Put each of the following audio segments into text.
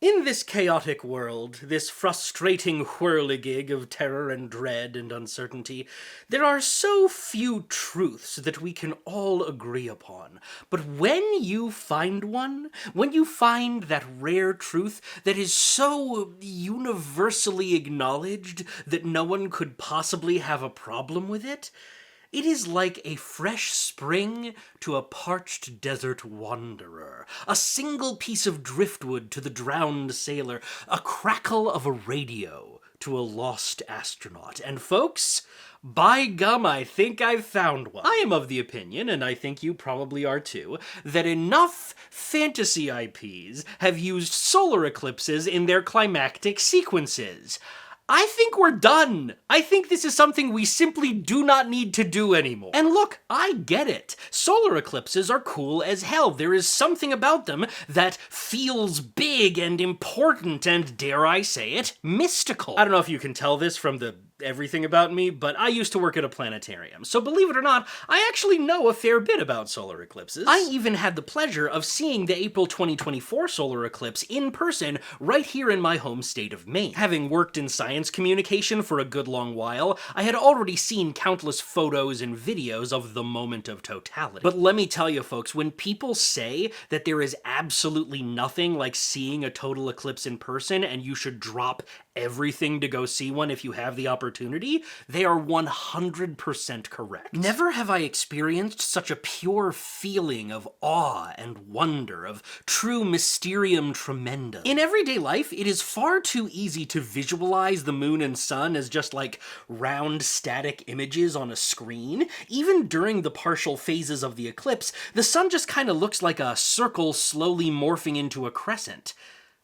In this chaotic world, this frustrating whirligig of terror and dread and uncertainty, there are so few truths that we can all agree upon. But when you find one, when you find that rare truth that is so universally acknowledged that no one could possibly have a problem with it, it is like a fresh spring to a parched desert wanderer, a single piece of driftwood to the drowned sailor, a crackle of a radio to a lost astronaut. And folks, by gum, I think I've found one. I am of the opinion, and I think you probably are too, that enough fantasy IPs have used solar eclipses in their climactic sequences. I think we're done. I think this is something we simply do not need to do anymore. And look, I get it. Solar eclipses are cool as hell. There is something about them that feels big and important and, dare I say it, mystical. I don't know if you can tell this from the everything about me, but I used to work at a planetarium, so believe it or not, I actually know a fair bit about solar eclipses. I even had the pleasure of seeing the April 2024 solar eclipse in person right here in my home state of Maine. Having worked in science communication for a good long while, I had already seen countless photos and videos of the moment of totality. But let me tell you folks, when people say that there is absolutely nothing like seeing a total eclipse in person and you should drop everything to go see one if you have the opportunity, they are 100% correct. Never have I experienced such a pure feeling of awe and wonder, of true mysterium tremendum. In everyday life, it is far too easy to visualize the moon and sun as just like round static images on a screen. Even during the partial phases of the eclipse, the sun just kind of looks like a circle slowly morphing into a crescent.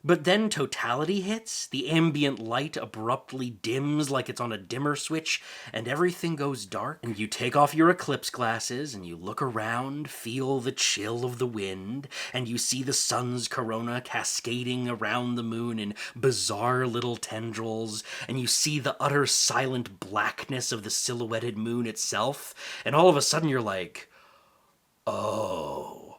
But then totality hits, the ambient light abruptly dims like it's on a dimmer switch, and everything goes dark, and you take off your eclipse glasses, and you look around, feel the chill of the wind, and you see the sun's corona cascading around the moon in bizarre little tendrils, and you see the utter silent blackness of the silhouetted moon itself, and all of a sudden you're like, oh,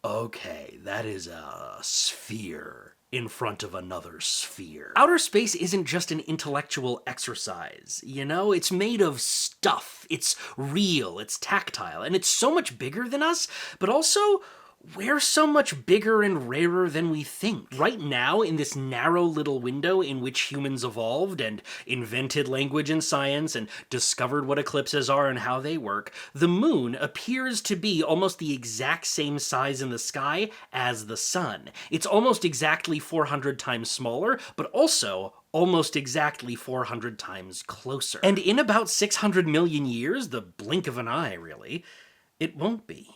okay, that is a sphere in front of another sphere. Outer space isn't just an intellectual exercise, you know? It's made of stuff. It's real, it's tactile, and it's so much bigger than us, but also we're so much bigger and rarer than we think. Right now, in this narrow little window in which humans evolved and invented language and science and discovered what eclipses are and how they work, the moon appears to be almost the exact same size in the sky as the sun. It's almost exactly 400 times smaller, but also almost exactly 400 times closer. And in about 600 million years, the blink of an eye, really, it won't be.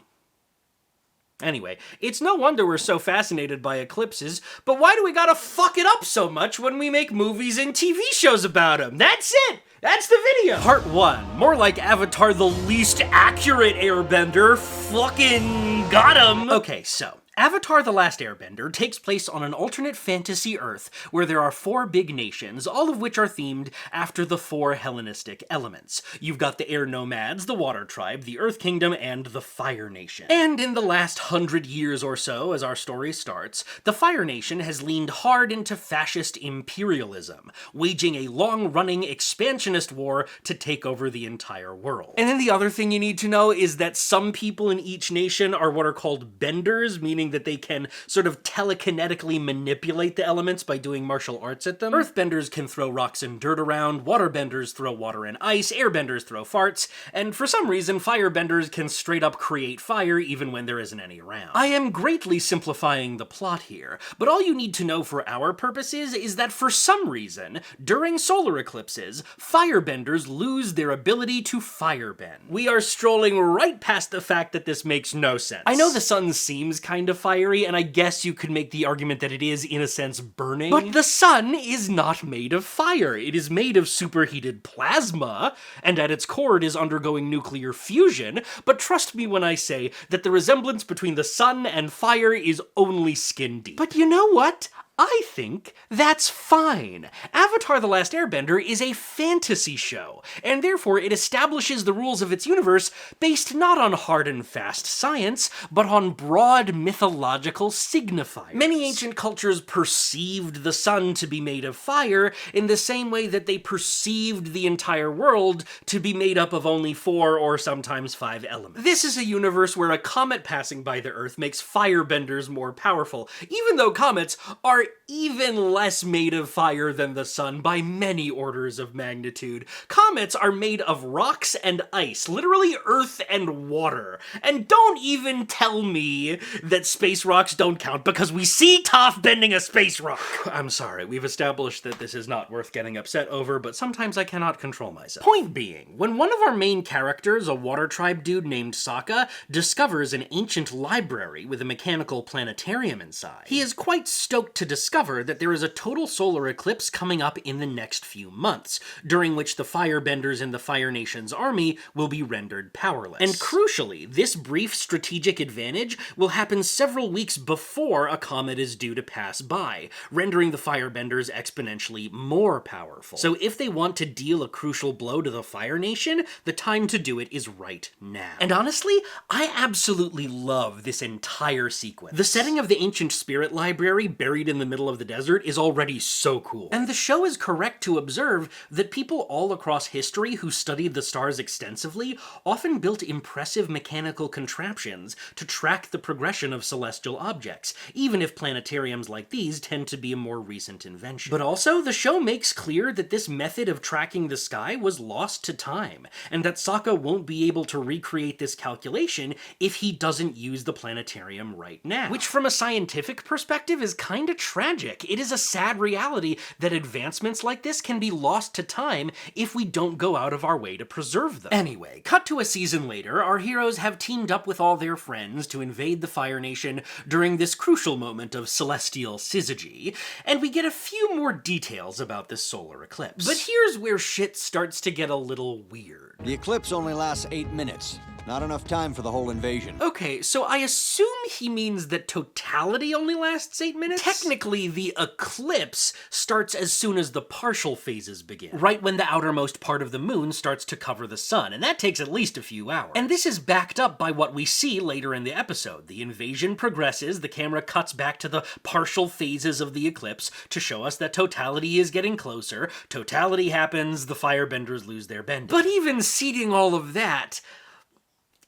Anyway, it's no wonder we're so fascinated by eclipses, but why do we gotta fuck it up so much when we make movies and TV shows about them? That's it! That's the video! Part 1. More like Avatar the least accurate airbender. Fucking got him! Okay, so Avatar The Last Airbender takes place on an alternate fantasy Earth where there are 4 big nations, all of which are themed after the 4 Hellenistic elements. You've got the Air Nomads, the Water Tribe, the Earth Kingdom, and the Fire Nation. And in the last 100 years or so, as our story starts, the Fire Nation has leaned hard into fascist imperialism, waging a long-running expansionist war to take over the entire world. And then the other thing you need to know is that some people in each nation are what are called benders, meaning that they can sort of telekinetically manipulate the elements by doing martial arts at them. Earthbenders can throw rocks and dirt around, waterbenders throw water and ice, airbenders throw farts, and for some reason, firebenders can straight up create fire even when there isn't any around. I am greatly simplifying the plot here, but all you need to know for our purposes is that for some reason, during solar eclipses, firebenders lose their ability to firebend. We are strolling right past the fact that this makes no sense. I know the sun seems kind of fiery, and I guess you could make the argument that it is, in a sense, burning. But the sun is not made of fire. It is made of superheated plasma, and at its core it is undergoing nuclear fusion, but trust me when I say that the resemblance between the sun and fire is only skin deep. But you know what? I think that's fine. Avatar: The Last Airbender is a fantasy show, and therefore it establishes the rules of its universe based not on hard and fast science, but on broad mythological signifiers. Many ancient cultures perceived the sun to be made of fire in the same way that they perceived the entire world to be made up of only 4 or sometimes 5 elements. This is a universe where a comet passing by the Earth makes firebenders more powerful, even though comets are even less made of fire than the sun by many orders of magnitude. Comets are made of rocks and ice, literally earth and water. And don't even tell me that space rocks don't count, because we see Toph bending a space rock. I'm sorry, we've established that this is not worth getting upset over, but sometimes I cannot control myself. Point being, when one of our main characters, a water tribe dude named Sokka, discovers an ancient library with a mechanical planetarium inside, he is quite stoked to discover that there is a total solar eclipse coming up in the next few months, during which the firebenders in the Fire Nation's army will be rendered powerless. And crucially, this brief strategic advantage will happen several weeks before a comet is due to pass by, rendering the firebenders exponentially more powerful. So if they want to deal a crucial blow to the Fire Nation, the time to do it is right now. And honestly, I absolutely love this entire sequence. The setting of the ancient spirit library buried in the middle of the desert is already so cool. And the show is correct to observe that people all across history who studied the stars extensively often built impressive mechanical contraptions to track the progression of celestial objects, even if planetariums like these tend to be a more recent invention. But also, the show makes clear that this method of tracking the sky was lost to time, and that Sokka won't be able to recreate this calculation if he doesn't use the planetarium right now. Which, from a scientific perspective, is kinda tragic. It is a sad reality that advancements like this can be lost to time if we don't go out of our way to preserve them. Anyway, cut to a season later, our heroes have teamed up with all their friends to invade the Fire Nation during this crucial moment of celestial syzygy, and we get a few more details about this solar eclipse. But here's where shit starts to get a little weird. The eclipse only lasts 8 minutes. Not enough time for the whole invasion. Okay, so I assume he means that totality only lasts 8 minutes? Technically, the eclipse starts as soon as the partial phases begin, right when the outermost part of the moon starts to cover the sun, and that takes at least a few hours. And this is backed up by what we see later in the episode. The invasion progresses, the camera cuts back to the partial phases of the eclipse to show us that totality is getting closer, totality happens, the firebenders lose their bending. But even seeding all of that,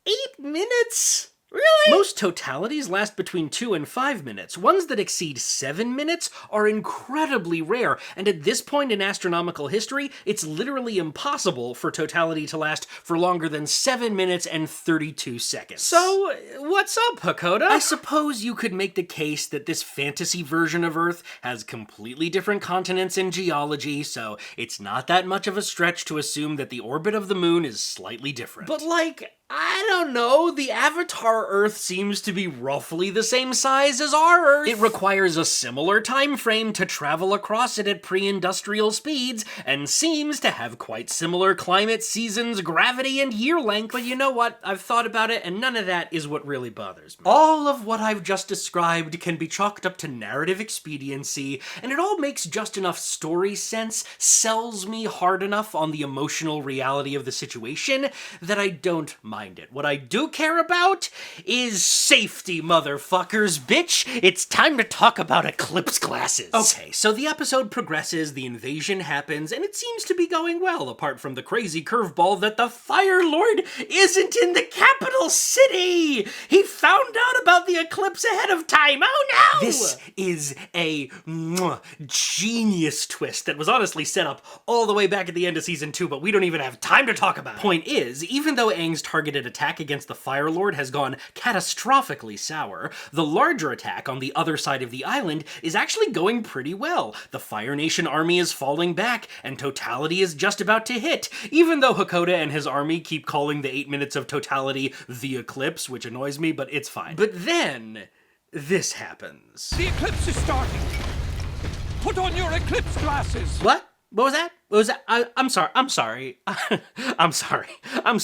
8 minutes? Really? Most totalities last between 2 and 5 minutes. Ones that exceed 7 minutes are incredibly rare, and at this point in astronomical history, it's literally impossible for totality to last for longer than 7 minutes and 32 seconds. So, what's up, Hakoda? I suppose you could make the case that this fantasy version of Earth has completely different continents and geology, so it's not that much of a stretch to assume that the orbit of the moon is slightly different. But I don't know, the Avatar Earth seems to be roughly the same size as our Earth. It requires a similar time frame to travel across it at pre-industrial speeds, and seems to have quite similar climate, seasons, gravity, and year length. But you know what? I've thought about it, and none of that is what really bothers me. All of what I've just described can be chalked up to narrative expediency, and it all makes just enough story sense, sells me hard enough on the emotional reality of the situation, that I don't mind it. What I do care about is safety, motherfuckers, bitch! It's time to talk about Eclipse glasses. Okay, so the episode progresses, the invasion happens, and it seems to be going well, apart from the crazy curveball that the Fire Lord isn't in the capital city! He found out about the eclipse ahead of time! Oh no! This is a genius twist that was honestly set up all the way back at the end of season 2, but we don't even have time to talk about it. Point is, even though Aang's targeted attack against the Fire Lord has gone catastrophically sour, the larger attack on the other side of the island is actually going pretty well. The Fire Nation army is falling back, and totality is just about to hit, even though Hakoda and his army keep calling the 8 minutes of totality the eclipse, which annoys me, but it's fine. But then, this happens. The eclipse is starting! Put on your eclipse glasses! What? What was that? What was that? I'm sorry. I'm sorry. I'm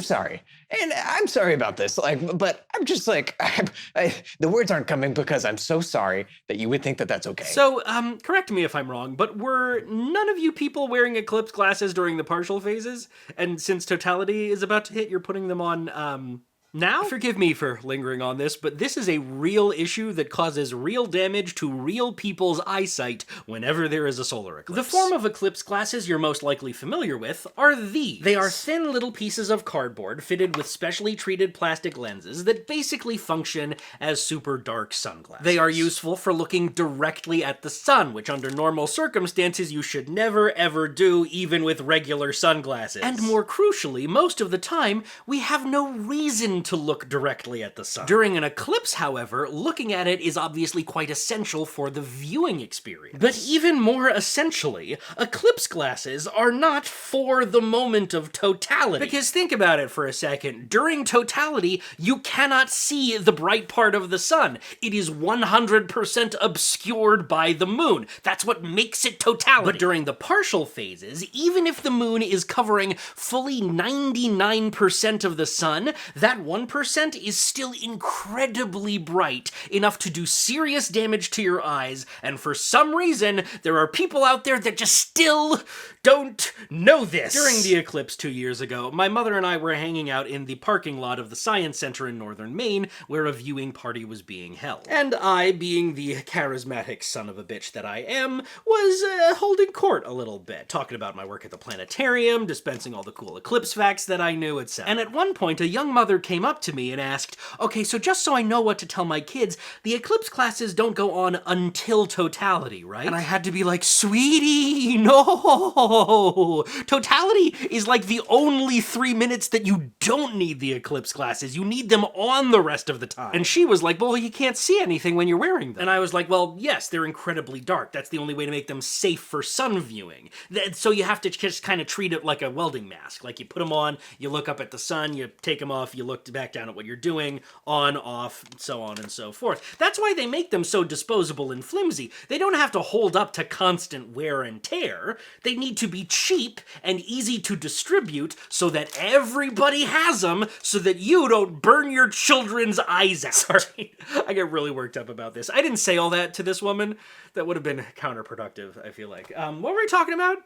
sorry. And I'm sorry about this, but I'm just the words aren't coming because I'm so sorry that you would think that that's okay. So, correct me if I'm wrong, but were none of you people wearing eclipse glasses during the partial phases? And since totality is about to hit, you're putting them on, now? Forgive me for lingering on this, but this is a real issue that causes real damage to real people's eyesight whenever there is a solar eclipse. The form of eclipse glasses you're most likely familiar with are these. They are thin little pieces of cardboard fitted with specially treated plastic lenses that basically function as super dark sunglasses. They are useful for looking directly at the sun, which under normal circumstances you should never ever do, even with regular sunglasses. And more crucially, most of the time, we have no reason to look directly at the sun. During an eclipse, however, looking at it is obviously quite essential for the viewing experience. But even more essentially, eclipse glasses are not for the moment of totality. Because think about it for a second. During totality, you cannot see the bright part of the sun. It is 100% obscured by the moon. That's what makes it totality. But during the partial phases, even if the moon is covering fully 99% of the sun, that 1% is still incredibly bright, enough to do serious damage to your eyes, and for some reason, there are people out there that just still don't know this. During the eclipse 2 years ago, my mother and I were hanging out in the parking lot of the Science Center in northern Maine, where a viewing party was being held. And I, being the charismatic son of a bitch that I am, was holding court a little bit, talking about my work at the planetarium, dispensing all the cool eclipse facts that I knew, etc. And at one point, a young mother came up to me and asked, okay, so just so I know what to tell my kids, the eclipse classes don't go on until totality, right? And I had to be like, sweetie, no! Totality is like the only 3 minutes that you don't need the eclipse glasses. You need them on the rest of the time. And she was like, well, you can't see anything when you're wearing them. And I was like, well, yes, they're incredibly dark. That's the only way to make them safe for sun viewing. So you have to just kind of treat it like a welding mask. Like you put them on, you look up at the sun, you take them off, you look back down at what you're doing, on, off, so on and so forth. That's why they make them so disposable and flimsy. They don't have to hold up to constant wear and tear. They need to be cheap and easy to distribute so that everybody has them so that you don't burn your children's eyes out. Sorry, I get really worked up about this. I didn't say all that to this woman. That would have been counterproductive, I feel like. What were we talking about?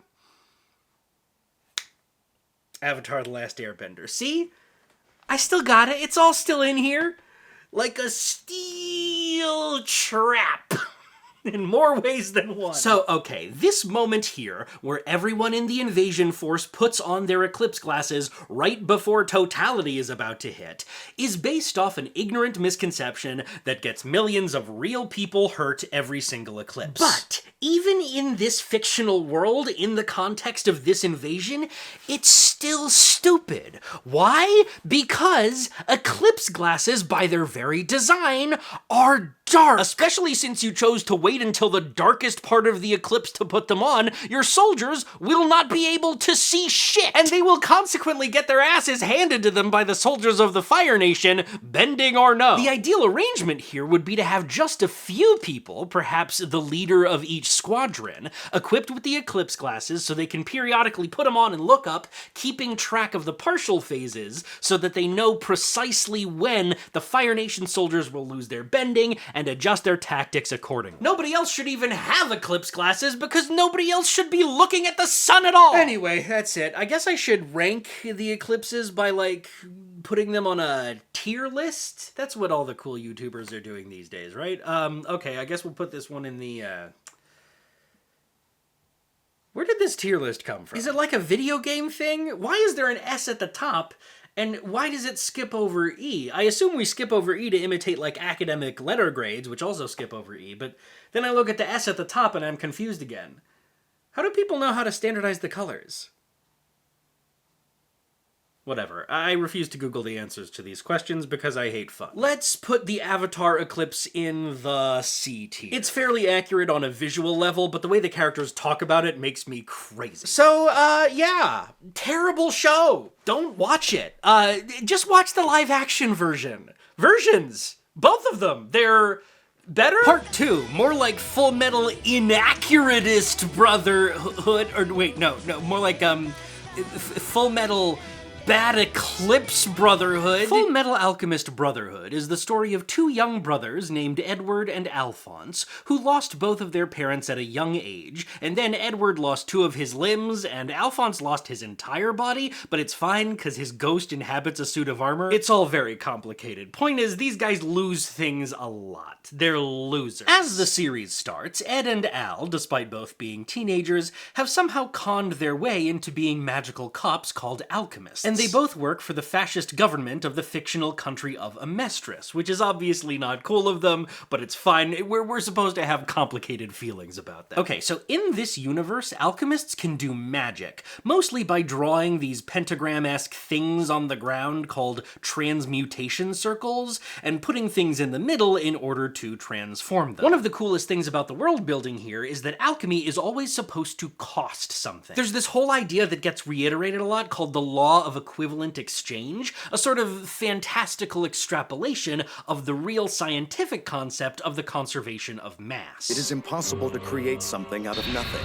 Avatar: The Last Airbender. See? I still got it. It's all still in here. Like a steel trap. In more ways than one. So, okay, this moment here, where everyone in the invasion force puts on their eclipse glasses right before totality is about to hit, is based off an ignorant misconception that gets millions of real people hurt every single eclipse. But even in this fictional world, in the context of this invasion, it's still stupid. Why? Because eclipse glasses, by their very design, are dark. Especially since you chose to wait until the darkest part of the eclipse to put them on, your soldiers will not be able to see shit. And they will consequently get their asses handed to them by the soldiers of the Fire Nation, bending or no. The ideal arrangement here would be to have just a few people, perhaps the leader of each squadron, equipped with the eclipse glasses so they can periodically put them on and look up, keeping track of the partial phases so that they know precisely when the Fire Nation soldiers will lose their bending and adjust their tactics accordingly. Nobody else should even have eclipse glasses because nobody else should be looking at the sun at all! Anyway, that's it. I guess I should rank the eclipses by, like, putting them on a tier list? That's what all the cool YouTubers are doing these days, right? Okay, I guess we'll put this one in the, Where did this tier list come from? Is it like a video game thing? Why is there an S at the top? And why does it skip over E? I assume we skip over E to imitate, like, academic letter grades, which also skip over E, but then I look at the S at the top and I'm confused again. How do people know how to standardize the colors? Whatever. I refuse to Google the answers to these questions because I hate fun. Let's put the Avatar Eclipse in the C tier. It's fairly accurate on a visual level, but the way the characters talk about it makes me crazy. So, yeah. Terrible show. Don't watch it. Just watch the live-action version. Versions! Both of them. They're better? Part 2. More like fullmetal inaccurate-est brotherhood. Or, wait, no. More like, fullmetal bad Eclipse brotherhood. Full Metal Alchemist Brotherhood is the story of two young brothers named Edward and Alphonse, who lost both of their parents at a young age, and then Edward lost two of his limbs, and Alphonse lost his entire body, but it's fine because his ghost inhabits a suit of armor. It's all very complicated. Point is, these guys lose things a lot. They're losers. As the series starts, Ed and Al, despite both being teenagers, have somehow conned their way into being magical cops called alchemists. And they both work for the fascist government of the fictional country of Amestris, which is obviously not cool of them, but it's fine. We're supposed to have complicated feelings about that. Okay, so in this universe, alchemists can do magic, mostly by drawing these pentagram-esque things on the ground called transmutation circles, and putting things in the middle in order to transform them. One of the coolest things about the world building here is that alchemy is always supposed to cost something. There's this whole idea that gets reiterated a lot called the law of equivalent exchange, a sort of fantastical extrapolation of the real scientific concept of the conservation of mass. It is impossible to create something out of nothing.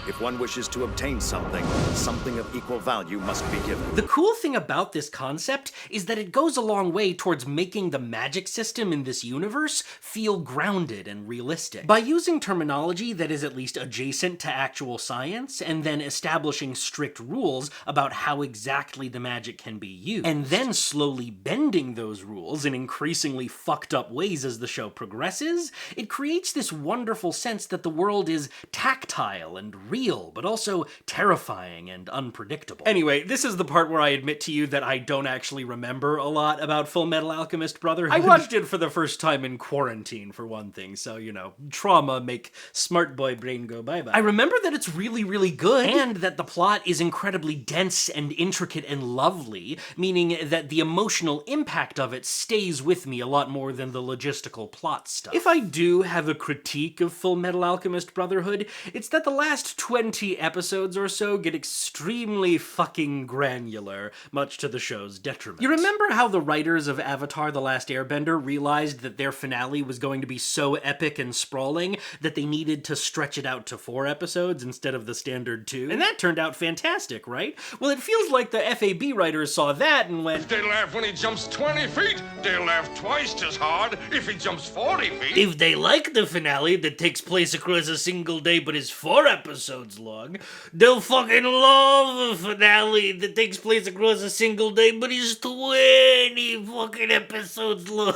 If one wishes to obtain something, something of equal value must be given. The cool thing about this concept is that it goes a long way towards making the magic system in this universe feel grounded and realistic. By using terminology that is at least adjacent to actual science, and then establishing strict rules about how exactly the magic can be used, and then slowly bending those rules in increasingly fucked up ways as the show progresses, it creates this wonderful sense that the world is tactile and real, but also terrifying and unpredictable. Anyway, this is the part where I admit to you that I don't actually remember a lot about Full Metal Alchemist Brotherhood. I watched it for the first time in quarantine, for one thing, so, you know, trauma make smart boy brain go bye-bye. I remember that it's really, really good, and that the plot is incredibly dense and intricate and lovely, meaning that the emotional impact of it stays with me a lot more than the logistical plot stuff. If I do have a critique of Full Metal Alchemist Brotherhood, it's that the last 20 episodes or so get extremely fucking granular, much to the show's detriment. You remember how the writers of Avatar: The Last Airbender realized that their finale was going to be so epic and sprawling that they needed to stretch it out to 4 episodes instead of the standard 2? And that turned out fantastic, right? Well, it feels like the FAB writers saw that and went, They laugh when he jumps 20 feet. They'll laugh twice as hard if he jumps 40 feet. if they like the finale that takes place across a single day but is 4 episodes long, they'll fucking love the finale that takes place across a single day but is 20 fucking episodes long.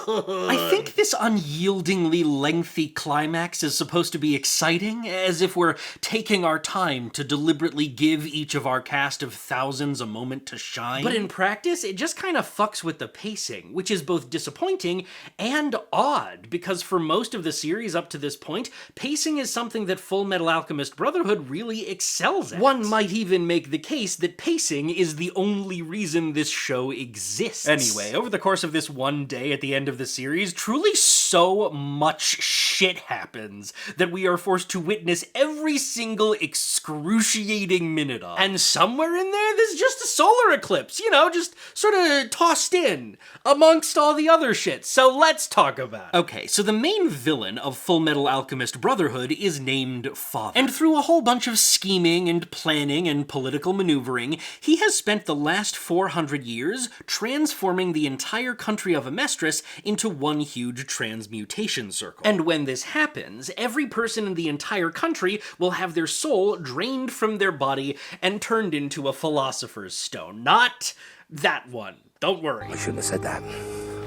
I think this unyieldingly lengthy climax is supposed to be exciting, as if we're taking our time to deliberately give each of our cast of thousands a moment to shine. But in practice, it just kind of fucks with the pacing, which is both disappointing and odd, because for most of the series up to this point, pacing is something that Full Metal Alchemist Brotherhood really excels at. One might even make the case that pacing is the only reason this show exists. Anyway, over the course of this one day at the end of the series, truly so much shit happens that we are forced to witness every single excruciating minute of. And somewhere in there, there's just a solar eclipse, you know, just sort of tossed in amongst all the other shit. So let's talk about it. Okay, so the main villain of Full Metal Alchemist Brotherhood is named Father. And through a whole bunch of scheming and planning and political maneuvering, he has spent the last 400 years transforming the entire country of Amestris into one huge transmutation circle. And when this happens, every person in the entire country will have their soul drained from their body and turned into a philosopher's stone. Not that one. Don't worry. I shouldn't have said that.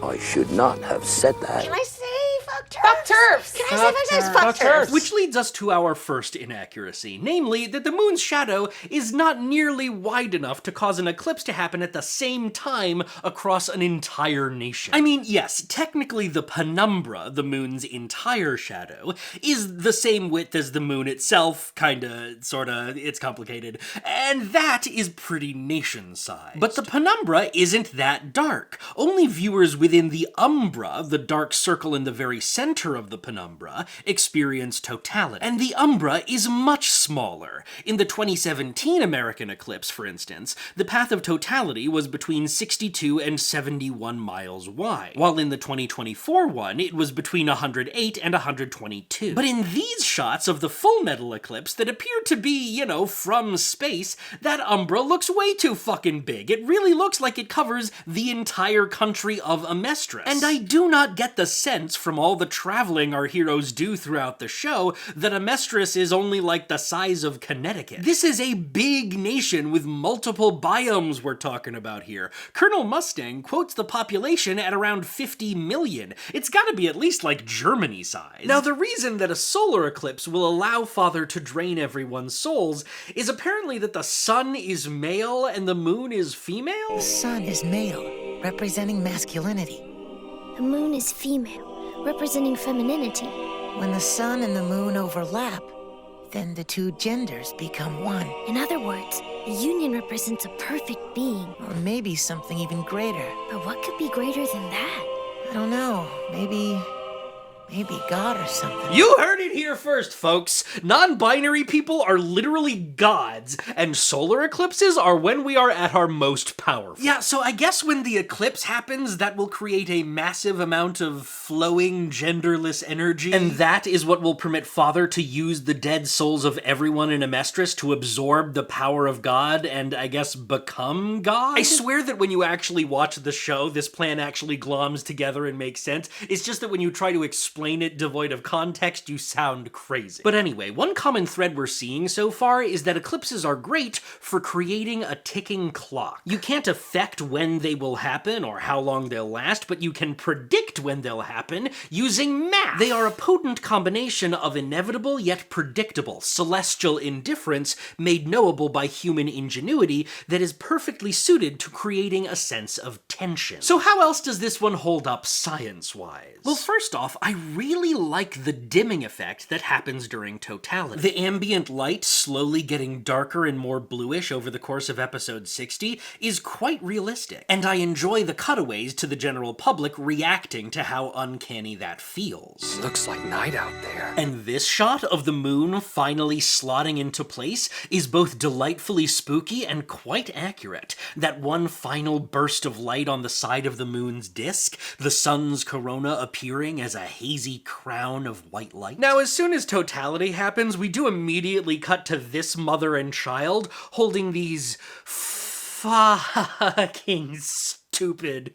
I should not have said that. Can I say fuck turfs? Fuck turfs! Can I say fuck turfs? Which leads us to our first inaccuracy, namely that the moon's shadow is not nearly wide enough to cause an eclipse to happen at the same time across an entire nation. I mean, yes, technically the penumbra, the moon's entire shadow, is the same width as the moon itself, kinda, sorta, it's complicated, and that is pretty nation-sized. But the penumbra isn't that dark. Only viewers within the umbra, the dark circle in the very center of the penumbra, experience totality. And the umbra is much smaller. In the 2017 American eclipse, for instance, the path of totality was between 62 and 71 miles wide, while in the 2024 one, it was between 108 and 122. But in these shots of the full metal eclipse that appear to be, you know, from space, that umbra looks way too fucking big. It really looks like it covers the entire country of Amestris. And I do not get the sense from all the traveling our heroes do throughout the show that Amestris is only like the size of Connecticut. This is a big nation with multiple biomes we're talking about here. Colonel Mustang quotes the population at around 50 million. It's gotta be at least like Germany size. Now, the reason that a solar eclipse will allow Father to drain everyone's souls is apparently that the sun is male and the moon is female? The sun is male, representing masculinity. The moon is female, representing femininity. When the sun and the moon overlap, then the two genders become one. In other words, the union represents a perfect being. Or maybe something even greater. But what could be greater than that? I don't know. Maybe God or something. You heard it here first, folks. Non-binary people are literally gods, and solar eclipses are when we are at our most powerful. Yeah, so I guess when the eclipse happens, that will create a massive amount of flowing, genderless energy, and that is what will permit Father to use the dead souls of everyone in Amestris to absorb the power of God and, I guess, become God? I swear that when you actually watch the show, this plan actually gloms together and makes sense. It's just that when you try to explain it devoid of context, you sound crazy. But anyway, one common thread we're seeing so far is that eclipses are great for creating a ticking clock. You can't affect when they will happen or how long they'll last, but you can predict when they'll happen using math. They are a potent combination of inevitable yet predictable celestial indifference made knowable by human ingenuity that is perfectly suited to creating a sense of tension. So how else does this one hold up science-wise? Well, first off, I really like the dimming effect that happens during totality. The ambient light slowly getting darker and more bluish over the course of episode 60 is quite realistic, and I enjoy the cutaways to the general public reacting to how uncanny that feels. Looks like night out there. And this shot of the moon finally slotting into place is both delightfully spooky and quite accurate. That one final burst of light on the side of the moon's disk, the sun's corona appearing as a hazy crown of white light. Now, as soon as totality happens, we do immediately cut to this mother and child holding these fucking stupid,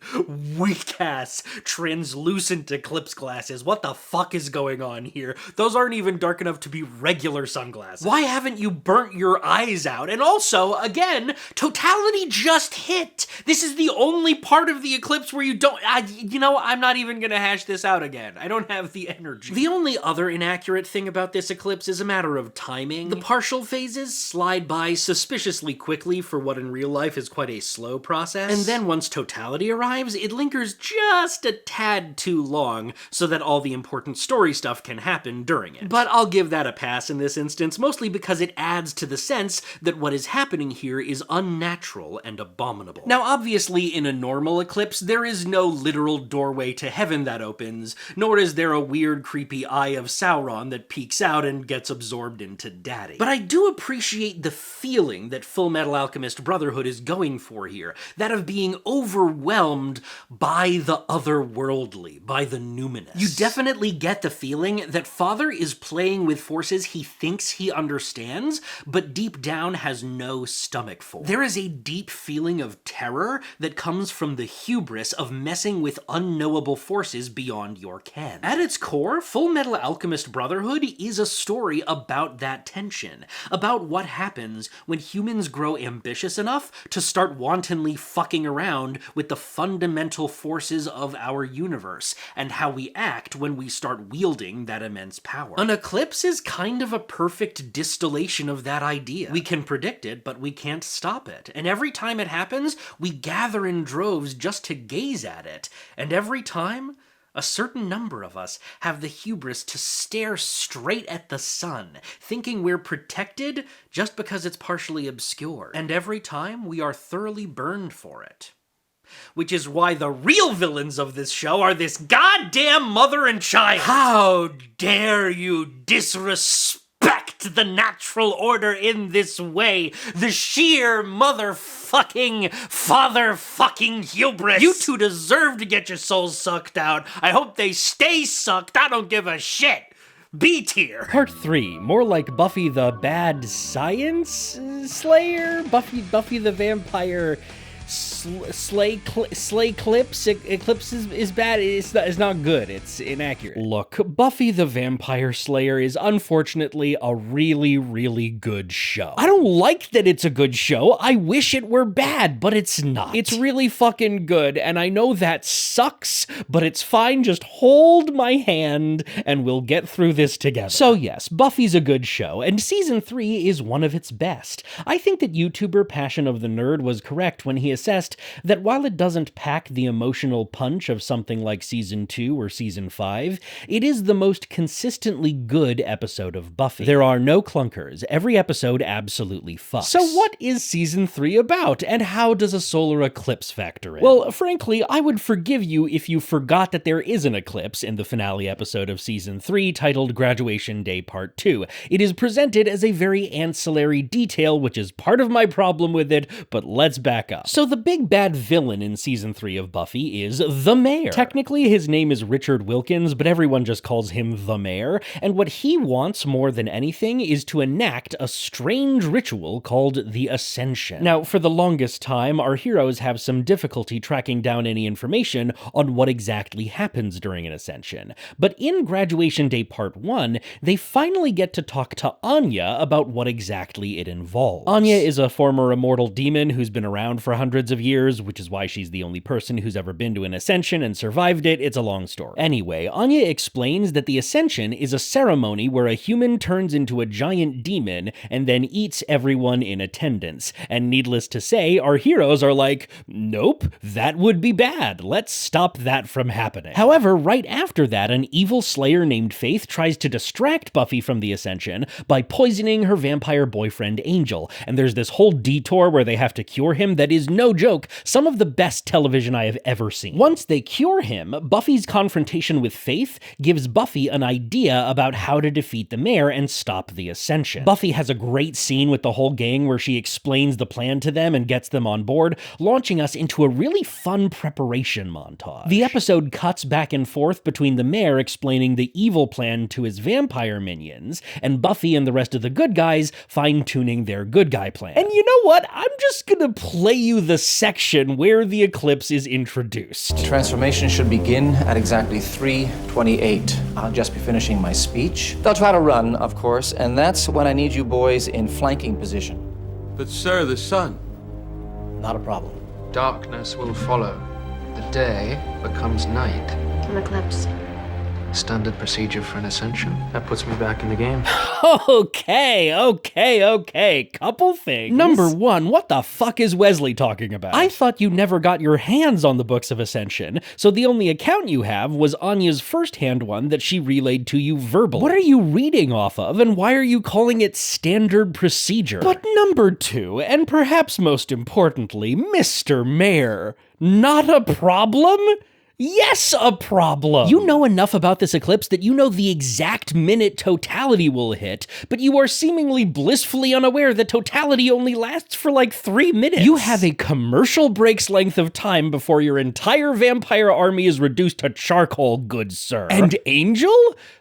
weak-ass, translucent eclipse glasses. What the fuck is going on here? Those aren't even dark enough to be regular sunglasses. Why haven't you burnt your eyes out? And also, again, totality just hit. This is the only part of the eclipse where you don't... you know, I'm not even gonna hash this out again. I don't have the energy. The only other inaccurate thing about this eclipse is a matter of timing. The partial phases slide by suspiciously quickly for what in real life is quite a slow process. And then once totality arrives, it lingers just a tad too long so that all the important story stuff can happen during it. But I'll give that a pass in this instance, mostly because it adds to the sense that what is happening here is unnatural and abominable. Now, obviously, in a normal eclipse, there is no literal doorway to heaven that opens, nor is there a weird, creepy eye of Sauron that peeks out and gets absorbed into Daddy. But I do appreciate the feeling that Fullmetal Alchemist Brotherhood is going for here, that of being overwhelmed by the otherworldly, by the numinous. You definitely get the feeling that Father is playing with forces he thinks he understands, but deep down has no stomach for. There is a deep feeling of terror that comes from the hubris of messing with unknowable forces beyond your ken. At its core, Fullmetal Alchemist Brotherhood is a story about that tension, about what happens when humans grow ambitious enough to start wantonly fucking around with the fundamental forces of our universe, and how we act when we start wielding that immense power. An eclipse is kind of a perfect distillation of that idea. We can predict it, but we can't stop it. And every time it happens, we gather in droves just to gaze at it. And every time, a certain number of us have the hubris to stare straight at the sun, thinking we're protected just because it's partially obscured. And every time, we are thoroughly burned for it. Which is why the real villains of this show are this goddamn mother and child. How dare you disrespect the natural order in this way? The sheer motherfucking father-fucking hubris. You two deserve to get your souls sucked out. I hope they stay sucked. I don't give a shit. B tier. Part 3, more like Buffy the Bad Science Slayer? Buffy the Vampire Eclipse is bad. It's not good. It's inaccurate. Look, Buffy the Vampire Slayer is unfortunately a really, really good show. I don't like that it's a good show. I wish it were bad, but it's not. It's really fucking good, and I know that sucks, but it's fine. Just hold my hand, and we'll get through this together. So yes, Buffy's a good show, and Season 3 is one of its best. I think that YouTuber Passion of the Nerd was correct when he assessed that while it doesn't pack the emotional punch of something like Season 2 or Season 5, it is the most consistently good episode of Buffy. There are no clunkers. Every episode absolutely fucks. So what is Season 3 about, and how does a solar eclipse factor in? Well, frankly, I would forgive you if you forgot that there is an eclipse in the finale episode of Season 3 titled Graduation Day Part 2. It is presented as a very ancillary detail, which is part of my problem with it, but let's back up. So the big bad villain in Season 3 of Buffy is the Mayor. Technically, his name is Richard Wilkins, but everyone just calls him the Mayor, and what he wants more than anything is to enact a strange ritual called the Ascension. Now, for the longest time, our heroes have some difficulty tracking down any information on what exactly happens during an Ascension, but in Graduation Day Part 1, they finally get to talk to Anya about what exactly it involves. Anya is a former immortal demon who's been around for hundreds of years, which is why she's the only person who's ever been to an Ascension and survived it. It's a long story. Anyway, Anya explains that the Ascension is a ceremony where a human turns into a giant demon and then eats everyone in attendance. And needless to say, our heroes are like, nope, that would be bad. Let's stop that from happening. However, right after that, an evil slayer named Faith tries to distract Buffy from the Ascension by poisoning her vampire boyfriend Angel. And there's this whole detour where they have to cure him that is no joke, some of the best television I have ever seen. Once they cure him, Buffy's confrontation with Faith gives Buffy an idea about how to defeat the Mayor and stop the Ascension. Buffy has a great scene with the whole gang where she explains the plan to them and gets them on board, launching us into a really fun preparation montage. The episode cuts back and forth between the Mayor explaining the evil plan to his vampire minions, and Buffy and the rest of the good guys fine-tuning their good guy plan. And you know what? I'm just gonna play you the section where the eclipse is introduced. Transformation should begin at exactly 3:28. I'll just be finishing my speech. They'll try to run, of course, and that's when I need you boys in flanking position. But sir, the sun. Not a problem. Darkness will follow. The day becomes night. An eclipse. Standard procedure for an Ascension. That puts me back in the game. Okay. Couple things. Number one, what the fuck is Wesley talking about? I thought you never got your hands on the books of Ascension, so the only account you have was Anya's first-hand one that she relayed to you verbally. What are you reading off of, and why are you calling it standard procedure? But number two, and perhaps most importantly, Mr. Mayor, not a problem? Yes, a problem! You know enough about this eclipse that you know the exact minute totality will hit, but you are seemingly blissfully unaware that totality only lasts for like 3 minutes. You have a commercial break's length of time before your entire vampire army is reduced to charcoal, good sir. And Angel?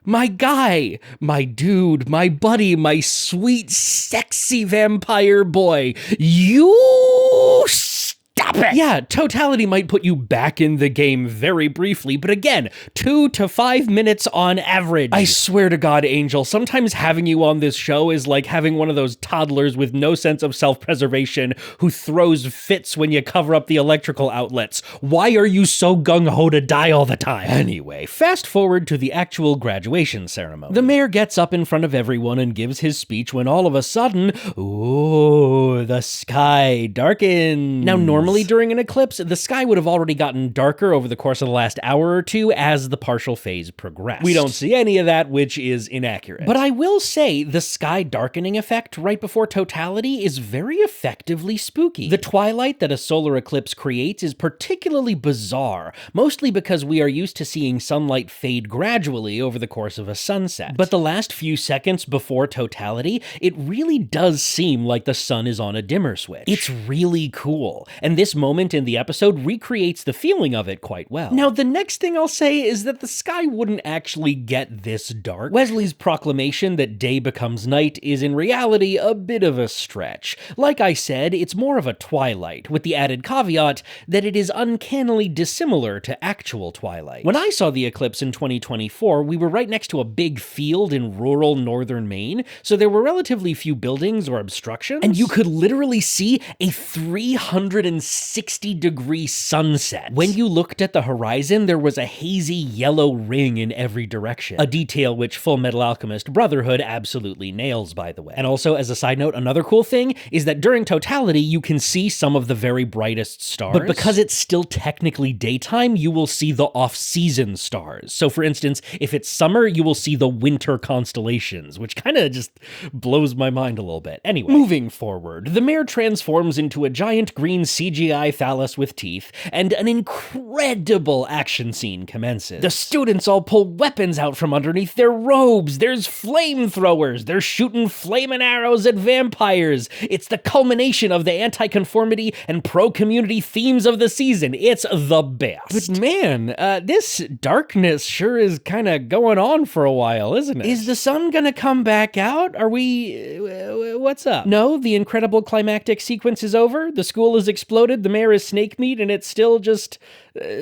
My guy, my dude, my buddy, my sweet, sexy vampire boy. You stop it! Yeah, totality might put you back in the game very briefly, but again, 2 to 5 minutes on average. I swear to God, Angel, sometimes having you on this show is like having one of those toddlers with no sense of self-preservation who throws fits when you cover up the electrical outlets. Why are you so gung-ho to die all the time? Anyway, fast forward to the actual graduation ceremony. The Mayor gets up in front of everyone and gives his speech when all of a sudden, ooh, the sky darkens. Now, normally Normally during an eclipse, the sky would have already gotten darker over the course of the last hour or two as the partial phase progressed. We don't see any of that, which is inaccurate. But I will say the sky darkening effect right before totality is very effectively spooky. The twilight that a solar eclipse creates is particularly bizarre, mostly because we are used to seeing sunlight fade gradually over the course of a sunset. But the last few seconds before totality, it really does seem like the sun is on a dimmer switch. It's really cool, and this moment in the episode recreates the feeling of it quite well. Now, the next thing I'll say is that the sky wouldn't actually get this dark. Wesley's proclamation that day becomes night is in reality a bit of a stretch. Like I said, it's more of a twilight, with the added caveat that it is uncannily dissimilar to actual twilight. When I saw the eclipse in 2024, we were right next to a big field in rural northern Maine, so there were relatively few buildings or obstructions, and you could literally see a 360-degree sunset. When you looked at the horizon, there was a hazy yellow ring in every direction, a detail which Fullmetal Alchemist Brotherhood absolutely nails, by the way. And also, as a side note, another cool thing is that during totality, you can see some of the very brightest stars, but because it's still technically daytime, you will see the off-season stars. So for instance, if it's summer, you will see the winter constellations, which kind of just blows my mind a little bit. Anyway, moving forward, the mayor transforms into a giant green CGI phallus with teeth, and an incredible action scene commences. The students all pull weapons out from underneath their robes. There's flamethrowers. They're shooting flaming arrows at vampires. It's the culmination of the anti-conformity and pro-community themes of the season. It's the best. But man, this darkness sure is kind of going on for a while, isn't it? Is the sun gonna come back out? Are we... what's up? No, the incredible climactic sequence is over. The school has exploded. The mayor is snake meat, and it's still just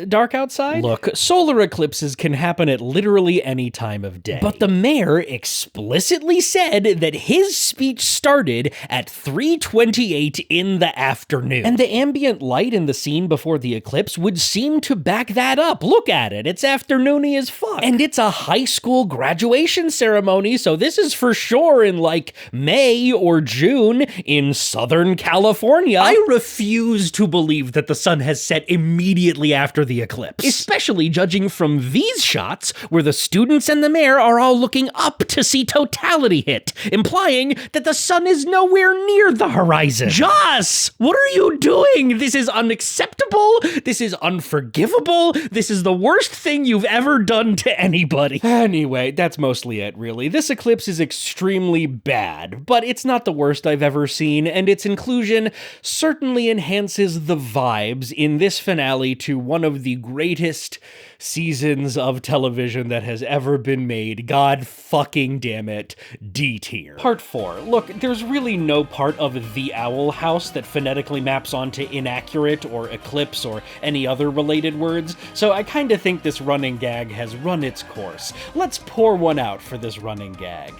dark outside? Look, solar eclipses can happen at literally any time of day. But the mayor explicitly said that his speech started at 3:28 in the afternoon. And the ambient light in the scene before the eclipse would seem to back that up. Look at it. It's afternoony as fuck. And it's a high school graduation ceremony, so this is for sure in like May or June in Southern California. I refuse to believe that the sun has set immediately after the eclipse, especially judging from these shots where the students and the mayor are all looking up to see totality hit, implying that the sun is nowhere near the horizon. Joss, what are you doing? This is unacceptable. This is unforgivable. This is the worst thing you've ever done to anybody. Anyway, that's mostly it, really. This eclipse is extremely bad, but it's not the worst I've ever seen, and its inclusion certainly enhances the vibes in this finale to one of the greatest seasons of television that has ever been made. God fucking damn it. D tier. Part 4. Look, there's really no part of The Owl House that phonetically maps onto inaccurate or eclipse or any other related words, so I kinda think this running gag has run its course. Let's pour one out for this running gag.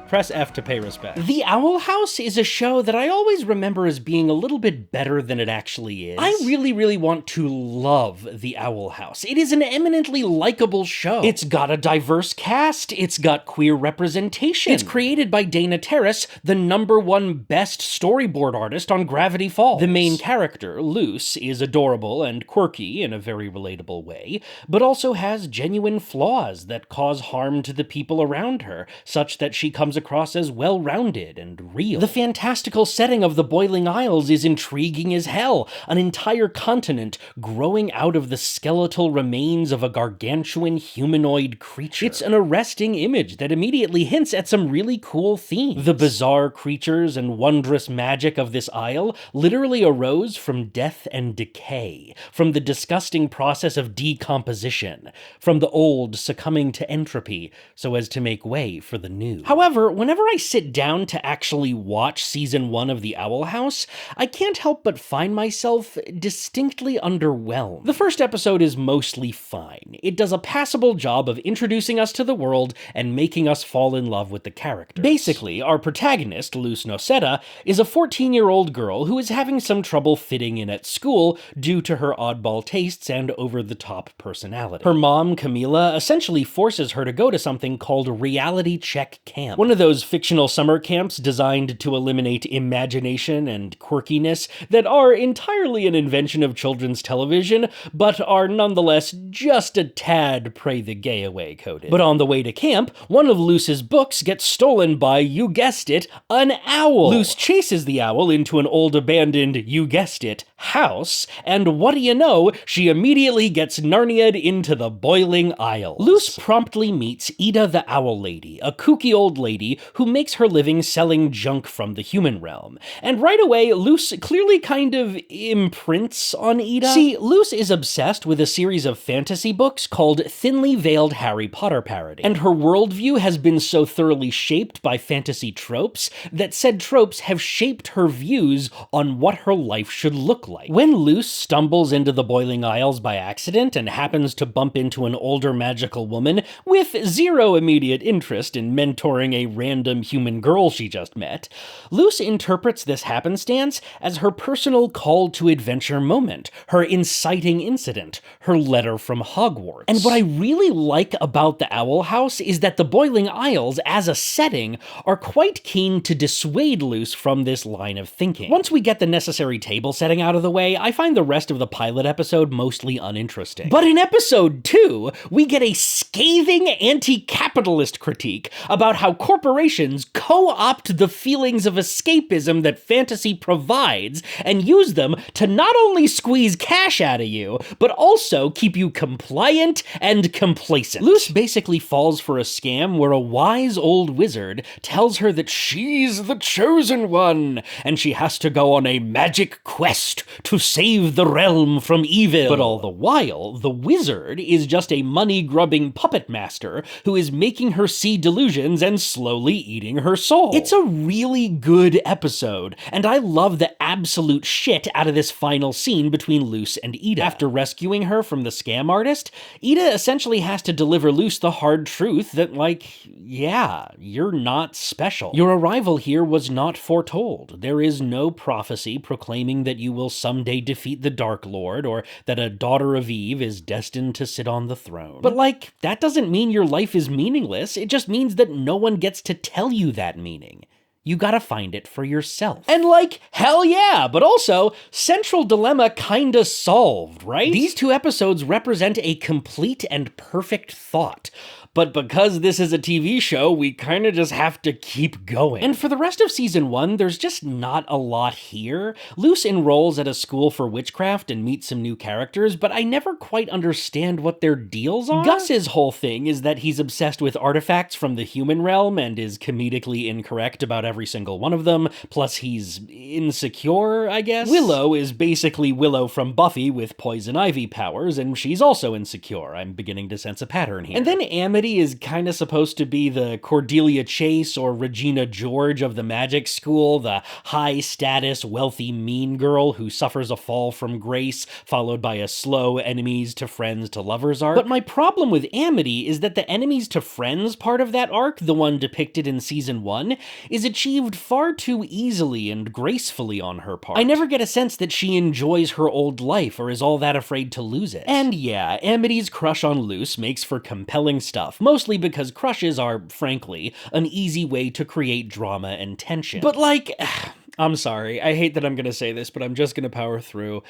Press F to pay respect. The Owl House is a show that I always remember as being a little bit better than it actually is. I really, really want to love The Owl House. It is an eminently likable show. It's got a diverse cast. It's got queer representation. It's created by Dana Terrace, the #1 best storyboard artist on Gravity Falls. The main character, Luce, is adorable and quirky in a very relatable way, but also has genuine flaws that cause harm to the people around her, such that she comes across as well-rounded and real. The fantastical setting of the Boiling Isles is intriguing as hell, an entire continent growing out of the skeletal remains of a gargantuan humanoid creature. It's an arresting image that immediately hints at some really cool themes. The bizarre creatures and wondrous magic of this isle literally arose from death and decay, from the disgusting process of decomposition, from the old succumbing to entropy so as to make way for the new. However, whenever I sit down to actually watch season 1 of The Owl House, I can't help but find myself distinctly underwhelmed. The first episode is mostly fine. It does a passable job of introducing us to the world and making us fall in love with the characters. Basically, our protagonist, Luce Noceta, is a 14-year-old girl who is having some trouble fitting in at school due to her oddball tastes and over-the-top personality. Her mom, Camila, essentially forces her to go to something called Reality Check Camp, one of those fictional summer camps designed to eliminate imagination and quirkiness that are entirely an invention of children's television, but are nonetheless just a tad pray the gay away coded. But on the way to camp, one of Luce's books gets stolen by, you guessed it, an owl. Luce chases the owl into an old abandoned, you guessed it, house, and what do you know, she immediately gets Narnia'd into the boiling aisles. Luce promptly meets Ida the Owl Lady, a kooky old lady who makes her living selling junk from the human realm. And right away, Luce clearly kind of imprints on Ida. See, Luce is obsessed with a series of fantasy books called Thinly Veiled Harry Potter Parody, and her worldview has been so thoroughly shaped by fantasy tropes that said tropes have shaped her views on what her life should look like. When Luce stumbles into the boiling aisles by accident and happens to bump into an older magical woman with zero immediate interest in mentoring a random human girl she just met, Luce interprets this happenstance as her personal call to adventure moment, her inciting incident, her letter from Hogwarts. And what I really like about the Owl House is that the boiling aisles as a setting are quite keen to dissuade Luce from this line of thinking. Once we get the necessary table setting out of the way, I find the rest of the pilot episode mostly uninteresting. But in episode 2, we get a scathing anti-capitalist critique about how corporations co-opt the feelings of escapism that fantasy provides and use them to not only squeeze cash out of you, but also keep you compliant and complacent. Luce basically falls for a scam where a wise old wizard tells her that she's the chosen one, and she has to go on a magic quest to save the realm from evil. But all the while, the wizard is just a money-grubbing puppet master who is making her see delusions and slowly eating her soul. It's a really good episode, and I love the absolute shit out of this final scene between Luce and Ida. After rescuing her from the scam artist, Ida essentially has to deliver Luce the hard truth that, like, yeah, you're not special. Your arrival here was not foretold. There is no prophecy proclaiming that you will someday defeat the Dark Lord, or that a daughter of Eve is destined to sit on the throne. But like, that doesn't mean your life is meaningless, it just means that no one gets to tell you that meaning. You gotta find it for yourself. And like, hell yeah, but also, central dilemma kinda solved, right? These two episodes represent a complete and perfect thought. But because this is a TV show, we kind of just have to keep going. And for the rest of season 1, there's just not a lot here. Luce enrolls at a school for witchcraft and meets some new characters, but I never quite understand what their deals are. Gus's whole thing is that he's obsessed with artifacts from the human realm and is comedically incorrect about every single one of them, plus he's insecure, I guess. Willow is basically Willow from Buffy with poison ivy powers, and she's also insecure. I'm beginning to sense a pattern here. And then Amity is kind of supposed to be the Cordelia Chase or Regina George of the magic school, the high-status, wealthy mean girl who suffers a fall from grace, followed by a slow enemies to friends to lovers arc. But my problem with Amity is that the enemies to friends part of that arc, the one depicted in season 1, is achieved far too easily and gracefully on her part. I never get a sense that she enjoys her old life or is all that afraid to lose it. And yeah, Amity's crush on Luce makes for compelling stuff, mostly because crushes are, frankly, an easy way to create drama and tension. But like, I'm sorry, I hate that I'm gonna say this, but I'm just gonna power through.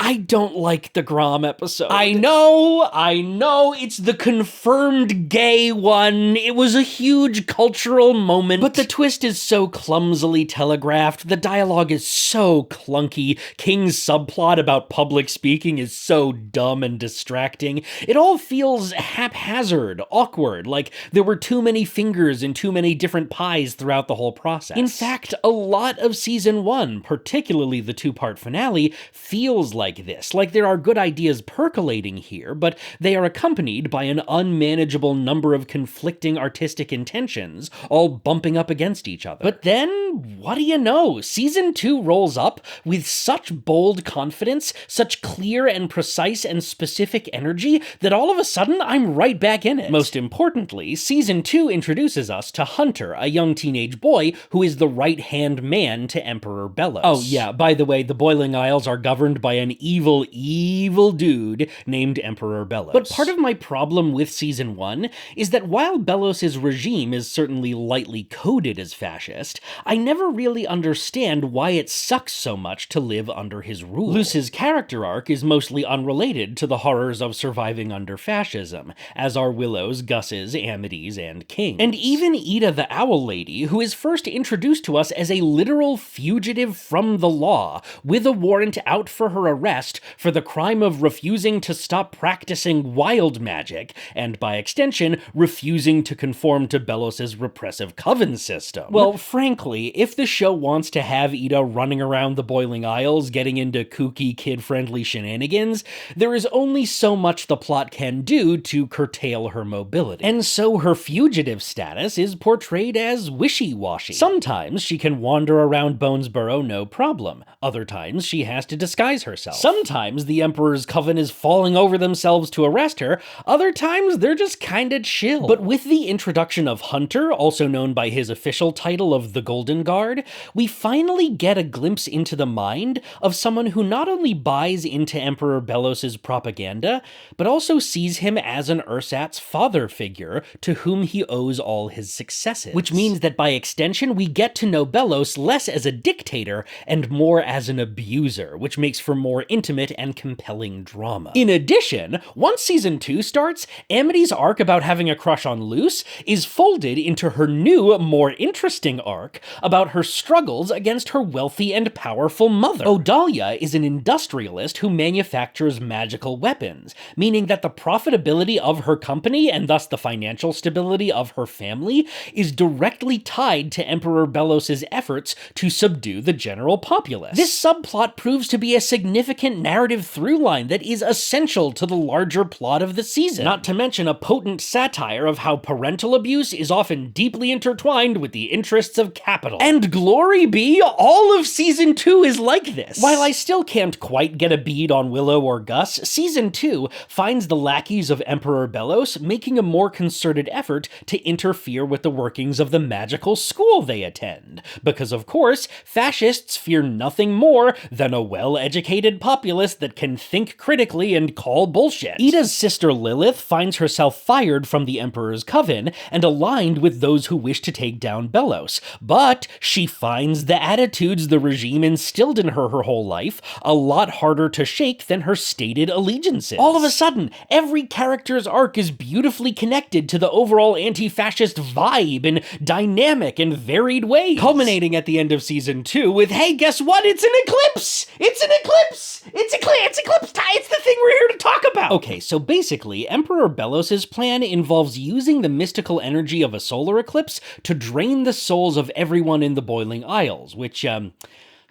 I don't like the Grom episode. I know, it's the confirmed gay one. It was a huge cultural moment. But the twist is so clumsily telegraphed, the dialogue is so clunky, King's subplot about public speaking is so dumb and distracting. It all feels haphazard, awkward, like there were too many fingers in too many different pies throughout the whole process. In fact, a lot of season 1, particularly the 2-part finale, feels like this. Like there are good ideas percolating here, but they are accompanied by an unmanageable number of conflicting artistic intentions, all bumping up against each other. But then, what do you know? Season 2 rolls up with such bold confidence, such clear and precise and specific energy, that all of a sudden I'm right back in it. Most importantly, season 2 introduces us to Hunter, a young teenage boy who is the right-hand man to Emperor Bellos. Oh yeah, by the way, the Boiling Isles are governed by an evil, evil dude named Emperor Belos. But part of my problem with Season 1 is that while Belos' regime is certainly lightly coded as fascist, I never really understand why it sucks so much to live under his rule. Luce's character arc is mostly unrelated to the horrors of surviving under fascism, as are Willow's, Gus's, Amity's, and King's. And even Ida the Owl Lady, who is first introduced to us as a literal fugitive from the law, with a warrant out for her arrest for the crime of refusing to stop practicing wild magic, and by extension, refusing to conform to Belos' repressive coven system. Well, frankly, if the show wants to have Ida running around the Boiling Isles getting into kooky, kid-friendly shenanigans, there is only so much the plot can do to curtail her mobility. And so her fugitive status is portrayed as wishy-washy. Sometimes she can wander around Bonesborough no problem. Other times she has to disguise herself. Sometimes the Emperor's coven is falling over themselves to arrest her. Other times they're just kinda chill. But with the introduction of Hunter, also known by his official title of the Golden Guard, we finally get a glimpse into the mind of someone who not only buys into Emperor Belos' propaganda, but also sees him as an ersatz father figure to whom he owes all his successes. Which means that by extension, we get to know Belos less as a dictator and more as an abuser, which makes for more intimate and compelling drama. In addition, once Season 2 starts, Amity's arc about having a crush on Luce is folded into her new, more interesting arc about her struggles against her wealthy and powerful mother. Odalia is an industrialist who manufactures magical weapons, meaning that the profitability of her company, and thus the financial stability of her family, is directly tied to Emperor Belos' efforts to subdue the general populace. This subplot proves to be a significant narrative through line that is essential to the larger plot of the season, not to mention a potent satire of how parental abuse is often deeply intertwined with the interests of capital. And glory be, all of Season 2 is like this. While I still can't quite get a bead on Willow or Gus, Season 2 finds the lackeys of Emperor Belos making a more concerted effort to interfere with the workings of the magical school they attend. Because of course, fascists fear nothing more than a well-educated populace that can think critically and call bullshit. Ida's sister Lilith finds herself fired from the Emperor's coven and aligned with those who wish to take down Belos, but she finds the attitudes the regime instilled in her whole life a lot harder to shake than her stated allegiances. All of a sudden, every character's arc is beautifully connected to the overall anti-fascist vibe in dynamic and varied ways, culminating at the end of Season 2 with, hey, guess what? It's an eclipse! It's an eclipse! It's eclipse time! It's the thing we're here to talk about! Okay, so basically, Emperor Belos' plan involves using the mystical energy of a solar eclipse to drain the souls of everyone in the Boiling Isles, which,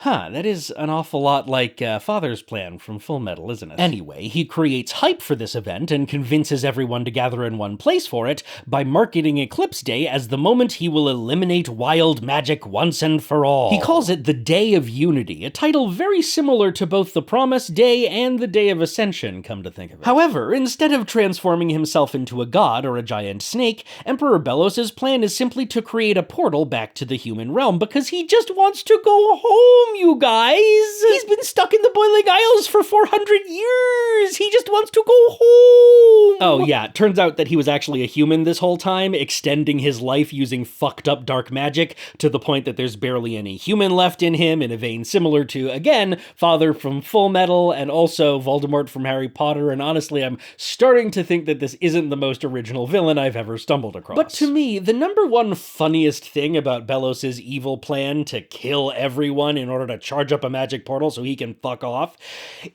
that is an awful lot like Father's plan from Fullmetal, isn't it? Anyway, he creates hype for this event and convinces everyone to gather in one place for it by marketing Eclipse Day as the moment he will eliminate wild magic once and for all. He calls it the Day of Unity, a title very similar to both the Promised Day and the Day of Ascension, come to think of it. However, instead of transforming himself into a god or a giant snake, Emperor Belos' plan is simply to create a portal back to the human realm because he just wants to go home, you guys! He's been stuck in the Boiling Isles for 400 years! He just wants to go home! Oh yeah, turns out that he was actually a human this whole time, extending his life using fucked up dark magic to the point that there's barely any human left in him, in a vein similar to, again, Father from Fullmetal and also Voldemort from Harry Potter, and honestly, I'm starting to think that this isn't the most original villain I've ever stumbled across. But to me, the number one funniest thing about Belos' evil plan to kill everyone in order to charge up a magic portal so he can fuck off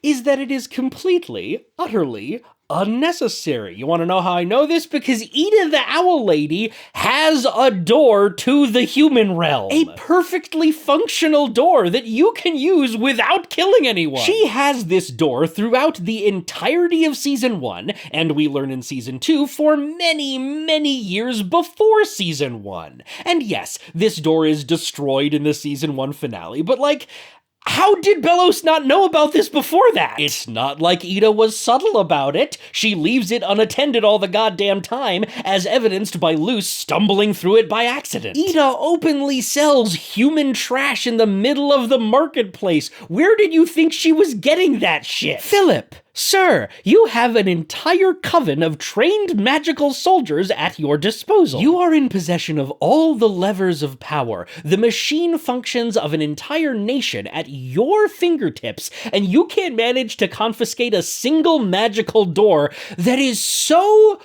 is that it is completely, utterly unnecessary. You want to know how I know this? Because Ida the Owl Lady has a door to the human realm. A perfectly functional door that you can use without killing anyone. She has this door throughout the entirety of Season 1, and we learn in Season 2 for many, many years before Season 1. And yes, this door is destroyed in the Season 1 finale, but like, How did Bellows not know about this before that? It's not like Ida was subtle about it. She leaves it unattended all the goddamn time, as evidenced by Luce stumbling through it by accident. Ida openly sells human trash in the middle of the marketplace. Where did you think she was getting that shit? Philip! Sir, you have an entire coven of trained magical soldiers at your disposal. You are in possession of all the levers of power, the machine functions of an entire nation at your fingertips, and you can't manage to confiscate a single magical door that is so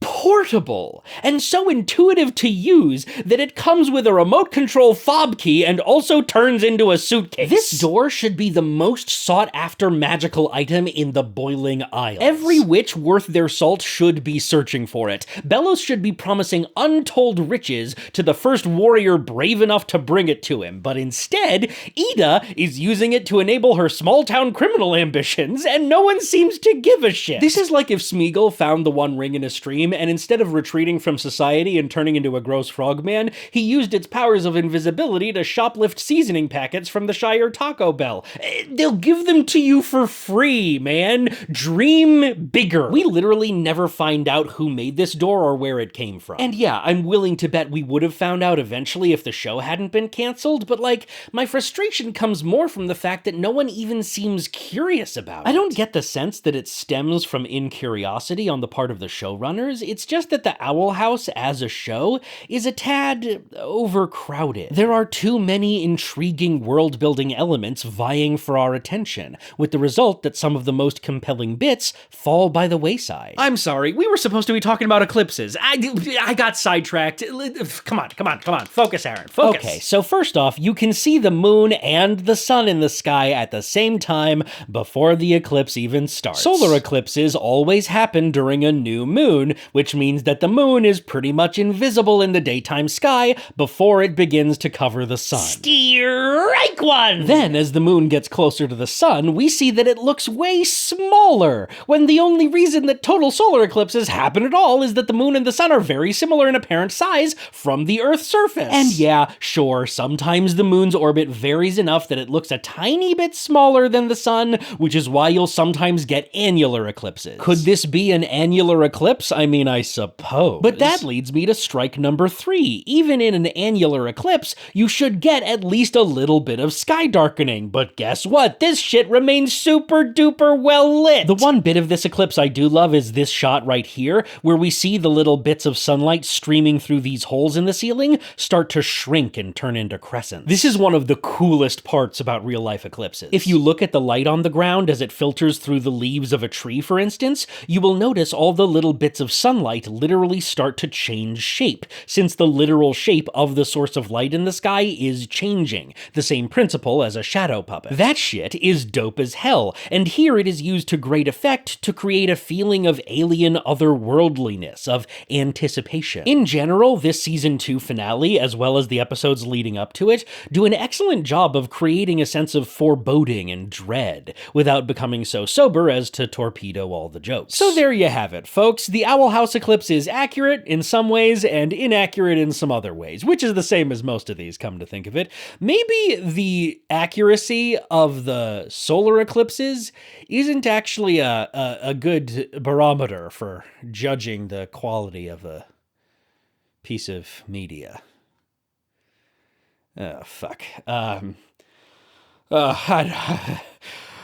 portable and so intuitive to use that it comes with a remote control fob key and also turns into a suitcase. This door should be the most sought after magical item in the Boiling Isles. Every witch worth their salt should be searching for it. Bellows should be promising untold riches to the first warrior brave enough to bring it to him, but instead, Ida is using it to enable her small-town criminal ambitions, and no one seems to give a shit. This is like if Smeagol found the One Ring in a stream, and instead of retreating from society and turning into a gross frogman, he used its powers of invisibility to shoplift seasoning packets from the Shire Taco Bell. They'll give them to you for free, man. Dream bigger. We literally never find out who made this door or where it came from. And yeah, I'm willing to bet we would have found out eventually if the show hadn't been canceled, but like, my frustration comes more from the fact that no one even seems curious about it. I don't get the sense that it stems from incuriosity on the part of the showrunners. It's just that the Owl House as a show is a tad overcrowded. There are too many intriguing world-building elements vying for our attention, with the result that some of the most compelling bits fall by the wayside. I'm sorry, we were supposed to be talking about Eclipses. I got sidetracked. Come on. Focus, Aaron. Focus. Okay, so first off, you can see the moon and the sun in the sky at the same time before the eclipse even starts. Solar eclipses always happen during a new moon, which means that the moon is pretty much invisible in the daytime sky before it begins to cover the sun. Strike one! Then, as the moon gets closer to the sun, we see that it looks way smaller, when the only reason that total solar eclipses happen at all is that the moon and the sun are very similar in apparent size from the Earth's surface. And yeah, sure, sometimes the moon's orbit varies enough that it looks a tiny bit smaller than the sun, which is why you'll sometimes get annular eclipses. Could this be an annular eclipse? I mean, I suppose. But that leads me to strike number 3. Even in an annular eclipse, you should get at least a little bit of sky darkening. But guess what? This shit remains super duper well lit. The one bit of this eclipse I do love is this shot right here, where we see the little bits of sunlight streaming through these holes in the ceiling start to shrink and turn into crescents. This is one of the coolest parts about real-life eclipses. If you look at the light on the ground as it filters through the leaves of a tree, for instance, you will notice all the little bits of sunlight literally start to change shape, since the literal shape of the source of light in the sky is changing, the same principle as a shadow puppet. That shit is dope as hell, and here it is used to great effect to create a feeling of alien otherworldliness, of anticipation. In general, this season 2 finale, as well as the episodes leading up to it, do an excellent job of creating a sense of foreboding and dread, without becoming so sober as to torpedo all the jokes. So there you have it, folks. The Owl House eclipse is accurate in some ways and inaccurate in some other ways, which is the same as most of these, come to think of it. Maybe the accuracy of the solar eclipses isn't actually a good barometer for judging the quality of a piece of media. Oh, fuck.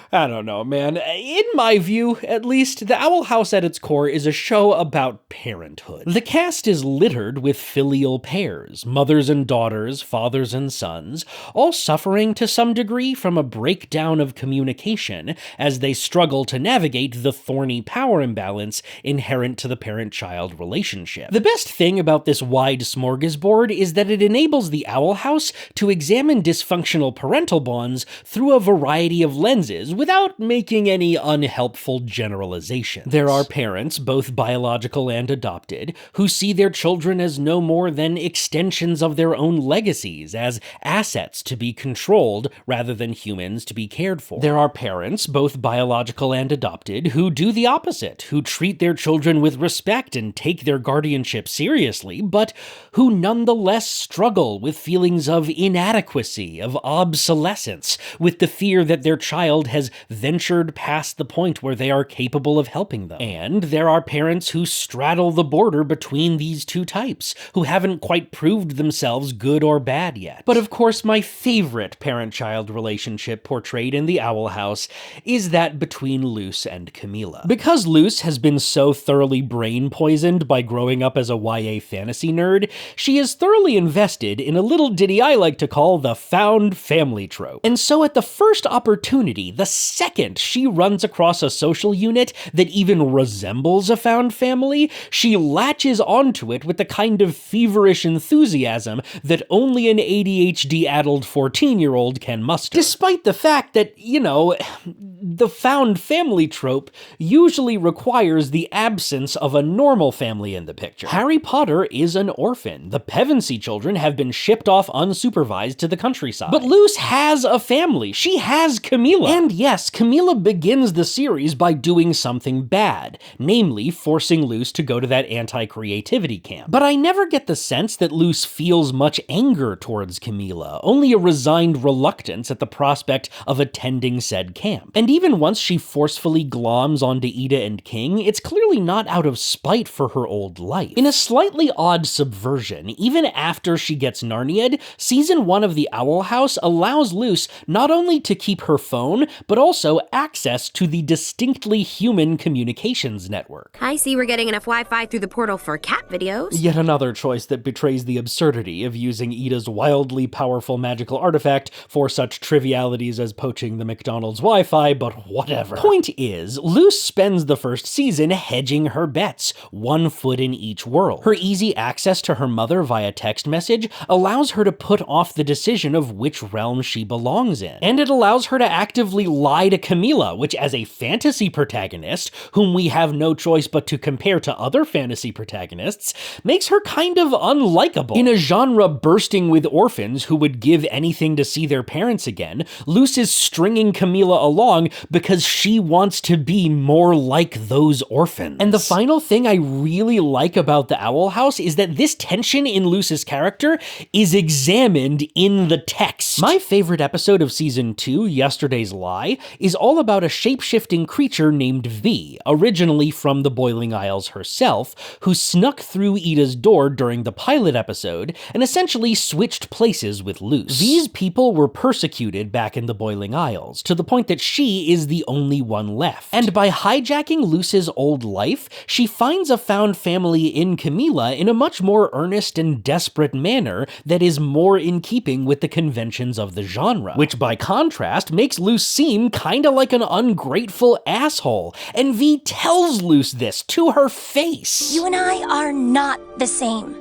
I don't know, man. In my view, at least, The Owl House at its core is a show about parenthood. The cast is littered with filial pairs, mothers and daughters, fathers and sons, all suffering to some degree from a breakdown of communication as they struggle to navigate the thorny power imbalance inherent to the parent-child relationship. The best thing about this wide smorgasbord is that it enables The Owl House to examine dysfunctional parental bonds through a variety of lenses, without making any unhelpful generalizations. There are parents, both biological and adopted, who see their children as no more than extensions of their own legacies, as assets to be controlled rather than humans to be cared for. There are parents, both biological and adopted, who do the opposite, who treat their children with respect and take their guardianship seriously, but who nonetheless struggle with feelings of inadequacy, of obsolescence, with the fear that their child has ventured past the point where they are capable of helping them. And there are parents who straddle the border between these two types, who haven't quite proved themselves good or bad yet. But of course, my favorite parent-child relationship portrayed in The Owl House is that between Luce and Camilla. Because Luce has been so thoroughly brain-poisoned by growing up as a YA fantasy nerd, she is thoroughly invested in a little ditty I like to call the found family trope. And so at the first opportunity, the second she runs across a social unit that even resembles a found family, she latches onto it with the kind of feverish enthusiasm that only an ADHD-addled 14-year-old can muster. Despite the fact that, you know, the found family trope usually requires the absence of a normal family in the picture. Harry Potter is an orphan. The Pevensey children have been shipped off unsupervised to the countryside. But Luce has a family. She has Camilla. And yes, Camilla begins the series by doing something bad, namely forcing Luce to go to that anti-creativity camp. But I never get the sense that Luce feels much anger towards Camilla, only a resigned reluctance at the prospect of attending said camp. And even once she forcefully gloms onto Ida and King, it's clearly not out of spite for her old life. In a slightly odd subversion, even after she gets Narnia'd, Season 1 of The Owl House allows Luce not only to keep her phone, but also access to the distinctly human communications network. I see we're getting enough Wi-Fi through the portal for cat videos. Yet another choice that betrays the absurdity of using Ida's wildly powerful magical artifact for such trivialities as poaching the McDonald's Wi-Fi, but whatever. Point is, Luce spends the first season hedging her bets, one foot in each world. Her easy access to her mother via text message allows her to put off the decision of which realm she belongs in. And it allows her to actively lie to Camilla, which as a fantasy protagonist, whom we have no choice but to compare to other fantasy protagonists, makes her kind of unlikable. In a genre bursting with orphans who would give anything to see their parents again, Luce is stringing Camilla along because she wants to be more like those orphans. And the final thing I really like about The Owl House is that this tension in Luce's character is examined in the text. My favorite episode of Season 2, Yesterday's Lie, is all about a shape-shifting creature named V, originally from the Boiling Isles herself, who snuck through Ida's door during the pilot episode and essentially switched places with Luce. These people were persecuted back in the Boiling Isles, to the point that she is the only one left. And by hijacking Luce's old life, she finds a found family in Camilla in a much more earnest and desperate manner that is more in keeping with the conventions of the genre, which by contrast makes Luce seem kinda like an ungrateful asshole, and V tells Luce this to her face. You and I are not the same.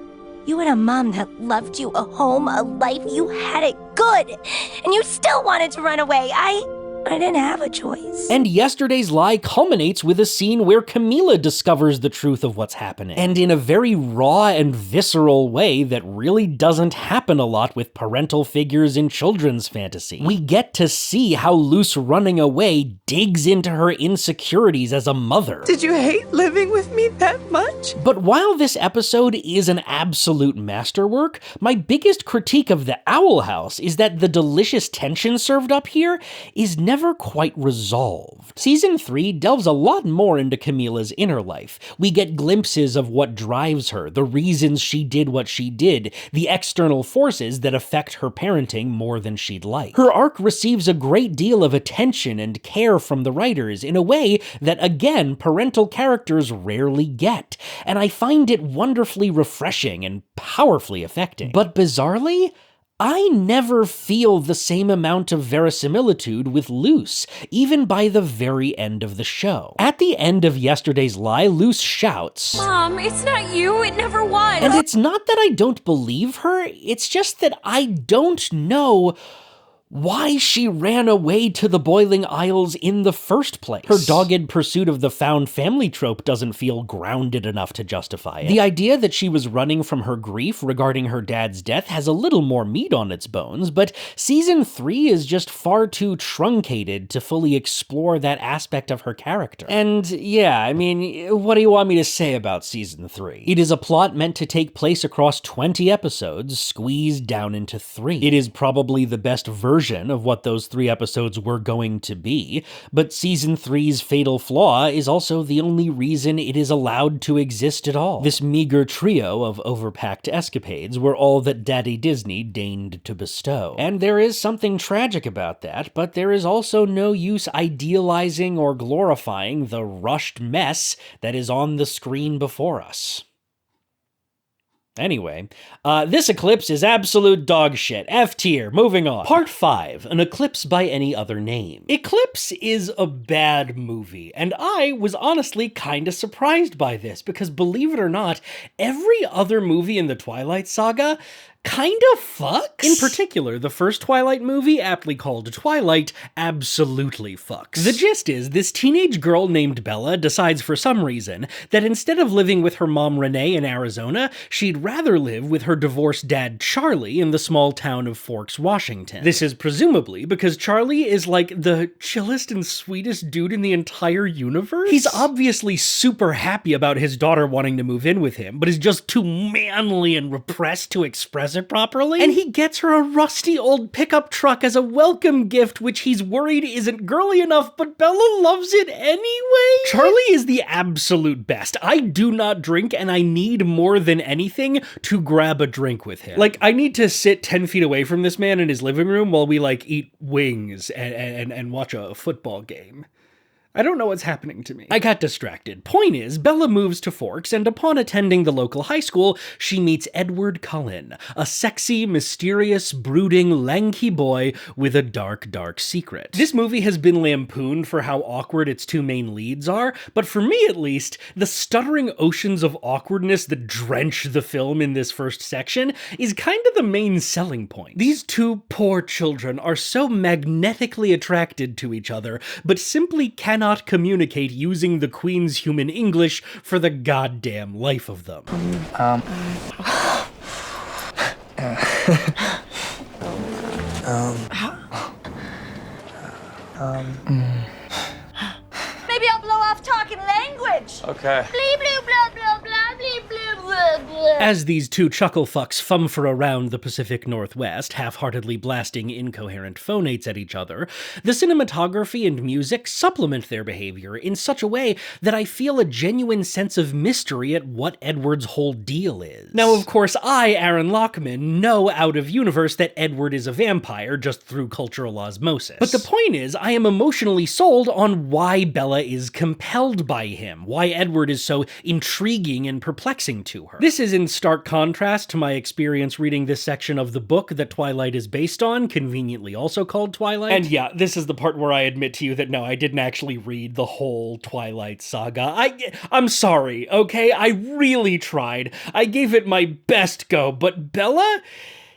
You had a mom that loved you, a home, a life. You had it good, and you still wanted to run away. I didn't have a choice. And Yesterday's Lie culminates with a scene where Camilla discovers the truth of what's happening, and in a very raw and visceral way that really doesn't happen a lot with parental figures in children's fantasy. We get to see how Luce running away digs into her insecurities as a mother. Did you hate living with me that much? But while this episode is an absolute masterwork, my biggest critique of The Owl House is that the delicious tension served up here is never quite resolved. Season 3 delves a lot more into Camilla's inner life. We get glimpses of what drives her, the reasons she did what she did, the external forces that affect her parenting more than she'd like. Her arc receives a great deal of attention and care from the writers in a way that, again, parental characters rarely get, and I find it wonderfully refreshing and powerfully affecting. But bizarrely, I never feel the same amount of verisimilitude with Luce, even by the very end of the show. At the end of Yesterday's Lie, Luce shouts, "Mom, it's not you, it never was." And it's not that I don't believe her, it's just that I don't know why she ran away to the Boiling Isles in the first place. Her dogged pursuit of the found family trope doesn't feel grounded enough to justify it. The idea that she was running from her grief regarding her dad's death has a little more meat on its bones, but season 3 is just far too truncated to fully explore that aspect of her character. And yeah, I mean, what do you want me to say about season 3? It is a plot meant to take place across 20 episodes, squeezed down into 3. It is probably the best version of what those 3 episodes were going to be, but season 3's fatal flaw is also the only reason it is allowed to exist at all. This meager trio of overpacked escapades were all that Daddy Disney deigned to bestow. And there is something tragic about that, but there is also no use idealizing or glorifying the rushed mess that is on the screen before us. Anyway, this Eclipse is absolute dog shit. F tier. Moving on. Part 5, An Eclipse by Any Other Name. Eclipse is a bad movie, and I was honestly kinda surprised by this, because believe it or not, every other movie in the Twilight Saga kinda fucks. In particular, the first Twilight movie, aptly called Twilight, absolutely fucks. The gist is, this teenage girl named Bella decides for some reason that instead of living with her mom Renee in Arizona, she'd rather live with her divorced dad Charlie in the small town of Forks, Washington. This is presumably because Charlie is like the chillest and sweetest dude in the entire universe. He's obviously super happy about his daughter wanting to move in with him, but is just too manly and repressed to express it properly. And he gets her a rusty old pickup truck as a welcome gift, which he's worried isn't girly enough, but Bella loves it anyway. Charlie is the absolute best. I do not drink, and I need more than anything to grab a drink with him. Like, I need to sit 10 feet away from this man in his living room while we, like, eat wings and watch a football game. I don't know what's happening to me. I got distracted. Point is, Bella moves to Forks, and upon attending the local high school, she meets Edward Cullen, a sexy, mysterious, brooding, lanky boy with a dark, dark secret. This movie has been lampooned for how awkward its 2 main leads are, but for me at least, the stuttering oceans of awkwardness that drench the film in this first section is kind of the main selling point. These 2 poor children are so magnetically attracted to each other, but simply cannot communicate using the Queen's human English for the goddamn life of them. Maybe I'll blow off talking language. Okay. Blee, blee, blah, blah, blah, blee, blee, blah, blah. As these 2 chuckle fucks fumfer around the Pacific Northwest, half-heartedly blasting incoherent phonates at each other, the cinematography and music supplement their behavior in such a way that I feel a genuine sense of mystery at what Edward's whole deal is. Now, of course, I, Aaron Lockman, know out of universe that Edward is a vampire just through cultural osmosis. But the point is, I am emotionally sold on why Bella is compelled by him, why Edward is so intriguing and perplexing to her. This is in stark contrast to my experience reading this section of the book that Twilight is based on, conveniently also called Twilight. And yeah, this is the part where I admit to you that no, I didn't actually read the whole Twilight saga. I'm sorry, okay? I really tried. I gave it my best go, but Bella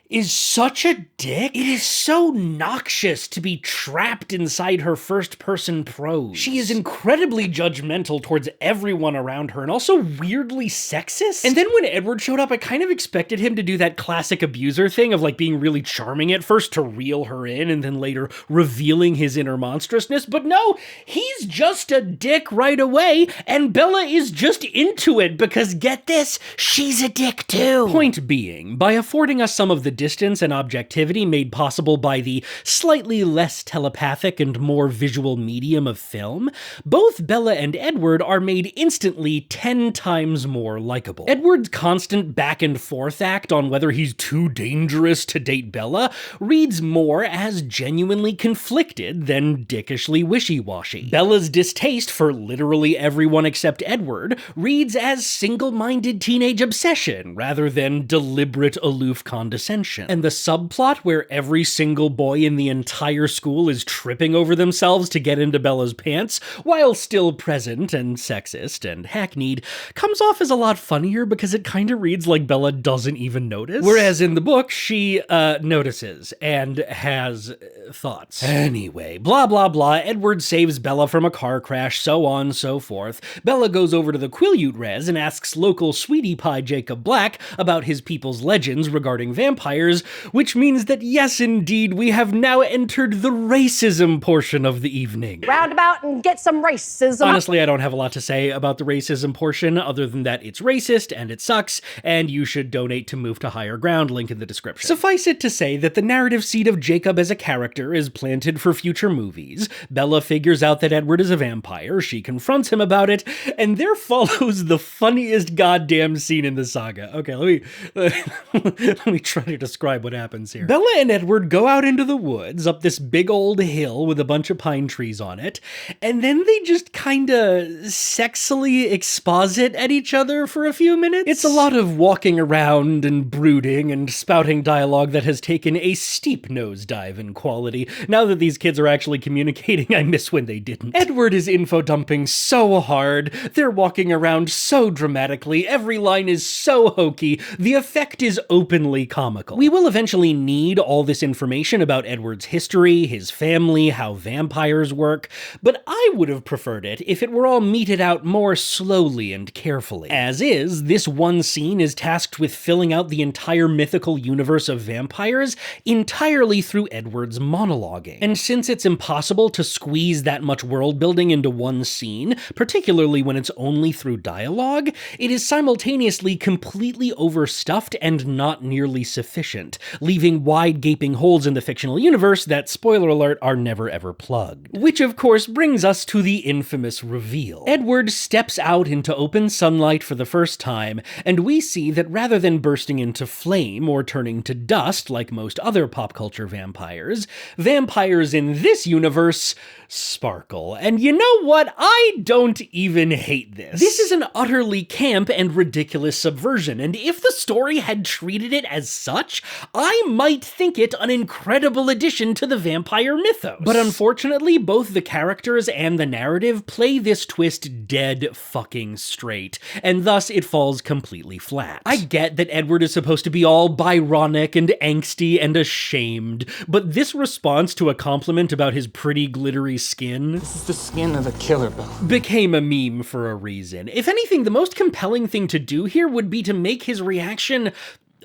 is such a dick. It is so noxious to be trapped inside her first-person prose. She is incredibly judgmental towards everyone around her and also weirdly sexist. And then when Edward showed up, I kind of expected him to do that classic abuser thing of like being really charming at first to reel her in and then later revealing his inner monstrousness, but no, he's just a dick right away, and Bella is just into it because, get this, she's a dick too. Point being, by affording us some of the distance and objectivity made possible by the slightly less telepathic and more visual medium of film, both Bella and Edward are made instantly 10 times more likable. Edward's constant back and forth act on whether he's too dangerous to date Bella reads more as genuinely conflicted than dickishly wishy-washy. Bella's distaste for literally everyone except Edward reads as single-minded teenage obsession rather than deliberate aloof condescension. And the subplot where every single boy in the entire school is tripping over themselves to get into Bella's pants, while still present and sexist and hackneyed, comes off as a lot funnier because it kind of reads like Bella doesn't even notice. Whereas in the book, she notices and has thoughts. Anyway, blah blah blah, Edward saves Bella from a car crash, so on, so forth. Bella goes over to the Quileute res and asks local sweetie pie Jacob Black about his people's legends regarding vampires, which means that yes indeed, we have now entered the racism portion of the evening. Roundabout and get some racism. Honestly, I don't have a lot to say about the racism portion, other than that it's racist and it sucks, and you should donate to Move to Higher Ground, link in the description. Suffice it to say that the narrative seed of Jacob as a character is planted for future movies. Bella figures out that Edward is a vampire, she confronts him about it, and there follows the funniest goddamn scene in the saga. Okay, let me try to describe what happens here. Bella and Edward go out into the woods, up this big old hill with a bunch of pine trees on it, and then they just kinda sexily exposit at each other for a few minutes. It's a lot of walking around and brooding and spouting dialogue that has taken a steep nosedive in quality. Now that these kids are actually communicating, I miss when they didn't. Edward is info dumping so hard, they're walking around so dramatically, every line is so hokey, the effect is openly comical. We will eventually need all this information about Edward's history, his family, how vampires work, but I would have preferred it if it were all meted out more slowly and carefully. As is, this one scene is tasked with filling out the entire mythical universe of vampires entirely through Edward's monologuing. And since it's impossible to squeeze that much world building into one scene, particularly when it's only through dialogue, it is simultaneously completely overstuffed and not nearly sufficient, leaving wide gaping holes in the fictional universe that, spoiler alert, are never ever plugged. Which of course brings us to the infamous reveal. Edward steps out into open sunlight for the first time, and we see that rather than bursting into flame or turning to dust like most other pop culture vampires, vampires in this universe sparkle. And you know what? I don't even hate this. This is an utterly camp and ridiculous subversion, and if the story had treated it as such, I might think it an incredible addition to the vampire mythos. But unfortunately, both the characters and the narrative play this twist dead fucking straight, and thus it falls completely flat. I get that Edward is supposed to be all Byronic and angsty and ashamed, but this response to a compliment about his pretty glittery skin, "This is the skin of a killer, Bill," became a meme for a reason. If anything, the most compelling thing to do here would be to make his reaction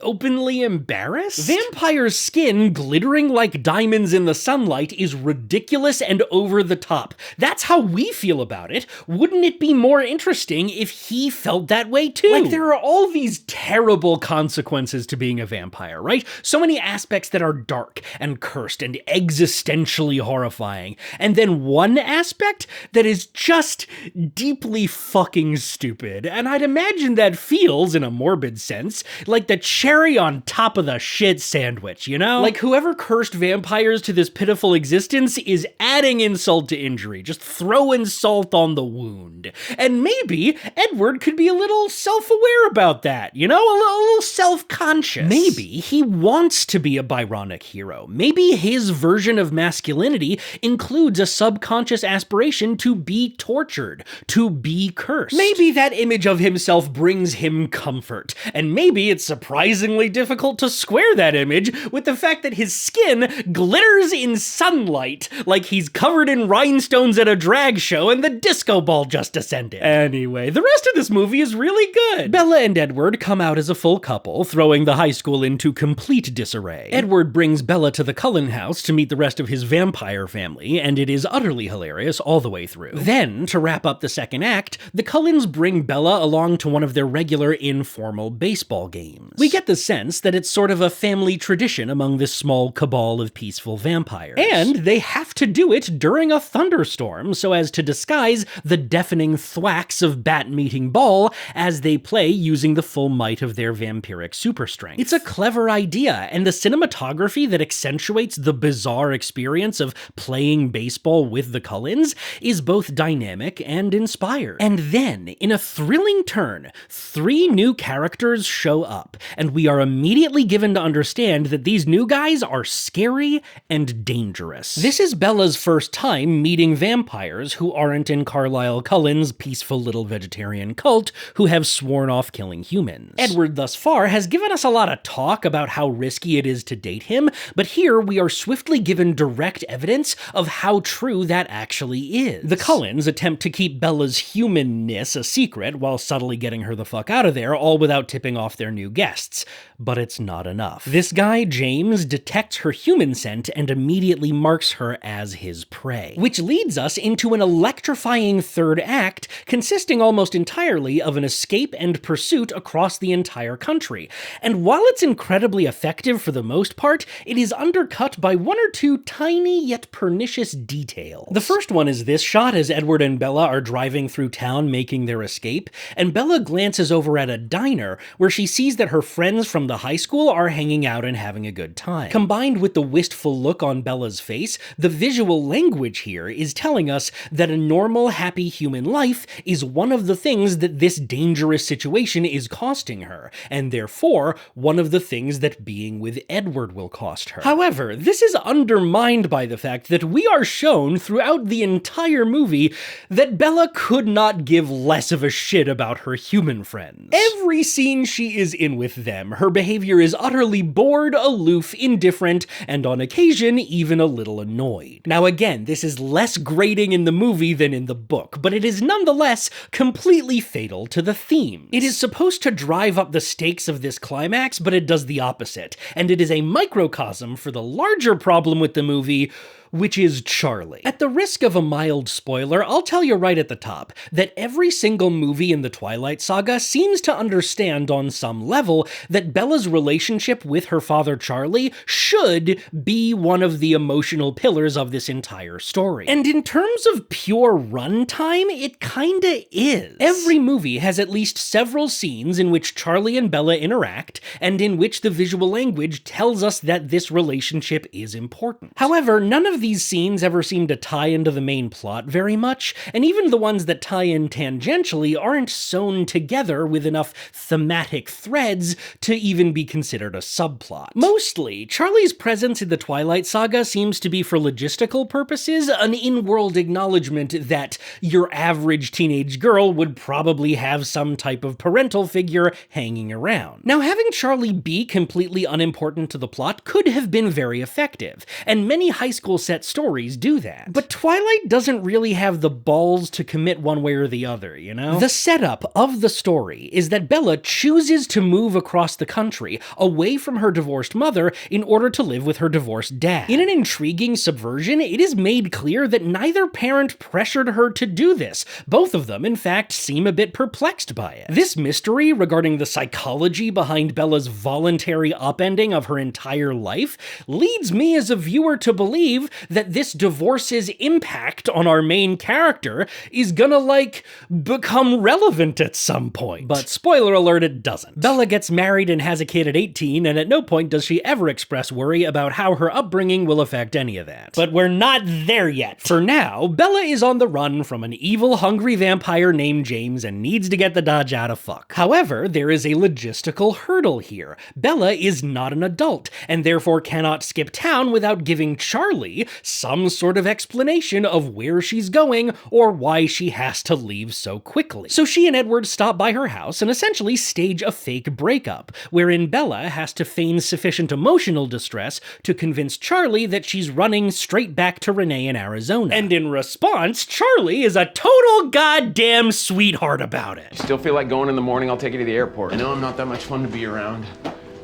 openly embarrassed? Vampire's skin glittering like diamonds in the sunlight is ridiculous and over the top. That's how we feel about it. Wouldn't it be more interesting if he felt that way too? Like, there are all these terrible consequences to being a vampire, right? So many aspects that are dark and cursed and existentially horrifying. And then one aspect that is just deeply fucking stupid. And I'd imagine that feels, in a morbid sense, like the cherry on top of the shit sandwich, you know? Like whoever cursed vampires to this pitiful existence is adding insult to injury, just throwing salt on the wound. And maybe Edward could be a little self-aware about that, you know? A little self-conscious. Maybe he wants to be a Byronic hero. Maybe his version of masculinity includes a subconscious aspiration to be tortured, to be cursed. Maybe that image of himself brings him comfort, and maybe it's surprisingly difficult to square that image with the fact that his skin glitters in sunlight like he's covered in rhinestones at a drag show and the disco ball just descended. Anyway, the rest of this movie is really good. Bella and Edward come out as a full couple, throwing the high school into complete disarray. Edward brings Bella to the Cullen house to meet the rest of his vampire family, and it is utterly hilarious all the way through. Then, to wrap up the second act, the Cullens bring Bella along to one of their regular informal baseball games. We get the sense that it's sort of a family tradition among this small cabal of peaceful vampires. And they have to do it during a thunderstorm so as to disguise the deafening thwacks of bat-meeting ball as they play using the full might of their vampiric super strength. It's a clever idea, and the cinematography that accentuates the bizarre experience of playing baseball with the Cullens is both dynamic and inspired. And then, in a thrilling turn, 3 new characters show up, and we are immediately given to understand that these new guys are scary and dangerous. This is Bella's first time meeting vampires who aren't in Carlisle Cullen's peaceful little vegetarian cult who have sworn off killing humans. Edward thus far has given us a lot of talk about how risky it is to date him, but here we are swiftly given direct evidence of how true that actually is. The Cullens attempt to keep Bella's humanness a secret while subtly getting her the fuck out of there, all without tipping off their new guests. But it's not enough. This guy, James, detects her human scent and immediately marks her as his prey. Which leads us into an electrifying third act consisting almost entirely of an escape and pursuit across the entire country. And while it's incredibly effective for the most part, it is undercut by one or two tiny yet pernicious details. The first one is this shot as Edward and Bella are driving through town making their escape, and Bella glances over at a diner where she sees that her friends from the high school are hanging out and having a good time. Combined with the wistful look on Bella's face, the visual language here is telling us that a normal, happy human life is one of the things that this dangerous situation is costing her, and therefore one of the things that being with Edward will cost her. However, this is undermined by the fact that we are shown throughout the entire movie that Bella could not give less of a shit about her human friends. Every scene she is in with them, her behavior is utterly bored, aloof, indifferent, and on occasion even a little annoyed. Now again, this is less grating in the movie than in the book, but it is nonetheless completely fatal to the theme. It is supposed to drive up the stakes of this climax, but it does the opposite, and it is a microcosm for the larger problem with the movie, which is Charlie. At the risk of a mild spoiler, I'll tell you right at the top that every single movie in the Twilight Saga seems to understand on some level that Bella's relationship with her father Charlie should be one of the emotional pillars of this entire story. And in terms of pure runtime, it kinda is. Every movie has at least several scenes in which Charlie and Bella interact, and in which the visual language tells us that this relationship is important. However, none of these scenes ever seem to tie into the main plot very much, and even the ones that tie in tangentially aren't sewn together with enough thematic threads to even be considered a subplot. Mostly, Charlie's presence in the Twilight Saga seems to be for logistical purposes, an in-world acknowledgement that your average teenage girl would probably have some type of parental figure hanging around. Now, having Charlie be completely unimportant to the plot could have been very effective, and many high school set stories do that. But Twilight doesn't really have the balls to commit one way or the other, you know? The setup of the story is that Bella chooses to move across the country, away from her divorced mother, in order to live with her divorced dad. In an intriguing subversion, it is made clear that neither parent pressured her to do this. Both of them, in fact, seem a bit perplexed by it. This mystery regarding the psychology behind Bella's voluntary upending of her entire life leads me as a viewer to believe that this divorce's impact on our main character is gonna, like, become relevant at some point. But spoiler alert, it doesn't. Bella gets married and has a kid at 18, and at no point does she ever express worry about how her upbringing will affect any of that. But we're not there yet. For now, Bella is on the run from an evil, hungry vampire named James and needs to get the Dodge out of fuck. However, there is a logistical hurdle here. Bella is not an adult, and therefore cannot skip town without giving Charlie some sort of explanation of where she's going or why she has to leave so quickly. So she and Edward stop by her house and essentially stage a fake breakup, wherein Bella has to feign sufficient emotional distress to convince Charlie that she's running straight back to Renee in Arizona. And in response, Charlie is a total goddamn sweetheart about it. Still feel like going in the morning? I'll take you to the airport. I know I'm not that much fun to be around,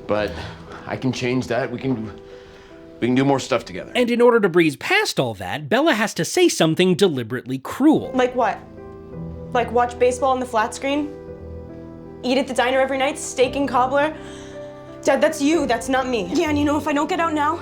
but I can change that. We can do more stuff together. And in order to breeze past all that, Bella has to say something deliberately cruel. Like what? Like watch baseball on the flat screen? Eat at the diner every night? Steak and cobbler? Dad, that's you, that's not me. Yeah, and you know, if I don't get out now,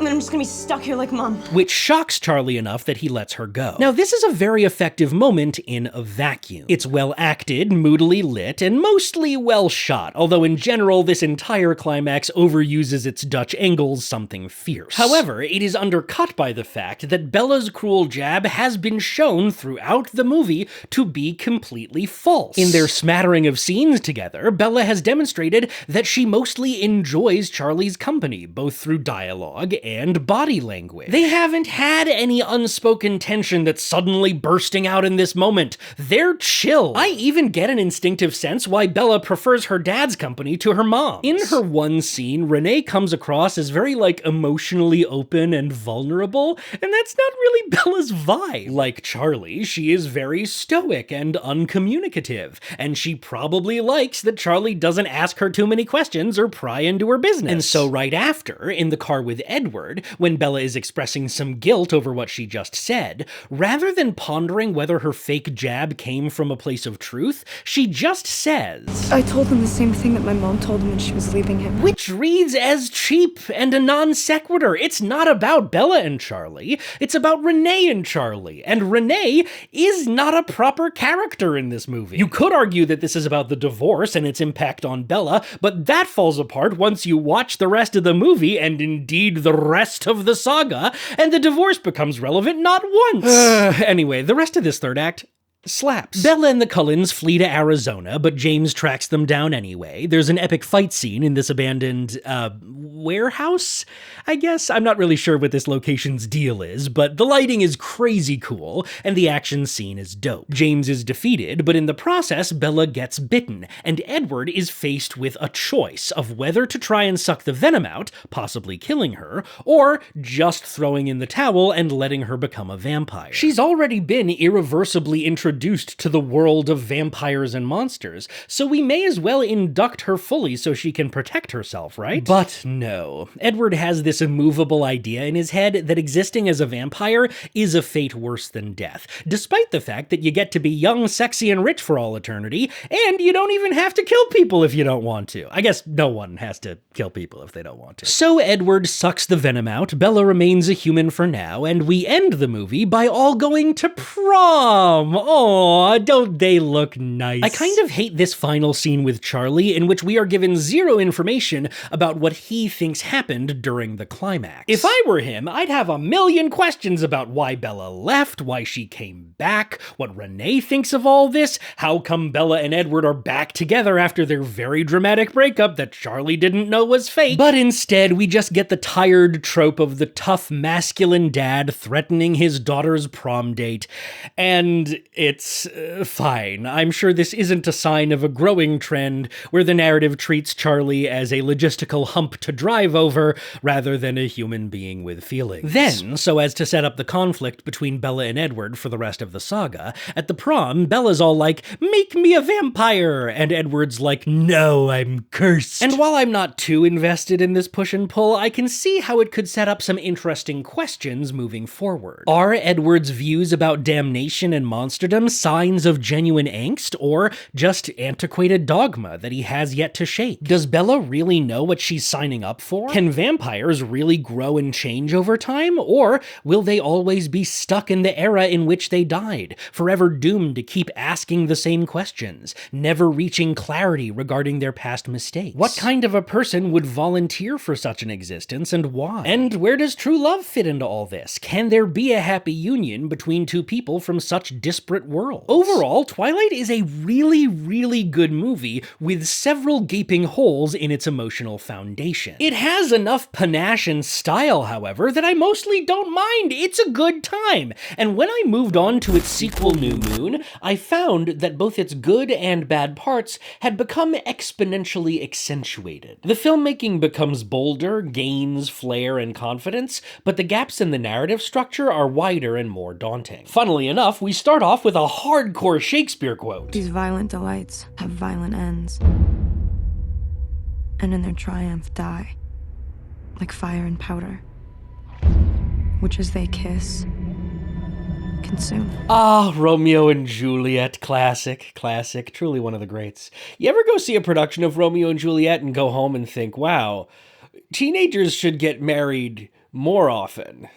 and then I'm just gonna be stuck here like Mom. Which shocks Charlie enough that he lets her go. Now, this is a very effective moment in a vacuum. It's well acted, moodily lit, and mostly well shot, although in general, this entire climax overuses its Dutch angles something fierce. However, it is undercut by the fact that Bella's cruel jab has been shown throughout the movie to be completely false. In their smattering of scenes together, Bella has demonstrated that she mostly enjoys Charlie's company, both through dialogue and body language. They haven't had any unspoken tension that's suddenly bursting out in this moment. They're chill. I even get an instinctive sense why Bella prefers her dad's company to her mom's. In her one scene, Renee comes across as very, emotionally open and vulnerable, and that's not really Bella's vibe. Like Charlie, she is very stoic and uncommunicative, and she probably likes that Charlie doesn't ask her too many questions or pry into her business. And so right after, in the car with Edward, when Bella is expressing some guilt over what she just said, rather than pondering whether her fake jab came from a place of truth, she just says, I told him the same thing that my mom told him when she was leaving him. Which reads as cheap and a non sequitur. It's not about Bella and Charlie, it's about Renee and Charlie, and Renee is not a proper character in this movie. You could argue that this is about the divorce and its impact on Bella, but that falls apart once you watch the rest of the movie, and indeed the rest of the saga, and the divorce becomes relevant not once. Anyway, the rest of this third act slaps. Bella and the Cullens flee to Arizona, but James tracks them down anyway. There's an epic fight scene in this abandoned, warehouse, I guess? I'm not really sure what this location's deal is, but the lighting is crazy cool, and the action scene is dope. James is defeated, but in the process, Bella gets bitten, and Edward is faced with a choice of whether to try and suck the venom out, possibly killing her, or just throwing in the towel and letting her become a vampire. She's already been irreversibly introduced to the world of vampires and monsters, so we may as well induct her fully so she can protect herself, right? But no. Edward has this immovable idea in his head that existing as a vampire is a fate worse than death, despite the fact that you get to be young, sexy, and rich for all eternity, and you don't even have to kill people if you don't want to. I guess no one has to kill people if they don't want to. So Edward sucks the venom out, Bella remains a human for now, and we end the movie by all going to prom! Aw, don't they look nice? I kind of hate this final scene with Charlie, in which we are given zero information about what he thinks happened during the climax. If I were him, I'd have a million questions about why Bella left, why she came back, what Renee thinks of all this, how come Bella and Edward are back together after their very dramatic breakup that Charlie didn't know was fake. But instead, we just get the tired trope of the tough masculine dad threatening his daughter's prom date, and it's fine. I'm sure this isn't a sign of a growing trend where the narrative treats Charlie as a logistical hump to drive over rather than a human being with feelings. Then, so as to set up the conflict between Bella and Edward for the rest of the saga, at the prom, Bella's all like, "Make me a vampire!" and Edward's like, "No, I'm cursed." And while I'm not too invested in this push and pull, I can see how it could set up some interesting questions moving forward. Are Edward's views about damnation and monsterdom signs of genuine angst, or just antiquated dogma that he has yet to shake? Does Bella really know what she's signing up for? Can vampires really grow and change over time, or will they always be stuck in the era in which they died, forever doomed to keep asking the same questions, never reaching clarity regarding their past mistakes? What kind of a person would volunteer for such an existence, and why? And where does true love fit into all this? Can there be a happy union between two people from such disparate worlds? Overall, Twilight is a really, really good movie with several gaping holes in its emotional foundation. It has enough panache and style, however, that I mostly don't mind. It's a good time. And when I moved on to its sequel, New Moon, I found that both its good and bad parts had become exponentially accentuated. The filmmaking becomes bolder, gains flair and confidence, but the gaps in the narrative structure are wider and more daunting. Funnily enough, we start off with a hardcore Shakespeare quote. These violent delights have violent ends, and in their triumph die, like fire and powder, which as they kiss, consume. Ah, Romeo and Juliet, classic, truly one of the greats. You ever go see a production of Romeo and Juliet and go home and think, wow, teenagers should get married more often.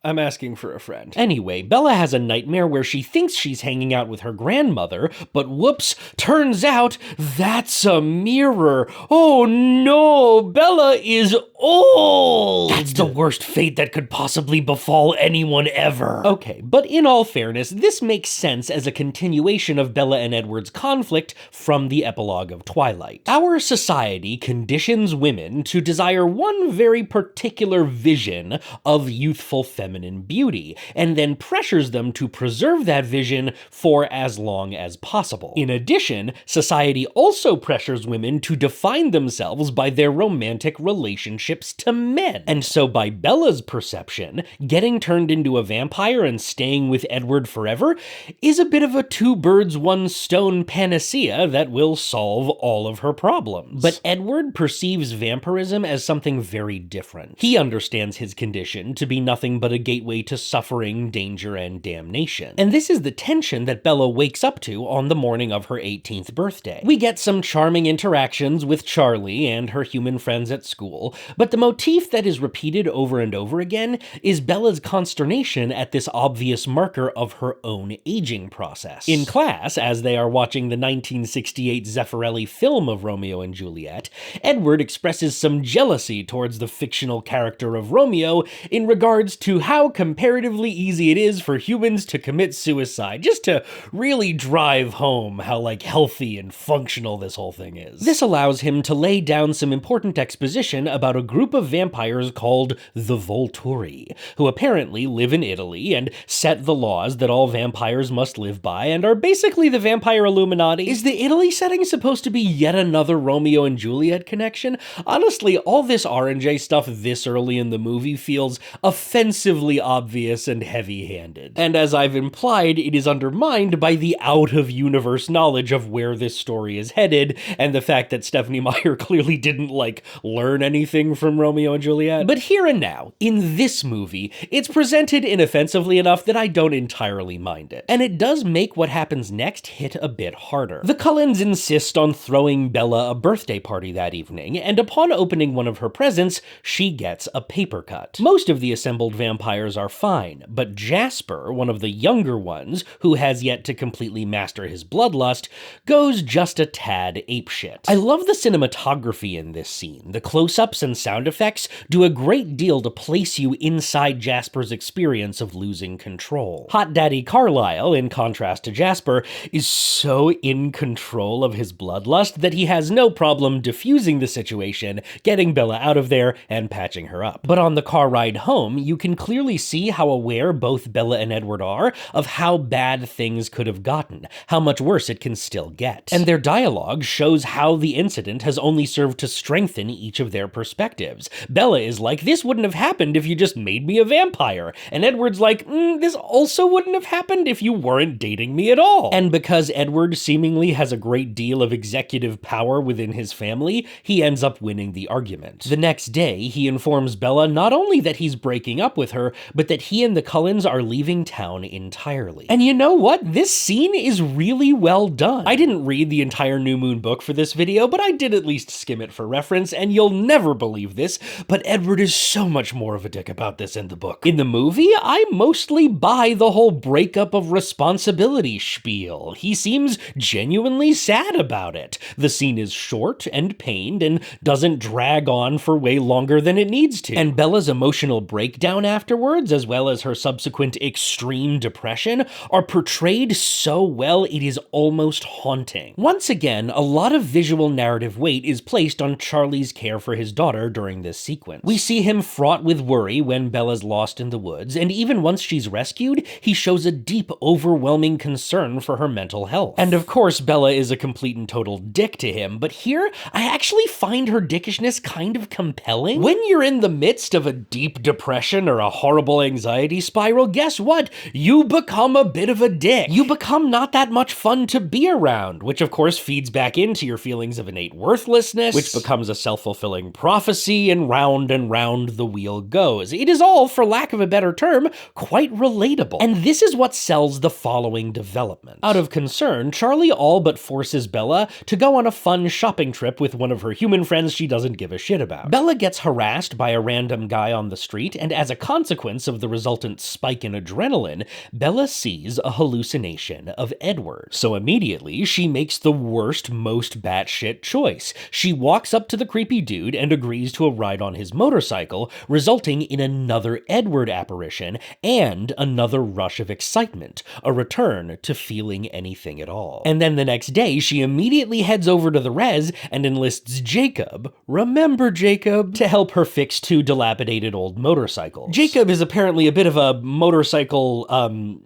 I'm asking for a friend. Anyway, Bella has a nightmare where she thinks she's hanging out with her grandmother, but whoops, turns out that's a mirror. Oh no, Bella is old! That's the worst fate that could possibly befall anyone ever. Okay, but in all fairness, this makes sense as a continuation of Bella and Edward's conflict from the epilogue of Twilight. Our society conditions women to desire one very particular vision of youthful feminine beauty, and then pressures them to preserve that vision for as long as possible. In addition, society also pressures women to define themselves by their romantic relationships to men. And so by Bella's perception, getting turned into a vampire and staying with Edward forever is a bit of a two birds, one stone panacea that will solve all of her problems. But Edward perceives vampirism as something very different. He understands his condition to be nothing but a gateway to suffering, danger, and damnation. And this is the tension that Bella wakes up to on the morning of her 18th birthday. We get some charming interactions with Charlie and her human friends at school, but the motif that is repeated over and over again is Bella's consternation at this obvious marker of her own aging process. In class, as they are watching the 1968 Zeffirelli film of Romeo and Juliet, Edward expresses some jealousy towards the fictional character of Romeo in regards to how comparatively easy it is for humans to commit suicide, just to really drive home how, like, healthy and functional this whole thing is. This allows him to lay down some important exposition about a group of vampires called the Volturi, who apparently live in Italy and set the laws that all vampires must live by and are basically the vampire Illuminati. Is the Italy setting supposed to be yet another Romeo and Juliet connection? Honestly, all this R&J stuff this early in the movie feels offensively obvious and heavy-handed. And as I've implied, it is undermined by the out-of-universe knowledge of where this story is headed, and the fact that Stephenie Meyer clearly didn't, like, learn anything from Romeo and Juliet. But here and now, in this movie, it's presented inoffensively enough that I don't entirely mind it. And it does make what happens next hit a bit harder. The Cullens insist on throwing Bella a birthday party that evening, and upon opening one of her presents, she gets a paper cut. Most of the assembled vampires are fine, but Jasper, one of the younger ones, who has yet to completely master his bloodlust, goes just a tad apeshit. I love the cinematography in this scene. The close-ups and sound effects do a great deal to place you inside Jasper's experience of losing control. Hot Daddy Carlisle, in contrast to Jasper, is so in control of his bloodlust that he has no problem diffusing the situation, getting Bella out of there, and patching her up. But on the car ride home, you can clearly see how aware both Bella and Edward are of how bad things could have gotten, how much worse it can still get. And their dialogue shows how the incident has only served to strengthen each of their perspectives. Bella is like, this wouldn't have happened if you just made me a vampire. And Edward's like, this also wouldn't have happened if you weren't dating me at all. And because Edward seemingly has a great deal of executive power within his family, he ends up winning the argument. The next day, he informs Bella not only that he's breaking up with her, but that he and the Cullens are leaving town entirely. And you know what? This scene is really well done. I didn't read the entire New Moon book for this video, but I did at least skim it for reference, and you'll never believe this, but Edward is so much more of a dick about this in the book. In the movie, I mostly buy the whole breakup of responsibility spiel. He seems genuinely sad about it. The scene is short and pained and doesn't drag on for way longer than it needs to. And Bella's emotional breakdown afterwards, as well as her subsequent extreme depression, are portrayed so well it is almost haunting. Once again, a lot of visual narrative weight is placed on Charlie's care for his daughter during this sequence. We see him fraught with worry when Bella's lost in the woods, and even once she's rescued, he shows a deep, overwhelming concern for her mental health. And of course, Bella is a complete and total dick to him, but here, I actually find her dickishness kind of compelling. When you're in the midst of a deep depression or a horrible anxiety spiral, guess what? You become a bit of a dick. You become not that much fun to be around, which of course feeds back into your feelings of innate worthlessness, which becomes a self-fulfilling prophecy, and round the wheel goes. It is all, for lack of a better term, quite relatable. And this is what sells the following development. Out of concern, Charlie all but forces Bella to go on a fun shopping trip with one of her human friends she doesn't give a shit about. Bella gets harassed by a random guy on the street, and as a consequence of the resultant spike in adrenaline, Bella sees a hallucination of Edward. So immediately, she makes the worst, most batshit choice. She walks up to the creepy dude and agrees to a ride on his motorcycle, resulting in another Edward apparition and another rush of excitement, a return to feeling anything at all. And then the next day, she immediately heads over to the res and enlists Jacob, remember Jacob, to help her fix two dilapidated old motorcycles. Jacob is apparently a bit of a motorcycle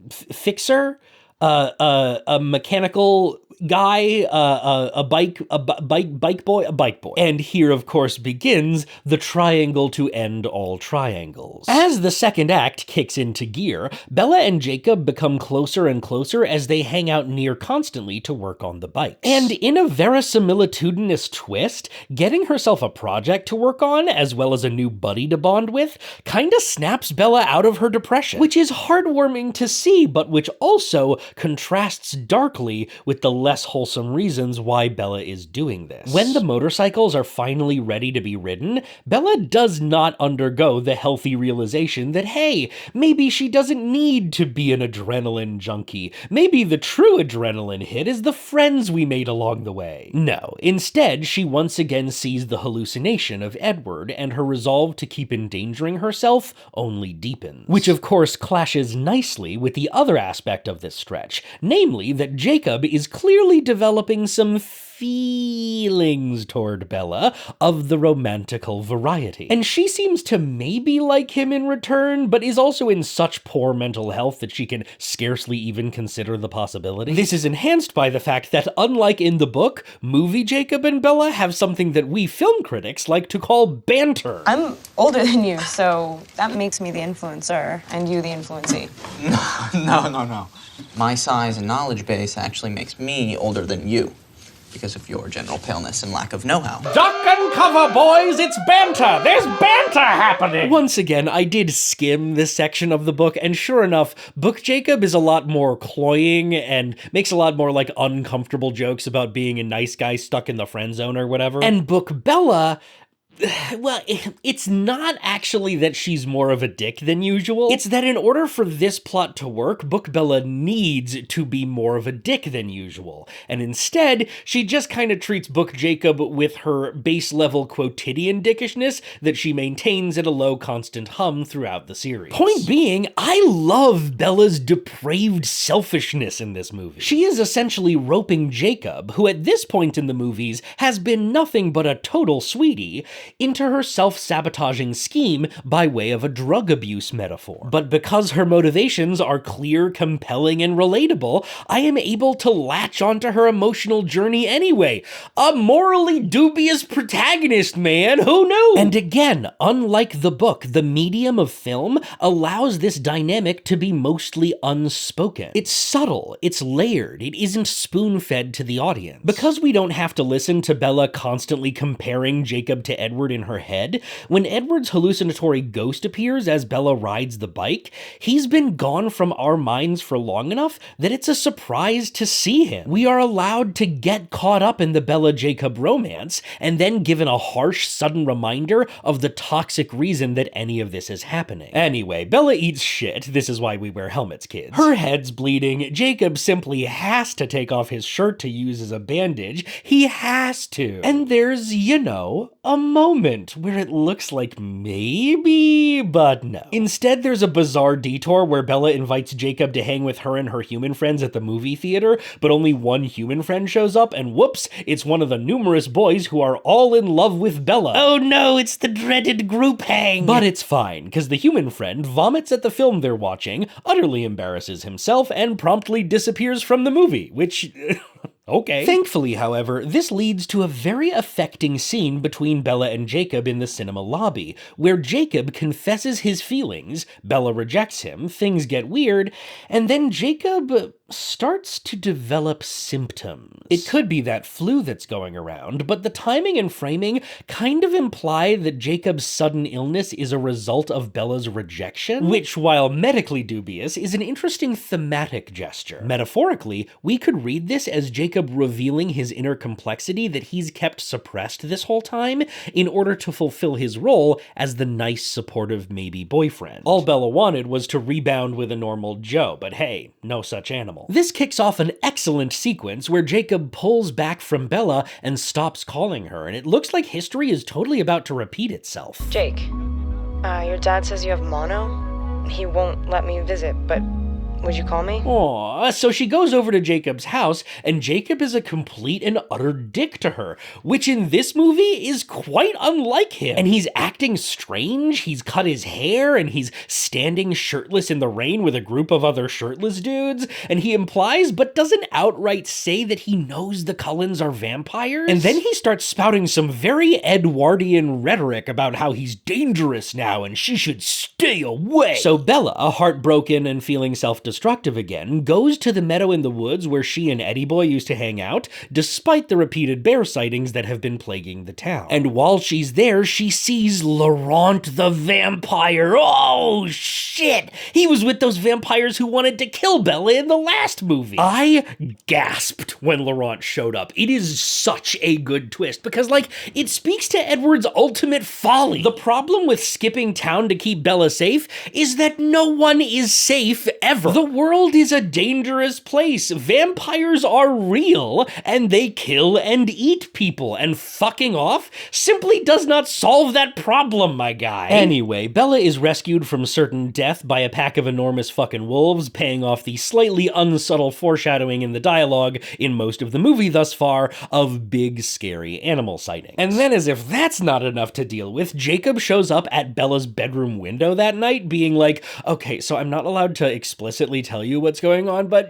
fixer, a mechanical guy, a bike boy. And here, of course, begins the triangle to end all triangles. As the second act kicks into gear, Bella and Jacob become closer and closer as they hang out near constantly to work on the bikes. And in a verisimilitudinous twist, getting herself a project to work on, as well as a new buddy to bond with, kinda snaps Bella out of her depression, which is heartwarming to see, but which also contrasts darkly with the less wholesome reasons why Bella is doing this. When the motorcycles are finally ready to be ridden, Bella does not undergo the healthy realization that, hey, maybe she doesn't need to be an adrenaline junkie. Maybe the true adrenaline hit is the friends we made along the way. No, instead, she once again sees the hallucination of Edward, and her resolve to keep endangering herself only deepens. Which of course clashes nicely with the other aspect of this stretch, namely that Jacob is clearly developing some feelings toward Bella of the romantical variety. And she seems to maybe like him in return, but is also in such poor mental health that she can scarcely even consider the possibility. This is enhanced by the fact that, unlike in the book, movie Jacob and Bella have something that we film critics like to call banter. I'm older than you, so that makes me the influencer, and you the influencee. No. My size and knowledge base actually makes me older than you, because of your general paleness and lack of know-how. Duck and cover, boys! It's banter! There's banter happening! Once again, I did skim this section of the book, and sure enough, Book Jacob is a lot more cloying and makes a lot more, like, uncomfortable jokes about being a nice guy stuck in the friend zone or whatever. And Book Bella, well, it's not actually that she's more of a dick than usual. It's that in order for this plot to work, Book Bella needs to be more of a dick than usual. And instead, she just kind of treats Book Jacob with her base-level quotidian dickishness that she maintains at a low constant hum throughout the series. Point being, I love Bella's depraved selfishness in this movie. She is essentially roping Jacob, who at this point in the movies has been nothing but a total sweetie, into her self-sabotaging scheme by way of a drug abuse metaphor. But because her motivations are clear, compelling, and relatable, I am able to latch onto her emotional journey anyway. A morally dubious protagonist, man, who knew? And again, unlike the book, the medium of film allows this dynamic to be mostly unspoken. It's subtle, it's layered, it isn't spoon-fed to the audience. Because we don't have to listen to Bella constantly comparing Jacob to Edward in her head, when Edward's hallucinatory ghost appears as Bella rides the bike, he's been gone from our minds for long enough that it's a surprise to see him. We are allowed to get caught up in the Bella-Jacob romance, and then given a harsh, sudden reminder of the toxic reason that any of this is happening. Anyway, Bella eats shit. This is why we wear helmets, kids. Her head's bleeding. Jacob simply has to take off his shirt to use as a bandage. He has to. And there's, you know, a moment where it looks like maybe, but no. Instead, there's a bizarre detour where Bella invites Jacob to hang with her and her human friends at the movie theater, but only one human friend shows up, and whoops, it's one of the numerous boys who are all in love with Bella. Oh no, it's the dreaded group hang! But it's fine, because the human friend vomits at the film they're watching, utterly embarrasses himself, and promptly disappears from the movie, which Okay. Thankfully, however, this leads to a very affecting scene between Bella and Jacob in the cinema lobby, where Jacob confesses his feelings, Bella rejects him, things get weird, and then Jacob starts to develop symptoms. It could be that flu that's going around, but the timing and framing kind of imply that Jacob's sudden illness is a result of Bella's rejection, which, while medically dubious, is an interesting thematic gesture. Metaphorically, we could read this as Jacob revealing his inner complexity that he's kept suppressed this whole time in order to fulfill his role as the nice, supportive, maybe boyfriend. All Bella wanted was to rebound with a normal Joe, but hey, no such animal. This kicks off an excellent sequence where Jacob pulls back from Bella and stops calling her, and it looks like history is totally about to repeat itself. Jake, your dad says you have mono. He won't let me visit, but would you call me? Aww, so she goes over to Jacob's house, and Jacob is a complete and utter dick to her, which in this movie is quite unlike him. And he's acting strange, he's cut his hair, and he's standing shirtless in the rain with a group of other shirtless dudes, and he implies, but doesn't outright say, that he knows the Cullens are vampires. And then he starts spouting some very Edwardian rhetoric about how he's dangerous now, and she should stay away. So Bella, heartbroken and feeling self-destructive again, goes to the meadow in the woods where she and Eddie Boy used to hang out, despite the repeated bear sightings that have been plaguing the town. And while she's there, she sees Laurent the vampire. Oh, shit! He was with those vampires who wanted to kill Bella in the last movie. I gasped when Laurent showed up. It is such a good twist, because, like, it speaks to Edward's ultimate folly. The problem with skipping town to keep Bella safe is that no one is safe ever. The world is a dangerous place. Vampires are real, and they kill and eat people, and fucking off simply does not solve that problem, my guy. Anyway, Bella is rescued from certain death by a pack of enormous fucking wolves, paying off the slightly unsubtle foreshadowing in the dialogue in most of the movie thus far of big, scary animal sightings. And then, as if that's not enough to deal with, Jacob shows up at Bella's bedroom window that night, being like, okay, so I'm not allowed to explicitly tell you what's going on, but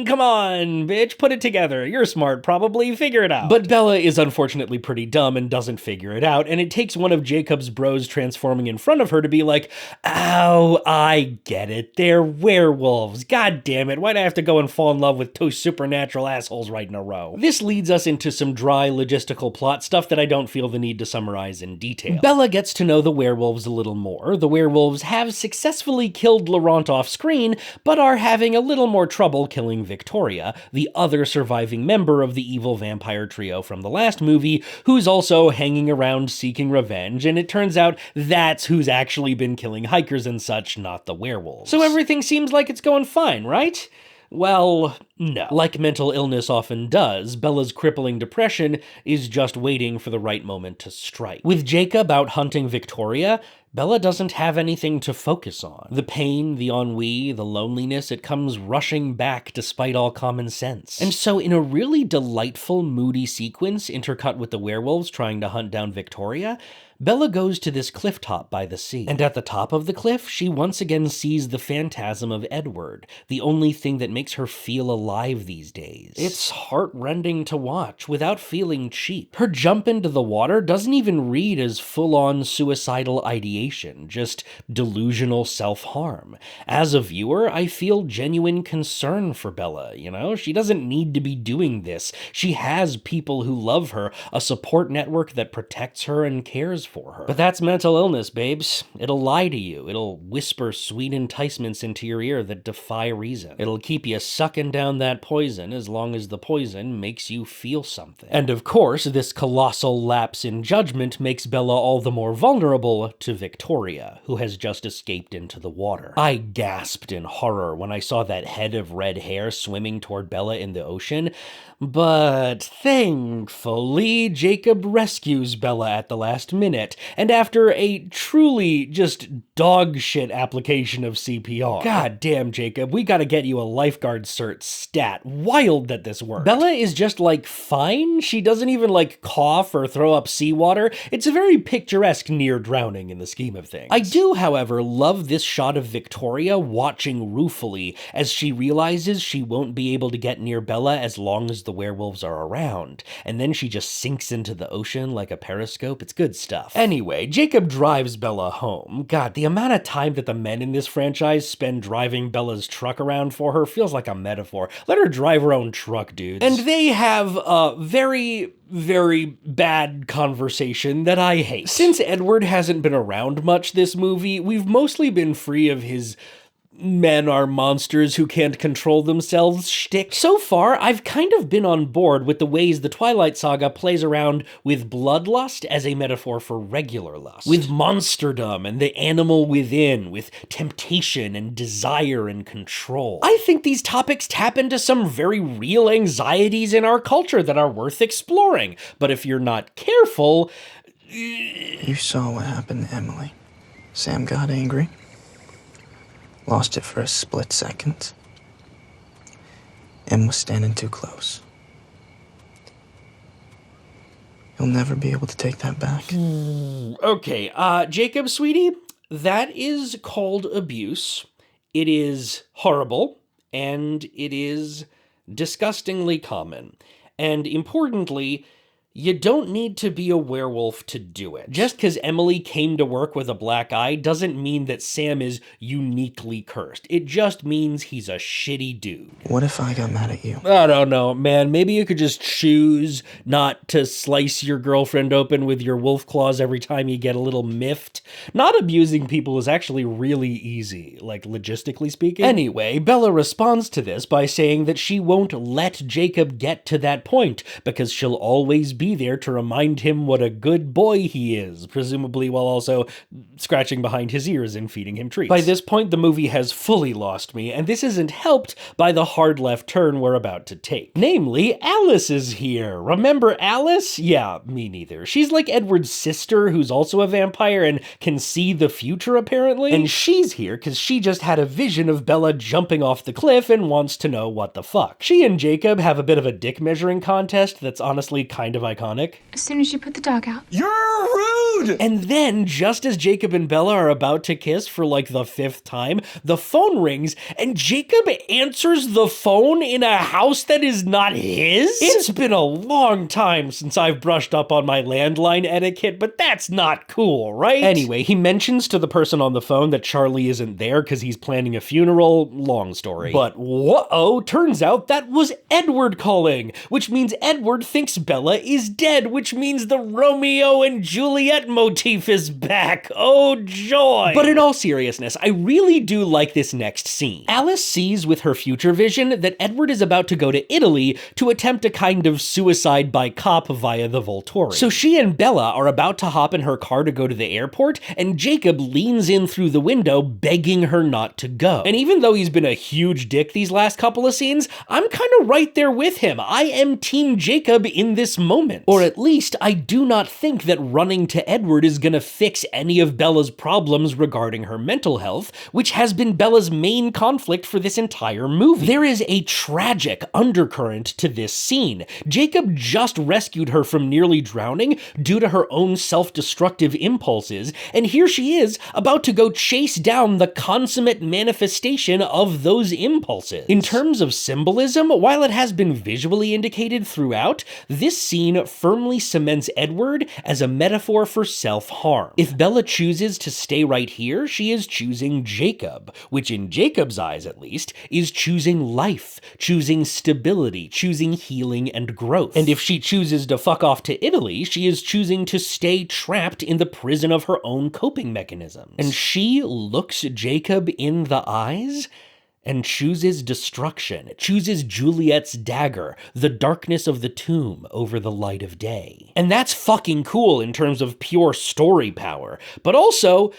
come on, bitch, put it together. You're smart, probably, figure it out. But Bella is unfortunately pretty dumb and doesn't figure it out, and it takes one of Jacob's bros transforming in front of her to be like, ow, I get it, they're werewolves. God damn it, why'd I have to go and fall in love with two supernatural assholes right in a row? This leads us into some dry logistical plot stuff that I don't feel the need to summarize in detail. Bella gets to know the werewolves a little more. The werewolves have successfully killed Laurent off screen, but are having a little more trouble killing Victoria, the other surviving member of the evil vampire trio from the last movie, who's also hanging around seeking revenge, and it turns out that's who's actually been killing hikers and such, not the werewolves. So everything seems like it's going fine, right? Well, no. Like mental illness often does, Bella's crippling depression is just waiting for the right moment to strike. With Jacob out hunting Victoria, Bella doesn't have anything to focus on. The pain, the ennui, the loneliness, it comes rushing back despite all common sense. And so in a really delightful, moody sequence intercut with the werewolves trying to hunt down Victoria, Bella goes to this cliff top by the sea. And at the top of the cliff, she once again sees the phantasm of Edward, the only thing that makes her feel alive these days. It's heartrending to watch without feeling cheap. Her jump into the water doesn't even read as full-on suicidal ideation, just delusional self-harm. As a viewer, I feel genuine concern for Bella, you know? She doesn't need to be doing this. She has people who love her, a support network that protects her and cares for her. But that's mental illness, babes. It'll lie to you. It'll whisper sweet enticements into your ear that defy reason. It'll keep you sucking down that poison as long as the poison makes you feel something. And of course, this colossal lapse in judgment makes Bella all the more vulnerable to Victoria, who has just escaped into the water. I gasped in horror when I saw that head of red hair swimming toward Bella in the ocean, but thankfully, Jacob rescues Bella at the last minute it, and after a truly just dog shit application of CPR. God damn, Jacob, we gotta get you a lifeguard cert stat. Wild that this worked. Bella is just like fine. She doesn't even like cough or throw up seawater. It's a very picturesque near drowning in the scheme of things. I do, however, love this shot of Victoria watching ruefully as she realizes she won't be able to get near Bella as long as the werewolves are around, and then she just sinks into the ocean like a periscope. It's good stuff. Anyway, Jacob drives Bella home. God, the amount of time that the men in this franchise spend driving Bella's truck around for her feels like a metaphor. Let her drive her own truck, dudes. And they have a very bad conversation that I hate. Since Edward hasn't been around much this movie, we've mostly been free of his men are monsters who can't control themselves shtick. So far, I've kind of been on board with the ways the Twilight Saga plays around with bloodlust as a metaphor for regular lust, with monsterdom and the animal within, with temptation and desire and control. I think these topics tap into some very real anxieties in our culture that are worth exploring, but if you're not careful... You saw what happened to Emily. Sam got angry. Lost it for a split second. Em was standing too close. You'll never be able to take that back. Okay, Jacob, sweetie, that is called abuse. It is horrible, and it is disgustingly common. And importantly, you don't need to be a werewolf to do it. Just because Emily came to work with a black eye doesn't mean that Sam is uniquely cursed. It just means he's a shitty dude. What if I got mad at you? I don't know, man. Maybe you could just choose not to slice your girlfriend open with your wolf claws every time you get a little miffed. Not abusing people is actually really easy, like logistically speaking. Anyway, Bella responds to this by saying that she won't let Jacob get to that point because she'll always be there to remind him what a good boy he is, presumably while also scratching behind his ears and feeding him treats. By this point, the movie has fully lost me, and this isn't helped by the hard left turn we're about to take. Namely, Alice is here. Remember Alice? Yeah, me neither. She's like Edward's sister, who's also a vampire and can see the future, apparently. And she's here because she just had a vision of Bella jumping off the cliff and wants to know what the fuck. She and Jacob have a bit of a dick measuring contest that's honestly kind of iconic. As soon as you put the dog out. You're rude! And then, just as Jacob and Bella are about to kiss for like the 5th time, the phone rings and Jacob answers the phone in a house that is not his? It's been a long time since I've brushed up on my landline etiquette, but that's not cool, right? Anyway, he mentions to the person on the phone that Charlie isn't there because he's planning a funeral. Long story. But whoa, turns out that was Edward calling, which means Edward thinks Bella is dead, which means the Romeo and Juliet motif is back. Oh, joy. But in all seriousness, I really do like this next scene. Alice sees with her future vision that Edward is about to go to Italy to attempt a kind of suicide by cop via the Volterra. So she and Bella are about to hop in her car to go to the airport, and Jacob leans in through the window, begging her not to go. And even though he's been a huge dick these last couple of scenes, I'm kind of right there with him. I am Team Jacob in this moment. Or at least, I do not think that running to Edward is gonna fix any of Bella's problems regarding her mental health, which has been Bella's main conflict for this entire movie. There is a tragic undercurrent to this scene. Jacob just rescued her from nearly drowning due to her own self-destructive impulses, and here she is about to go chase down the consummate manifestation of those impulses. In terms of symbolism, while it has been visually indicated throughout, this scene firmly cements Edward as a metaphor for self-harm. If Bella chooses to stay right here, she is choosing Jacob, which in Jacob's eyes at least, is choosing life, choosing stability, choosing healing and growth. And if she chooses to fuck off to Italy, she is choosing to stay trapped in the prison of her own coping mechanisms. And she looks Jacob in the eyes and chooses destruction, chooses Juliet's dagger, the darkness of the tomb over the light of day. And that's fucking cool in terms of pure story power, but also,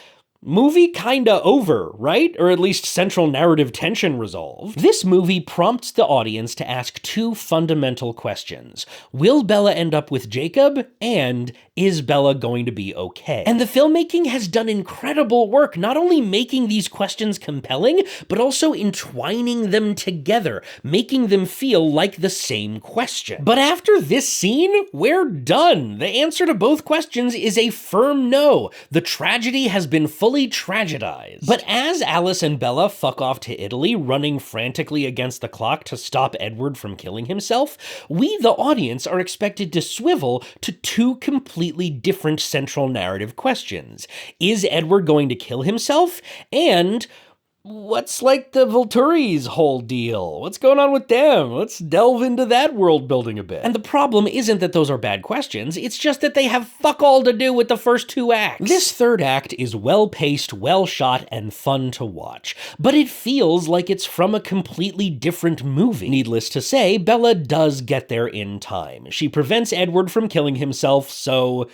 movie kinda over, right? Or at least central narrative tension resolved. This movie prompts the audience to ask two fundamental questions. Will Bella end up with Jacob? And is Bella going to be okay? And the filmmaking has done incredible work, not only making these questions compelling, but also entwining them together, making them feel like the same question. But after this scene, we're done. The answer to both questions is a firm no. The tragedy has been fully tragedized. But as Alice and Bella fuck off to Italy, running frantically against the clock to stop Edward from killing himself, we, the audience, are expected to swivel to two completely different central narrative questions. Is Edward going to kill himself? And what's like the Volturi's whole deal? What's going on with them? Let's delve into that world building a bit. And the problem isn't that those are bad questions, it's just that they have fuck all to do with the first two acts. This third act is well paced, well shot, and fun to watch, but it feels like it's from a completely different movie. Needless to say, Bella does get there in time. She prevents Edward from killing himself, so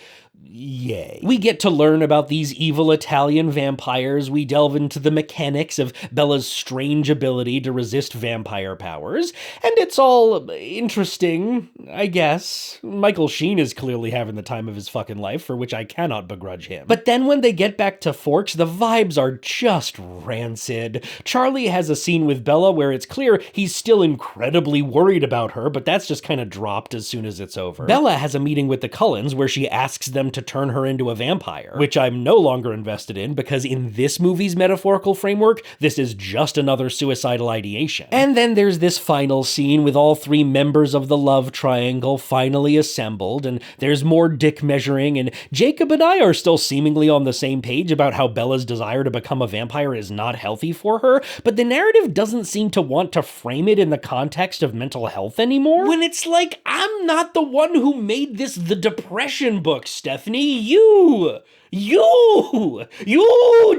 yay. We get to learn about these evil Italian vampires, we delve into the mechanics of Bella's strange ability to resist vampire powers, and it's all interesting, I guess. Michael Sheen is clearly having the time of his fucking life, for which I cannot begrudge him. But then when they get back to Forks, the vibes are just rancid. Charlie has a scene with Bella where it's clear he's still incredibly worried about her, but that's just kind of dropped as soon as it's over. Bella has a meeting with the Cullens where she asks them to turn her into a vampire, which I'm no longer invested in because in this movie's metaphorical framework, this is just another suicidal ideation. And then there's this final scene with all three members of the love triangle finally assembled, and there's more dick measuring, and Jacob and I are still seemingly on the same page about how Bella's desire to become a vampire is not healthy for her, but the narrative doesn't seem to want to frame it in the context of mental health anymore, when it's like, I'm not the one who made this the depression book, Stephanie. You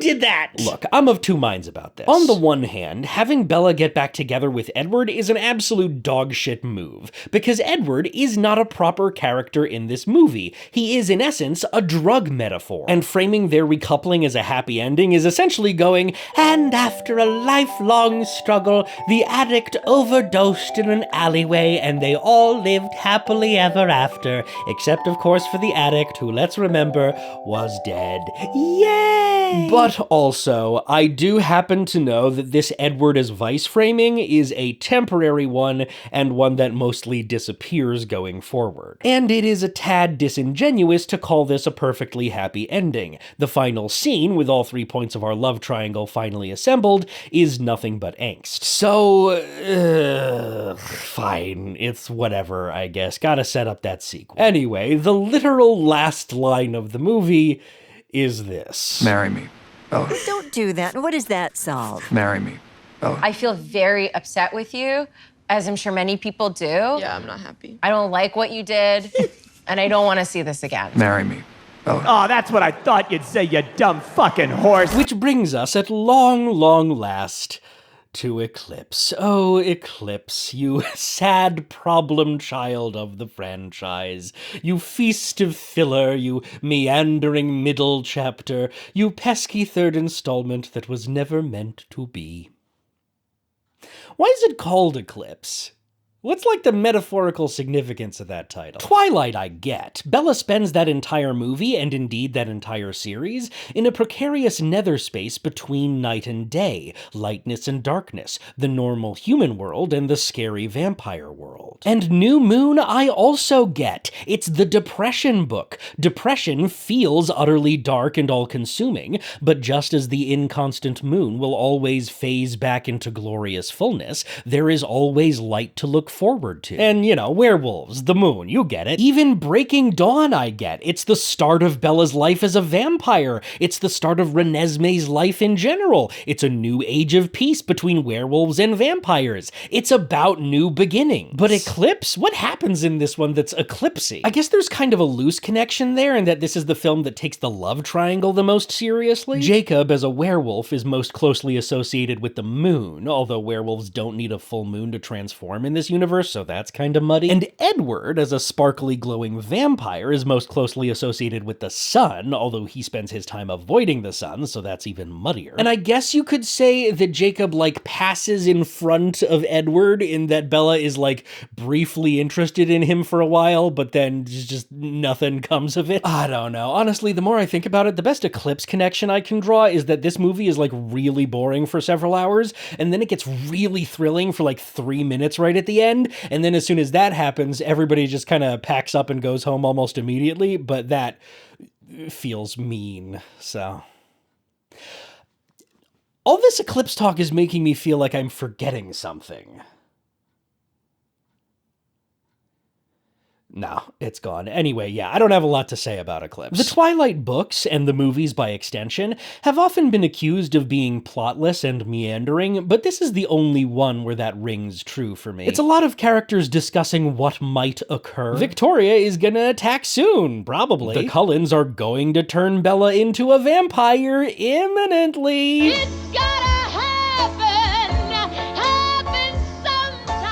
did that! Look, I'm of two minds about this. On the one hand, having Bella get back together with Edward is an absolute dogshit move, because Edward is not a proper character in this movie. He is, in essence, a drug metaphor. And framing their recoupling as a happy ending is essentially going, and after a lifelong struggle, the addict overdosed in an alleyway, and they all lived happily ever after, except, of course, for the addict, who, let's remember, was dead. Yay! But also, I do happen to know that this Edward as vice framing is a temporary one, and one that mostly disappears going forward. And it is a tad disingenuous to call this a perfectly happy ending. The final scene, with all 3 points of our love triangle finally assembled, is nothing but angst. So, fine, it's whatever, I guess. Gotta set up that sequel. Anyway, the literal last line of the movie is this. Marry me. Oh. Don't do that. What does that solve? Marry me. Oh. I feel very upset with you, as I'm sure many people do. Yeah, I'm not happy. I don't like what you did, and I don't want to see this again. Marry me. Oh, that's what I thought you'd say, you dumb fucking horse. Which brings us at long last to Eclipse. Oh, Eclipse, you sad problem child of the franchise. You feast of filler, you meandering middle chapter, you pesky third installment that was never meant to be. Why is it called Eclipse? What's like the metaphorical significance of that title? Twilight, I get. Bella spends that entire movie, and indeed that entire series, in a precarious nether space between night and day, lightness and darkness, the normal human world and the scary vampire world. And New Moon, I also get. It's the depression book. Depression feels utterly dark and all-consuming, but just as the inconstant moon will always phase back into glorious fullness, there is always light to look forward to. And, you know, werewolves, the moon, you get it. Even Breaking Dawn, I get. It's the start of Bella's life as a vampire. It's the start of Renesmee's life in general. It's a new age of peace between werewolves and vampires. It's about new beginnings. But Eclipse? What happens in this one that's eclipsy? I guess there's kind of a loose connection there in that this is the film that takes the love triangle the most seriously. Jacob, as a werewolf, is most closely associated with the moon, although werewolves don't need a full moon to transform in this universe. universe, so that's kinda muddy. And Edward, as a sparkly glowing vampire, is most closely associated with the sun, although he spends his time avoiding the sun, so that's even muddier. And I guess you could say that Jacob, like, passes in front of Edward in that Bella is, like, briefly interested in him for a while, but then just nothing comes of it. I don't know. Honestly, the more I think about it, the best Eclipse connection I can draw is that this movie is, like, really boring for several hours, and then it gets really thrilling for, like, 3 minutes right at the end, and then as soon as that happens, everybody just kind of packs up and goes home almost immediately, but that feels mean, so... All this Eclipse talk is making me feel like I'm forgetting something. No, it's gone. Anyway, yeah, I don't have a lot to say about Eclipse. The Twilight books, and the movies by extension, have often been accused of being plotless and meandering, but this is the only one where that rings true for me. It's a lot of characters discussing what might occur. Victoria is gonna attack soon, probably. The Cullens are going to turn Bella into a vampire imminently. It's gotta happen sometime.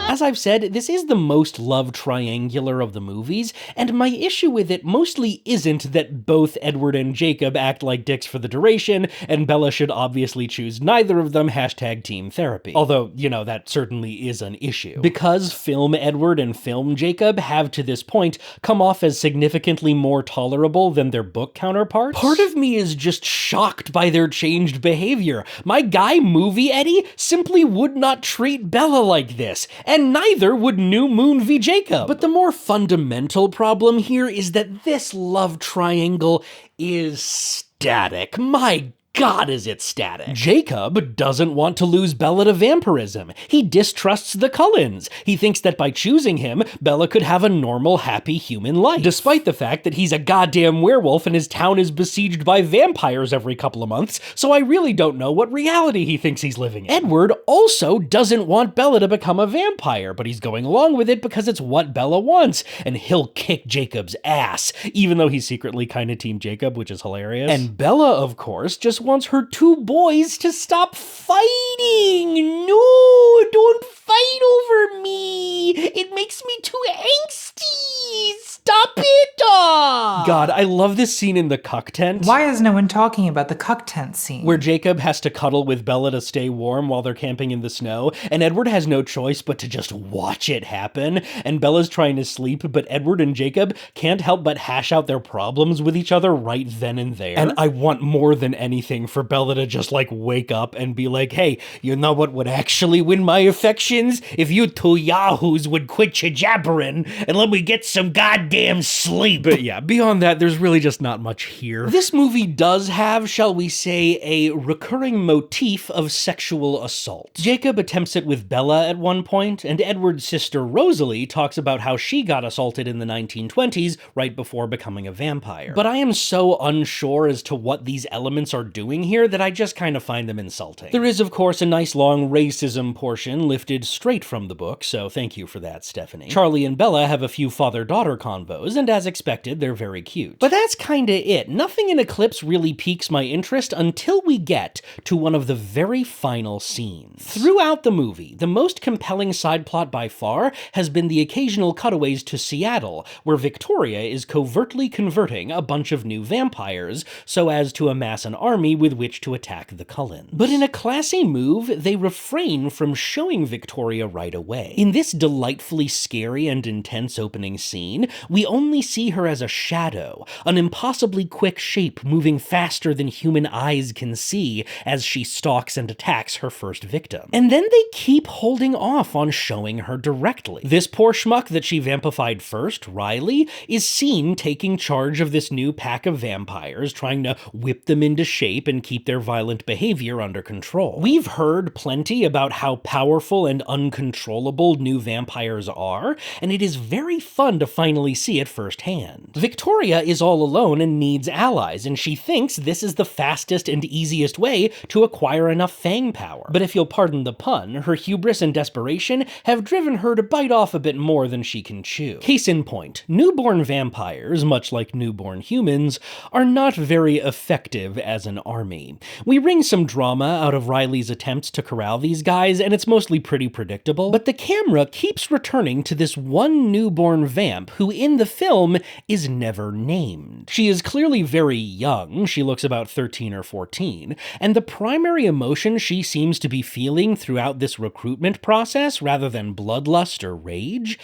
As I've said, this is the most love triangular of the movies, and my issue with it mostly isn't that both Edward and Jacob act like dicks for the duration, and Bella should obviously choose neither of them, #team therapy. Although, you know, that certainly is an issue. Because film Edward and film Jacob have to this point come off as significantly more tolerable than their book counterparts, part of me is just shocked by their changed behavior. My guy Movie Eddie simply would not treat Bella like this, and neither would New Moon v. Jacob. But the more fundamental problem here is that this love triangle is static. My God, is it static. Jacob doesn't want to lose Bella to vampirism. He distrusts the Cullens. He thinks that by choosing him, Bella could have a normal, happy human life. Despite the fact that he's a goddamn werewolf and his town is besieged by vampires every couple of months, so I really don't know what reality he thinks he's living in. Edward also doesn't want Bella to become a vampire, but he's going along with it because it's what Bella wants, and he'll kick Jacob's ass, even though he's secretly kind of Team Jacob, which is hilarious. And Bella, of course, just wants her 2 boys to stop fighting. No, don't fight over me. It makes me too angsty. Stop it. God, I love this scene in the cuck tent. Why is no one talking about the cuck tent scene? Where Jacob has to cuddle with Bella to stay warm while they're camping in the snow, and Edward has no choice but to just watch it happen, and Bella's trying to sleep, but Edward and Jacob can't help but hash out their problems with each other right then and there. And I want more than anything for Bella to just, like, wake up and be like, hey, you know what would actually win my affections? If you 2 yahoos would quit your jabbering and let me get some goddamn sleep. But yeah, beyond that, there's really just not much here. This movie does have, shall we say, a recurring motif of sexual assault. Jacob attempts it with Bella at one point, and Edward's sister Rosalie talks about how she got assaulted in the 1920s right before becoming a vampire. But I am so unsure as to what these elements are doing here that I just kind of find them insulting. There is, of course, a nice long racism portion lifted straight from the book, so thank you for that, Stephanie. Charlie and Bella have a few father-daughter convos, and as expected, they're very cute. But that's kinda it. Nothing in Eclipse really piques my interest until we get to one of the very final scenes. Throughout the movie, the most compelling side plot by far has been the occasional cutaways to Seattle, where Victoria is covertly converting a bunch of new vampires so as to amass an army with which to attack the Cullens. But in a classy move, they refrain from showing Victoria right away. In this delightfully scary and intense opening scene, we only see her as a shadow, an impossibly quick shape moving faster than human eyes can see as she stalks and attacks her first victim. And then they keep holding off on showing her directly. This poor schmuck that she vampified first, Riley, is seen taking charge of this new pack of vampires, trying to whip them into shape and keep their violent behavior under control. We've heard plenty about how powerful and uncontrollable new vampires are, and it is very fun to finally see it firsthand. stand. Victoria is all alone and needs allies, and she thinks this is the fastest and easiest way to acquire enough fang power. But if you'll pardon the pun, her hubris and desperation have driven her to bite off a bit more than she can chew. Case in point, newborn vampires, much like newborn humans, are not very effective as an army. We wring some drama out of Riley's attempts to corral these guys, and it's mostly pretty predictable, but the camera keeps returning to this one newborn vamp who in the film is never named. She is clearly very young, she looks about 13 or 14, and the primary emotion she seems to be feeling throughout this recruitment process, rather than bloodlust or rage,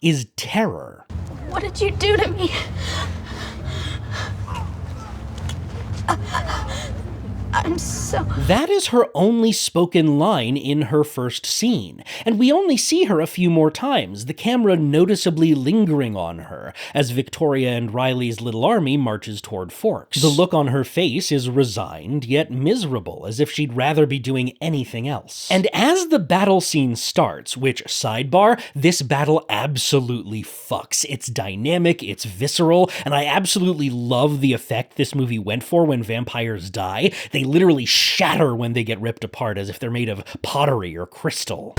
is terror. What did you do to me? I'm so... That is her only spoken line in her first scene, and we only see her a few more times, the camera noticeably lingering on her as Victoria and Riley's little army marches toward Forks. The look on her face is resigned, yet miserable, as if she'd rather be doing anything else. And as the battle scene starts, which, sidebar, this battle absolutely fucks. It's dynamic, it's visceral, and I absolutely love the effect this movie went for when vampires die. They literally shatter when they get ripped apart as if they're made of pottery or crystal.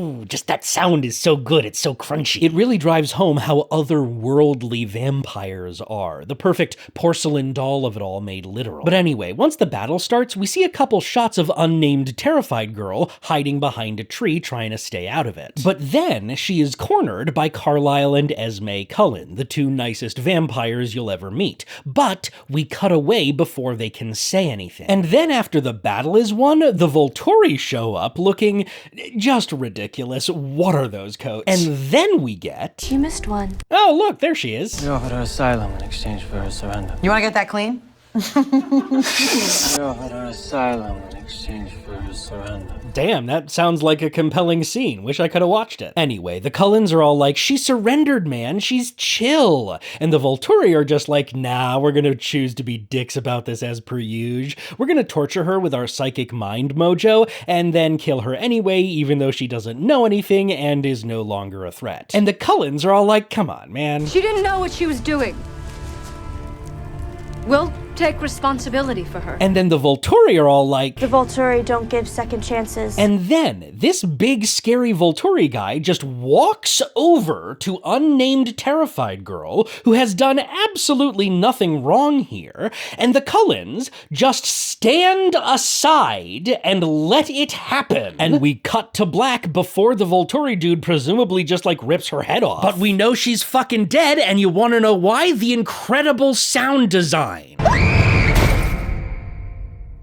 Ooh, just that sound is so good, it's so crunchy. It really drives home how otherworldly vampires are. The perfect porcelain doll of it all made literal. But anyway, once the battle starts, we see a couple shots of unnamed terrified girl hiding behind a tree trying to stay out of it. But then she is cornered by Carlisle and Esme Cullen, the two nicest vampires you'll ever meet. But we cut away before they can say anything. And then after the battle is won, the Volturi show up looking just ridiculous. What are those coats? And then we get... You missed one. Oh, look, there she is. We offered her asylum in exchange for her surrender. You want to get that clean? We offered her asylum in exchange for her surrender. Damn, that sounds like a compelling scene. Wish I could have watched it. Anyway, the Cullens are all like, she surrendered, man. She's chill. And the Volturi are just like, nah, we're gonna choose to be dicks about this as per usual. We're gonna torture her with our psychic mind mojo and then kill her anyway, even though she doesn't know anything and is no longer a threat. And the Cullens are all like, come on, man. She didn't know what she was doing. We'll take responsibility for her. And then the Volturi are all like... The Volturi don't give second chances. And then this big scary Volturi guy just walks over to unnamed terrified girl who has done absolutely nothing wrong here, and the Cullens just stand aside and let it happen. And we cut to black before the Volturi dude presumably just like rips her head off. But we know she's fucking dead, and you wanna know why? The incredible sound design.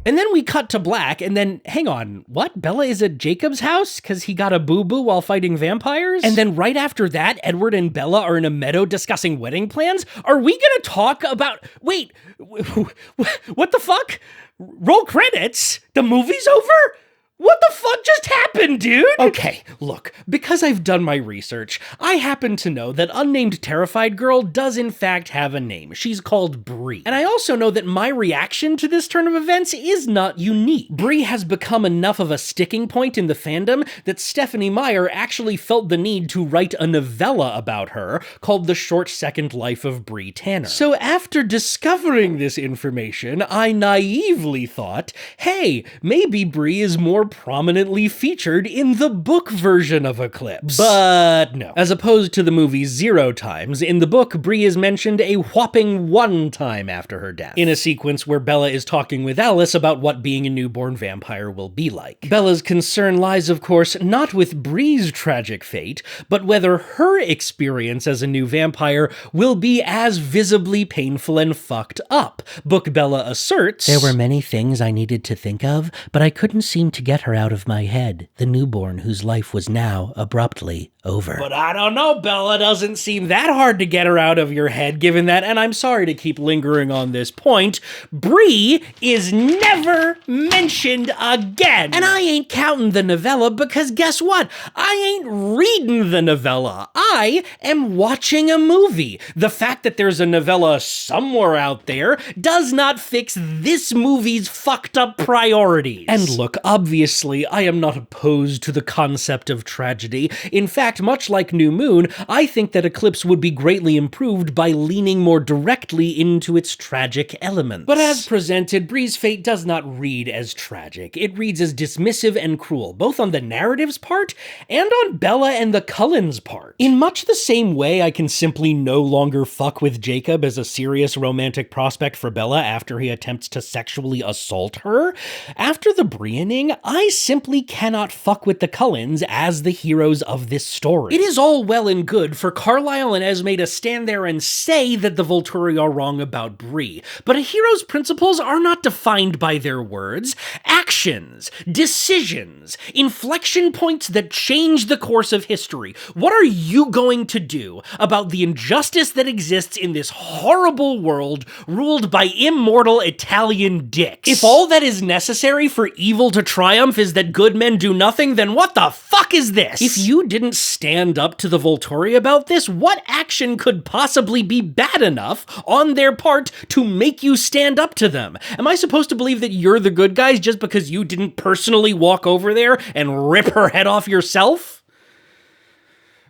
And then we cut to black, and then, hang on, what? Bella is at Jacob's house because he got a boo-boo while fighting vampires? And then right after that, Edward and Bella are in a meadow discussing wedding plans? Are we gonna talk about... Wait, what the fuck? Roll credits? The movie's over? What the fuck just happened, dude? Okay, look, because I've done my research, I happen to know that unnamed terrified girl does in fact have a name. She's called Bree. And I also know that my reaction to this turn of events is not unique. Bree has become enough of a sticking point in the fandom that Stephanie Meyer actually felt the need to write a novella about her called The Short Second Life of Bree Tanner. So after discovering this information, I naively thought, hey, maybe Bree is more prominently featured in the book version of Eclipse. But no. As opposed to the movie 0 times, in the book, Bree is mentioned a whopping 1 time after her death, in a sequence where Bella is talking with Alice about what being a newborn vampire will be like. Bella's concern lies, of course, not with Bree's tragic fate, but whether her experience as a new vampire will be as visibly painful and fucked up. Book Bella asserts, "There were many things I needed to think of, but I couldn't seem to get her out of my head, the newborn whose life was now abruptly over." But I don't know, Bella, doesn't seem that hard to get her out of your head, given that, and I'm sorry to keep lingering on this point, Bree is never mentioned again. And I ain't counting the novella because guess what? I ain't reading the novella. I am watching a movie. The fact that there's a novella somewhere out there does not fix this movie's fucked up priorities. And look, obviously Obviously, I am not opposed to the concept of tragedy. In fact, much like New Moon, I think that Eclipse would be greatly improved by leaning more directly into its tragic elements. But as presented, Bree's fate does not read as tragic. It reads as dismissive and cruel, both on the narrative's part and on Bella and the Cullens' part. In much the same way I can simply no longer fuck with Jacob as a serious romantic prospect for Bella after he attempts to sexually assault her, after the Brianing, I simply cannot fuck with the Cullens as the heroes of this story. It is all well and good for Carlisle and Esme to stand there and say that the Volturi are wrong about Bree, but a hero's principles are not defined by their words. Actions, decisions, inflection points that change the course of history. What are you going to do about the injustice that exists in this horrible world ruled by immortal Italian dicks? If all that is necessary for evil to triumph is that good men do nothing, then what the fuck is this? If you didn't stand up to the Volturi about this, what action could possibly be bad enough on their part to make you stand up to them? Am I supposed to believe that you're the good guys just because you didn't personally walk over there and rip her head off yourself?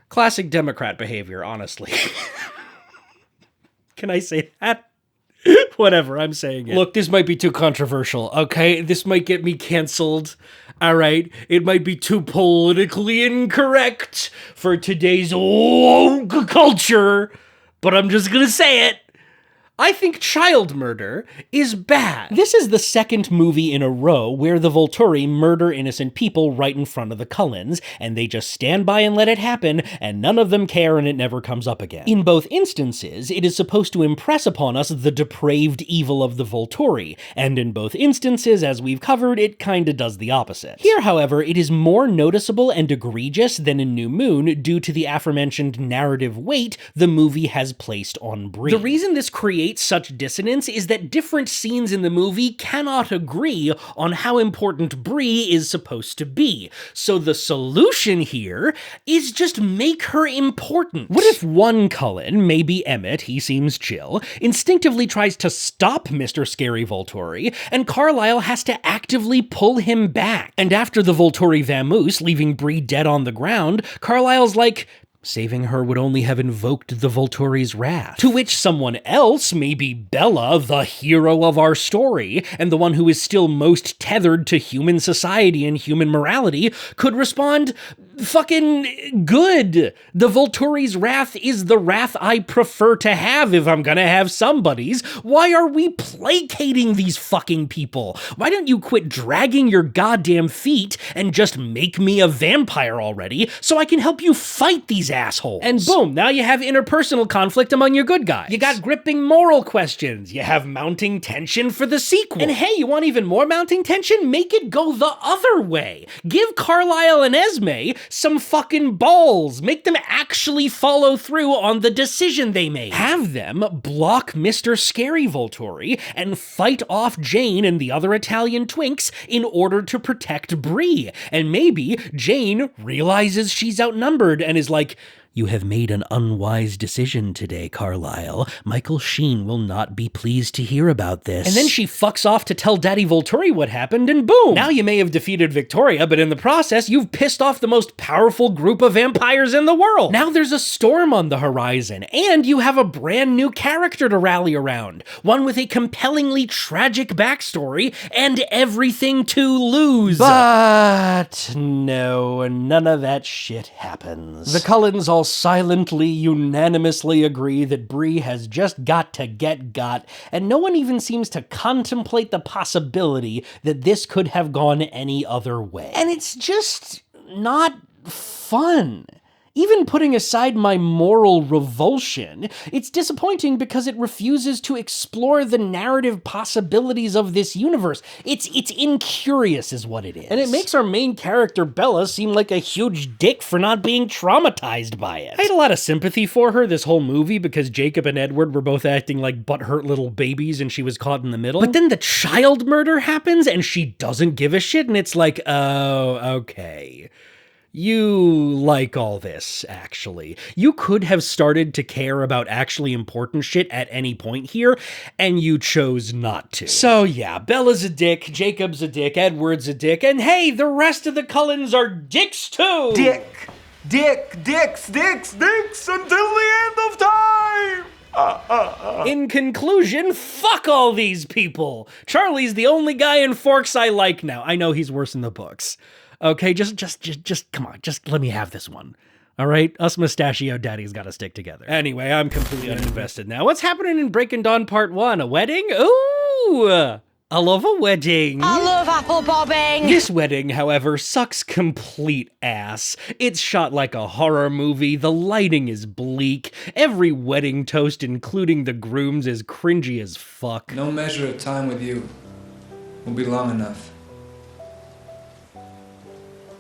Classic Democrat behavior, honestly. Can I say that? Whatever, I'm saying it. Look, this might be too controversial, okay? This might get me canceled. All right, it might be too politically incorrect for today's woke culture, but I'm just gonna say it. I think child murder is bad. This is the second movie in a row where the Volturi murder innocent people right in front of the Cullens, and they just stand by and let it happen, and none of them care and it never comes up again. In both instances, it is supposed to impress upon us the depraved evil of the Volturi, and in both instances, as we've covered, it kinda does the opposite. Here, however, it is more noticeable and egregious than in New Moon due to the aforementioned narrative weight the movie has placed on Bree. The reason this creates such dissonance is that different scenes in the movie cannot agree on how important Bree is supposed to be. So the solution here is just make her important. What if one Cullen, maybe Emmett, he seems chill, instinctively tries to stop Mr. Scary Volturi, and Carlisle has to actively pull him back? And after the Volturi vamoose, leaving Bree dead on the ground, Carlisle's like, saving her would only have invoked the Volturi's wrath. To which someone else, maybe Bella, the hero of our story, and the one who is still most tethered to human society and human morality, could respond, fucking good. The Volturi's wrath is the wrath I prefer to have if I'm gonna have somebody's. Why are we placating these fucking people? Why don't you quit dragging your goddamn feet and just make me a vampire already so I can help you fight these assholes? And boom, now you have interpersonal conflict among your good guys. You got gripping moral questions. You have mounting tension for the sequel. And hey, you want even more mounting tension? Make it go the other way. Give Carlisle and Esme some fucking balls. Make them actually follow through on the decision they made. Have them block Mr. Scary Volturi and fight off Jane and the other Italian twinks in order to protect Bree. And maybe Jane realizes she's outnumbered and is like, "You have made an unwise decision today, Carlisle. Michael Sheen will not be pleased to hear about this." And then she fucks off to tell Daddy Volturi what happened, and boom! Now you may have defeated Victoria, but in the process, you've pissed off the most powerful group of vampires in the world. Now there's a storm on the horizon, and you have a brand new character to rally around. One with a compellingly tragic backstory and everything to lose. But no, none of that shit happens. The Cullens all silently, unanimously agree that Bree has just got to get got, and no one even seems to contemplate the possibility that this could have gone any other way. And it's just not fun. Even putting aside my moral revulsion, it's disappointing because it refuses to explore the narrative possibilities of this universe. It's incurious is what it is. And it makes our main character, Bella, seem like a huge dick for not being traumatized by it. I had a lot of sympathy for her this whole movie because Jacob and Edward were both acting like butthurt little babies and she was caught in the middle. But then the child murder happens and she doesn't give a shit and it's like, oh, okay. You like all this, actually. You could have started to care about actually important shit at any point here, and you chose not to. So yeah, Bella's a dick, Jacob's a dick, Edward's a dick, and hey, the rest of the Cullens are dicks too! Dicks until the end of time! In conclusion, fuck all these people! Charlie's the only guy in Forks I like now. I know he's worse in the books. Okay, just come on, just let me have this one. All right, us mustachio daddies gotta stick together. Anyway, I'm completely uninvested now. What's happening in Breaking Dawn Part 1? A wedding? Ooh! I love a wedding. I love apple bobbing. This wedding, however, sucks complete ass. It's shot like a horror movie, the lighting is bleak, every wedding toast, including the groom's, is cringy as fuck. No measure of time with you will be long enough.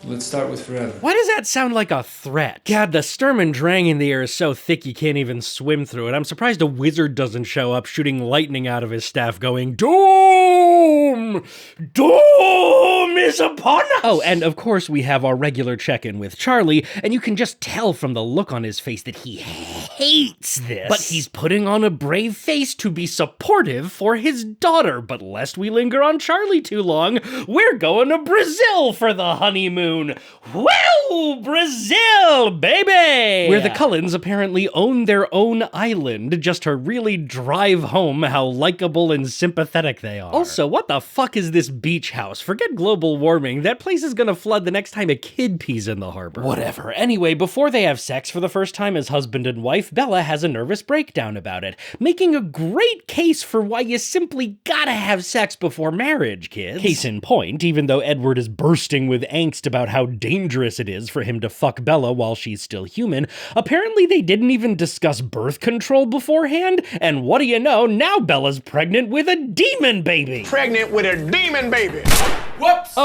Let's start with forever. Why does that sound like a threat? God, the Sturm and Drang in the air is so thick you can't even swim through it. I'm surprised a wizard doesn't show up shooting lightning out of his staff going, Doom! Doom is upon us! Oh, and of course we have our regular check-in with Charlie, and you can just tell from the look on his face that he hates this. But he's putting on a brave face to be supportive for his daughter. But lest we linger on Charlie too long, we're going to Brazil for the honeymoon. Well, Brazil, baby! Where the Cullens apparently own their own island, just to really drive home how likable and sympathetic they are. Also, what the fuck is this beach house? Forget global warming, that place is gonna flood the next time a kid pees in the harbor. Whatever. Anyway, before they have sex for the first time as husband and wife, Bella has a nervous breakdown about it, making a great case for why you simply gotta have sex before marriage, kids. Case in point, even though Edward is bursting with angst about how dangerous it is for him to fuck Bella while she's still human, apparently they didn't even discuss birth control beforehand, and what do you know, now Bella's pregnant with a demon baby! Pregnant with a demon baby! Whoops!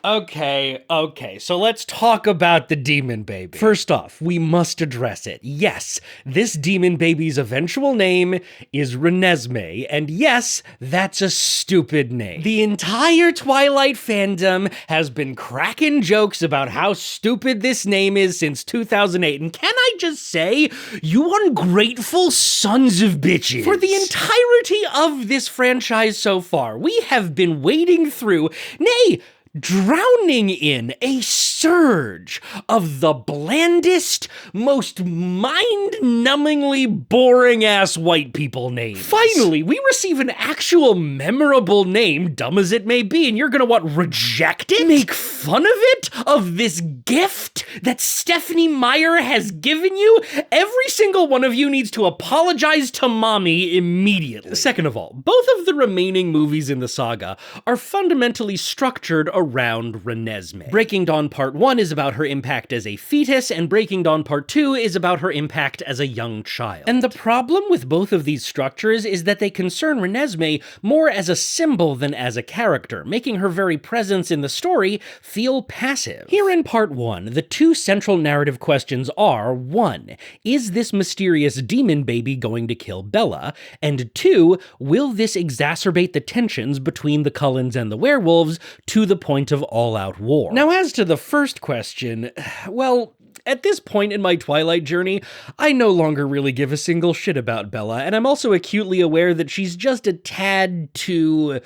Okay, so let's talk about the demon baby. First off, we must address it. Yes, this demon baby's eventual name is Renesmee, and yes, that's a stupid name. The entire Twilight fandom has been cracking jokes about how stupid this name is since 2008, and can I just say, you ungrateful sons of bitches. For the entirety of this franchise so far, we have been wading through, nay, drowning in a surge of the blandest, most mind-numbingly boring-ass white people names. Finally, we receive an actual memorable name, dumb as it may be, and you're gonna, what, reject it? Make fun of it? Of this gift that Stephenie Meyer has given you? Every single one of you needs to apologize to mommy immediately. Second of all, both of the remaining movies in the saga are fundamentally structured around Renesmee. Breaking Dawn Part 1 is about her impact as a fetus, and Breaking Dawn Part 2 is about her impact as a young child. And the problem with both of these structures is that they concern Renesmee more as a symbol than as a character, making her very presence in the story feel passive. Here in Part 1, the two central narrative questions are, 1, is this mysterious demon baby going to kill Bella? And 2, will this exacerbate the tensions between the Cullens and the werewolves to the point of all-out war? Now, as to the first question, well, at this point in my Twilight journey, I no longer really give a single shit about Bella, and I'm also acutely aware that she's just a tad too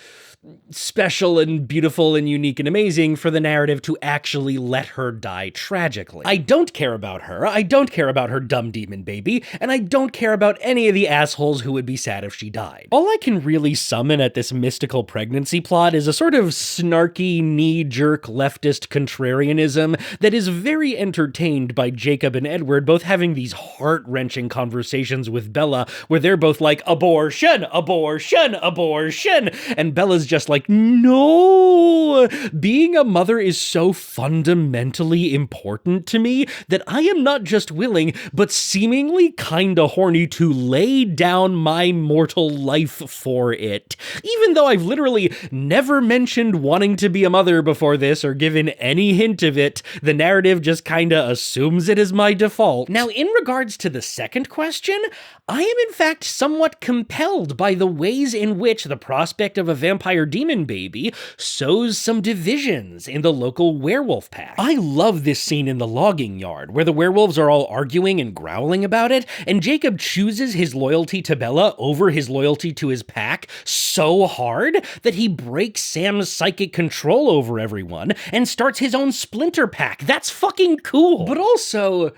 special and beautiful and unique and amazing for the narrative to actually let her die tragically. I don't care about her, I don't care about her dumb demon baby, and I don't care about any of the assholes who would be sad if she died. All I can really summon at this mystical pregnancy plot is a sort of snarky, knee-jerk leftist contrarianism that is very entertained by Jacob and Edward both having these heart-wrenching conversations with Bella where they're both like, abortion, abortion, abortion, and Bella's just like, no! Being a mother is so fundamentally important to me that I am not just willing, but seemingly kinda horny to lay down my mortal life for it. Even though I've literally never mentioned wanting to be a mother before this or given any hint of it, the narrative just kinda assumes assumes it is my default. Now, in regards to the second question, I am in fact somewhat compelled by the ways in which the prospect of a vampire demon baby sows some divisions in the local werewolf pack. I love this scene in the logging yard, where the werewolves are all arguing and growling about it, and Jacob chooses his loyalty to Bella over his loyalty to his pack so hard that he breaks Sam's psychic control over everyone and starts his own splinter pack. That's fucking cool. But also,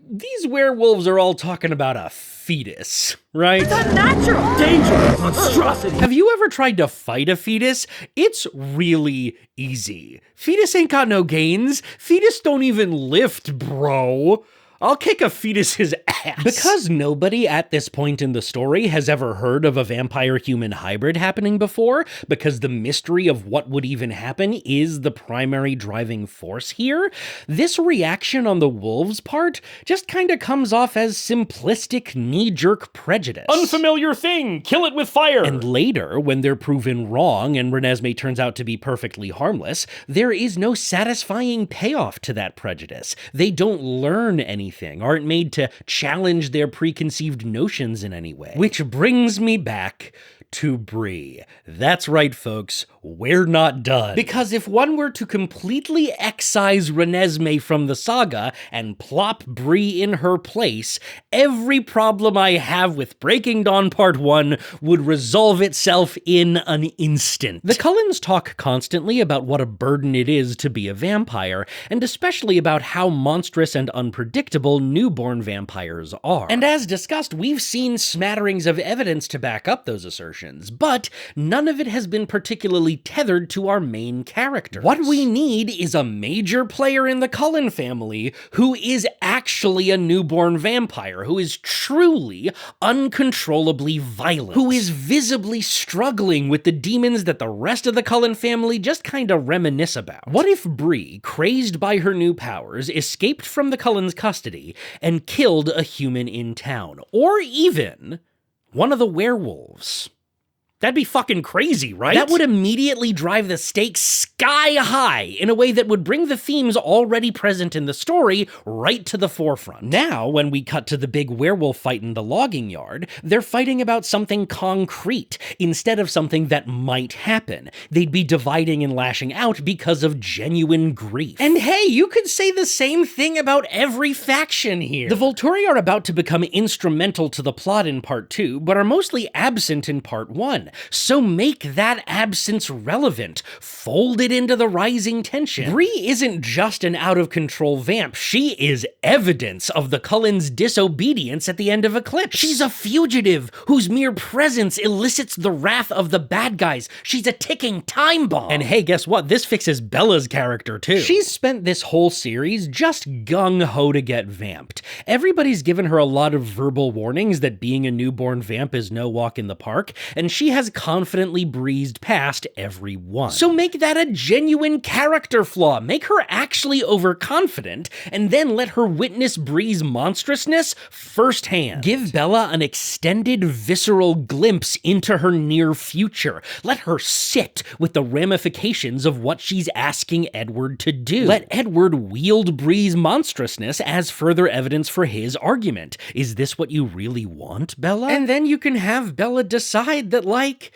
these werewolves are all talking about a fetus, right? It's unnatural! Dangerous monstrosity! Have you ever tried to fight a fetus? It's really easy. Fetus ain't got no gains. Fetus don't even lift, bro. I'll kick a fetus's ass. Because nobody at this point in the story has ever heard of a vampire-human hybrid happening before, because the mystery of what would even happen is the primary driving force here, this reaction on the wolves' part just kinda comes off as simplistic, knee-jerk prejudice. Unfamiliar thing! Kill it with fire! And later, when they're proven wrong and Renesmee turns out to be perfectly harmless, there is no satisfying payoff to that prejudice. They don't learn anything, aren't made to challenge their preconceived notions in any way. Which brings me back to Bree. That's right, folks, we're not done. Because if one were to completely excise Renesmee from the saga and plop Bree in her place, every problem I have with Breaking Dawn Part 1 would resolve itself in an instant. The Cullens talk constantly about what a burden it is to be a vampire, and especially about how monstrous and unpredictable newborn vampires are. And as discussed, we've seen smatterings of evidence to back up those assertions, but none of it has been particularly tethered to our main characters. What we need is a major player in the Cullen family who is actually a newborn vampire, who is truly uncontrollably violent, who is visibly struggling with the demons that the rest of the Cullen family just kinda reminisce about. What if Bree, crazed by her new powers, escaped from the Cullens' custody and killed a human in town, or even one of the werewolves? That'd be fucking crazy, right? That would immediately drive the stakes sky high in a way that would bring the themes already present in the story right to the forefront. Now, when we cut to the big werewolf fight in the logging yard, they're fighting about something concrete instead of something that might happen. They'd be dividing and lashing out because of genuine grief. And hey, you could say the same thing about every faction here. The Volterra are about to become instrumental to the plot in Part 2, but are mostly absent in Part 1. So make that absence relevant. Fold it into the rising tension. Bree isn't just an out-of-control vamp. She is evidence of the Cullens' disobedience at the end of Eclipse. She's a fugitive whose mere presence elicits the wrath of the bad guys. She's a ticking time bomb. And hey, guess what? This fixes Bella's character too. She's spent this whole series just gung-ho to get vamped. Everybody's given her a lot of verbal warnings that being a newborn vamp is no walk in the park, and she has confidently breezed past every one. So make that a genuine character flaw. Make her actually overconfident, and then let her witness Bree's monstrousness firsthand. Give Bella an extended, visceral glimpse into her near future. Let her sit with the ramifications of what she's asking Edward to do. Let Edward wield Bree's monstrousness as further evidence for his argument. Is this what you really want, Bella? And then you can have Bella decide that, like,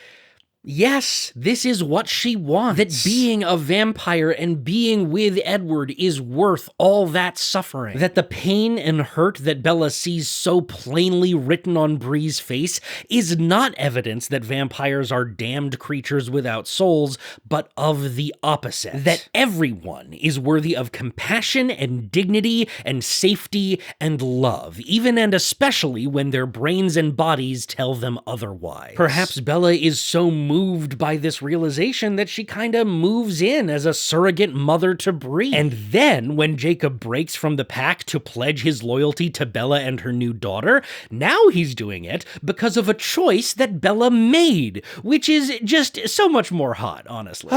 yes, this is what she wants. That being a vampire and being with Edward is worth all that suffering. That the pain and hurt that Bella sees so plainly written on Bree's face is not evidence that vampires are damned creatures without souls, but of the opposite. That everyone is worthy of compassion and dignity and safety and love, even and especially when their brains and bodies tell them otherwise. Perhaps Bella is so moved by this realization that she kinda moves in as a surrogate mother to Bree. And then, when Jacob breaks from the pack to pledge his loyalty to Bella and her new daughter, now he's doing it because of a choice that Bella made, which is just so much more hot, honestly.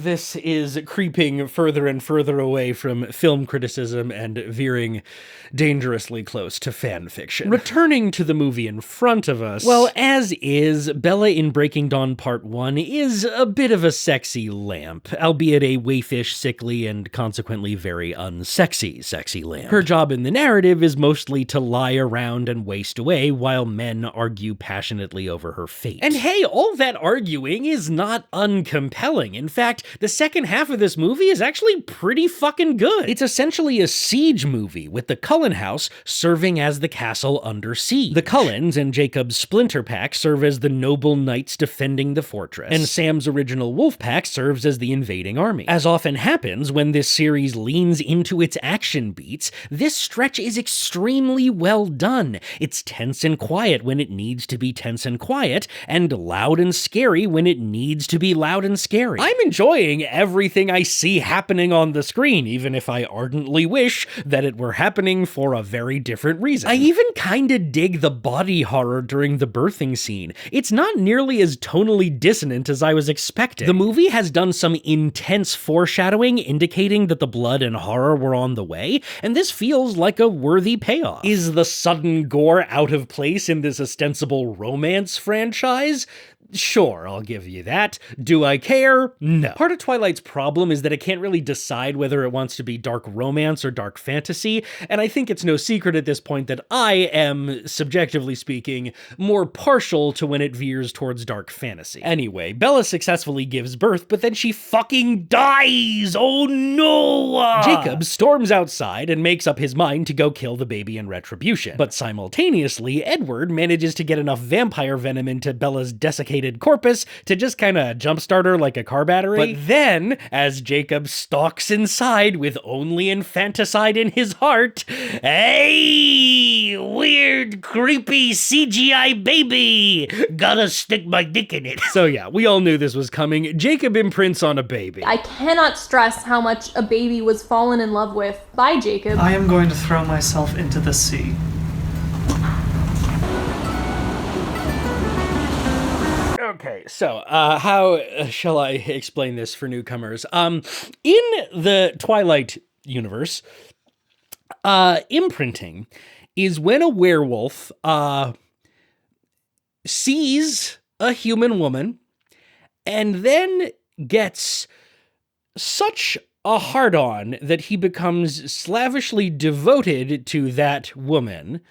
This is creeping further and further away from film criticism and veering dangerously close to fan fiction. Returning to the movie in front of us, well, as is, Bella in Breaking Walking Dawn Part 1 is a bit of a sexy lamp, albeit a waifish, sickly, and consequently very unsexy sexy lamp. Her job in the narrative is mostly to lie around and waste away while men argue passionately over her fate. And hey, all that arguing is not uncompelling. In fact, the second half of this movie is actually pretty fucking good. It's essentially a siege movie, with the Cullen house serving as the castle under siege. The Cullens and Jacob's splinter pack serve as the noble knights defending the fortress, and Sam's original wolf pack serves as the invading army. As often happens when this series leans into its action beats, this stretch is extremely well done. It's tense and quiet when it needs to be tense and quiet, and loud and scary when it needs to be loud and scary. I'm enjoying everything I see happening on the screen, even if I ardently wish that it were happening for a very different reason. I even kinda dig the body horror during the birthing scene. It's not nearly as tonally dissonant as I was expecting. The movie has done some intense foreshadowing indicating that the blood and horror were on the way, and this feels like a worthy payoff. Is the sudden gore out of place in this ostensible romance franchise? Sure, I'll give you that. Do I care? No. Part of Twilight's problem is that it can't really decide whether it wants to be dark romance or dark fantasy, and I think it's no secret at this point that I am, subjectively speaking, more partial to when it veers towards dark fantasy. Anyway, Bella successfully gives birth, but then she fucking dies! Oh no! Jacob storms outside and makes up his mind to go kill the baby in retribution, but simultaneously, Edward manages to get enough vampire venom into Bella's desiccated corpus to just kind of jumpstart her like a car battery. But then, as Jacob stalks inside with only infanticide in his heart, hey, weird, creepy CGI baby, gotta stick my dick in it. So yeah, we all knew this was coming. Jacob imprints on a baby. I cannot stress how much a baby was fallen in love with by Jacob. I am going to throw myself into the sea. Okay, so how shall I explain this for newcomers? In the Twilight universe, imprinting is when a werewolf sees a human woman and then gets such a hard-on that he becomes slavishly devoted to that woman